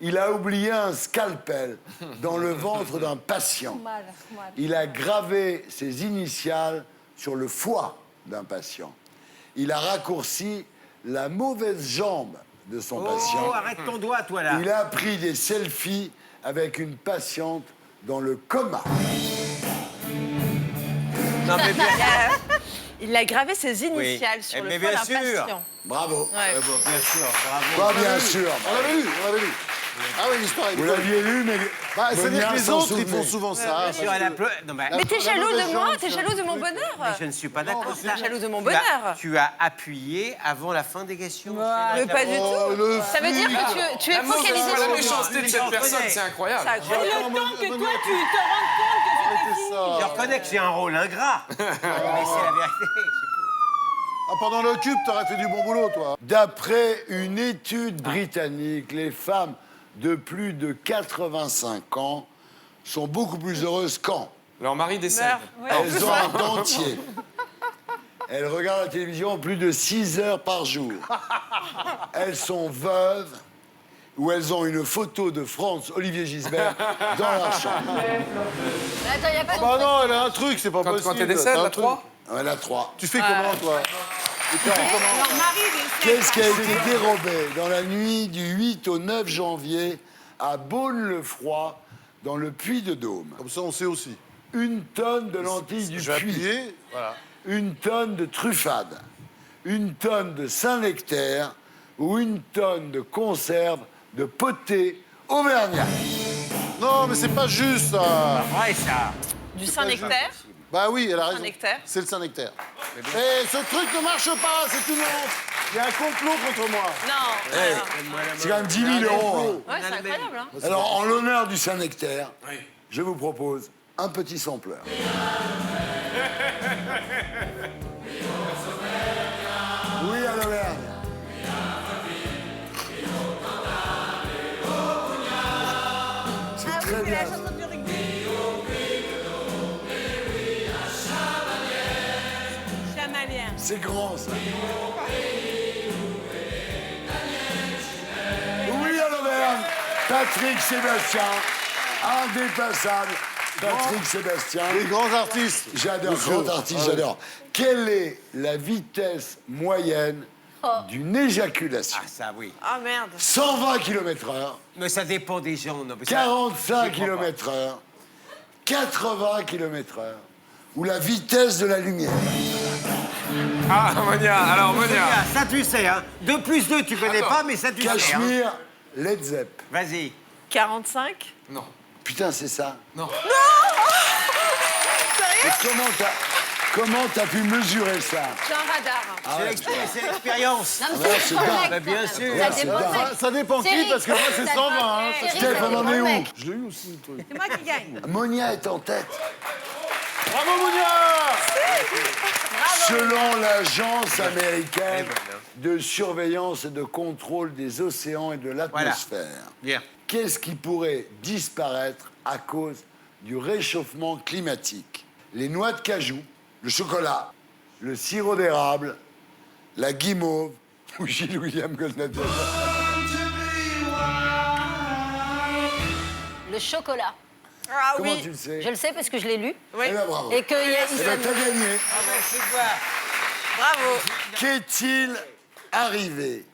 Il a oublié un scalpel dans le ventre d'un patient. Il a gravé ses initiales sur le foie d'un patient. Il a raccourci la mauvaise jambe de son patient. Oh, arrête ton doigt, toi, là. Il a pris des selfies avec une patiente dans le coma. Non, mais bien, Il a gravé ses initiales sur le mais foie bien d'un sûr. patient. Bravo. Ouais. bien sûr, bravo. Pas bien sûr. On l'avait lu, on l'avait lu. Ah oui, l'histoire est Vous bonne. l'aviez lu, mais... C'est-à-dire que les s'en autres, ils souvenait. font souvent ça. Bien sûr, elle a pleuré. Non, Mais t'es jaloux de moi, t'es jaloux de mon bonheur. Mais je ne suis pas d'accord. T'es jaloux de mon bonheur. Tu as appuyé avant la fin des questions. Mais pas du tout. Ça veut dire que tu es focalisé La sur moi. méchanceté de cette personne, c'est incroyable. C'est incroyable. Le temps que toi, tu te rends compte que c'était fini. Je reconnais que j'ai un rôle ingrat. Mais c'est la vérité. Ah, pendant le cube, t'aurais fait du bon boulot, toi. D'après une étude britannique, les femmes de plus de 85 ans sont beaucoup plus heureuses quand Leur mari décède. elles ont un dentier. Elles regardent la télévision plus de 6 heures par jour. Elles sont veuves ou elles ont une photo de Franz Olivier Gisbert dans leur chambre. Attends, y a pas Ah bah non, elle a un truc, c'est pas Quand possible. t'es décède, T'as un la truc. 3 Elle a 3. Tu fais comment, toi? Leur mari décède. Qu'est-ce qui a été dérobé dans la nuit du 8 au 9 janvier à Beaune-le-Froid, dans le Puy-de-Dôme? Comme ça, on sait aussi. 1 tonne de lentilles du Je vais Puy, appuyer, voilà. 1 tonne de truffade, 1 tonne de Saint-Nectaire ou 1 tonne de conserve de potée auvergnat. Non, mais c'est pas juste, ça. Ouais, ça. Du Saint-Nectaire. Bah oui, elle a raison. Saint-Nectaire. C'est le Saint-Nectaire. Et ce truc ne marche pas, c'est une honte. Il y a un complot contre moi. Non. C'est quand même 10 000 euros. Ouais, c'est incroyable. Hein. Alors, en l'honneur du Saint-Nectaire, je vous propose un petit sampleur. Oui, à l'Auvergne. C'est très bien. Chamalière. C'est grand, ça. Oui, à l'Auvergne. Patrick Sébastien, indépassable. Patrick Sébastien. Les grands artistes. J'adore, Monsieur. grand artiste, j'adore. Quelle est la vitesse moyenne d'une éjaculation? Ah, ça, oui. Ah, merde. 120 km/h, Mais ça dépend des gens. Non, mais ça, 45 j'y crois pas. km/h, 80 km/h, ou la vitesse de la lumière. Ah, Monia, alors Monia. Ça, tu sais, hein. 2 plus 2, tu connais pas, mais ça, tu sais. Hein. Cachemire, Led Zepp. Vas-y. 45. Non. Putain, c'est ça. Non. Et comment t'as pu mesurer ça? J'ai un radar. Ah ouais, C'est l'expérience. Non, Ah, mais c'est c'est dingue. correct. Bah, bien sûr. Ouais, Ça c'est dépend, dingue. mec. Ça dépend qui, Cyril, parce que moi, c'est ça 120. Hein. Cyril, Steph, ça on en dépend, est où? mec. Je l'ai eu aussi, le truc. C'est moi qui gagne. Monia est en tête. Bravo, Monia! Selon l'agence américaine de surveillance et de contrôle des océans et de l'atmosphère, Bien. qu'est-ce qui pourrait disparaître à cause du réchauffement climatique? Les noix de cajou, le chocolat, le sirop d'érable, la guimauve ou Gilles William Goldnadel. Le chocolat. Ah Comment oui. tu le sais? Je le sais parce que je l'ai lu. Oui. Eh ben, bravo. Et que il y a- Eh ben, t'as gagné. Bravo. Qu'est-il arrivé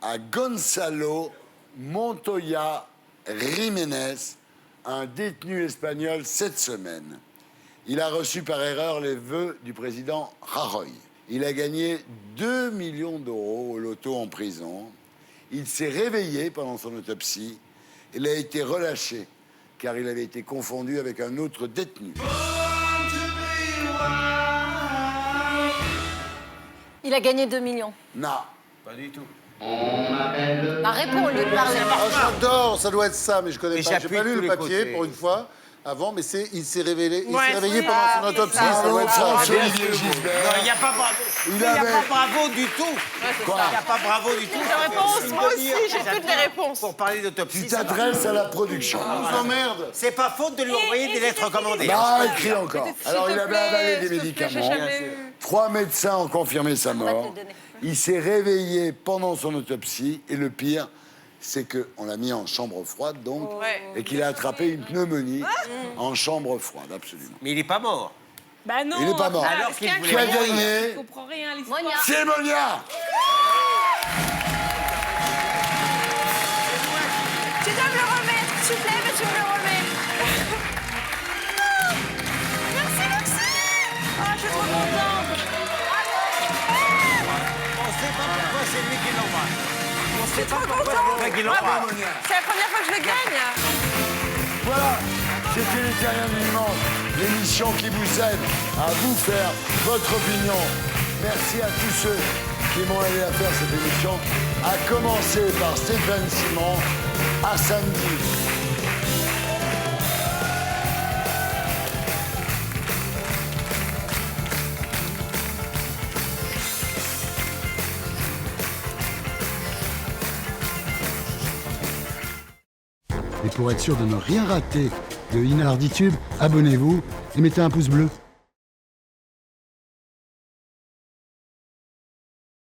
à Gonzalo Montoya Jiménez, un détenu espagnol cette semaine? Il a reçu par erreur les vœux du président Rajoy. Il a gagné 2 millions d'euros au loto en prison. Il s'est réveillé pendant son autopsie. Il a été relâché car il avait été confondu avec un autre détenu. Il a gagné 2 millions. Non. Pas du tout. Bah, réponds au lieu de parler. Oh, j'adore, ça doit être ça, mais je connais Mais pas. J'ai j'appuie pas de lu tous le les papier côtés. pour une fois. Avant, mais il s'est réveillé, Ouais, réveillé oui, pendant son ah, autopsie. c'est Ça doit être ça. Olivier Gisbert. Non, il n'y a pas bravo. Il Il n'y a avait- pas bravo du tout. Quoi? Il n'y a pas bravo du tout. Toutes les réponses, moi aussi, j'ai toutes les réponses. Pour parler d'autopsie. Tu ça va. t'adresses à la production. On nous emmerde. C'est pas faute de lui envoyer des lettres recommandées. Bah, écrit encore. Alors, il avait avalé des S'il te plaît, médicaments. j'ai jamais eu. 3 médecins ont confirmé sa mort. Il s'est réveillé pendant son autopsie. Et le pire, c'est qu'on l'a mis en chambre froide, donc, Ouais. et qu'il a attrapé une pneumonie en chambre froide, absolument. Mais il n'est pas mort. Bah non. Il est pas mort. Alors qu'il voulait Qui a mourir. gagné? Je comprends rien à l'histoire. Monia. C'est Monia. Tu dois me le remettre, s'il te plaît, mais tu me le remets. Merci, merci. Oh, je suis trop contente. On ne sait pas pourquoi c'est lui qui l'envoie. On ne sait pas pourquoi contente. c'est lui qui l'envoie. C'est la première fois que je le gagne. Voilà, c'était les Terriens du dimanche, l'émission qui vous aide à vous faire votre opinion. Merci à tous ceux qui m'ont aidé à faire cette émission, à commencer par Stéphane Simon, à samedi. Et pour être sûr de ne rien rater de Inarditube, abonnez-vous et mettez un pouce bleu.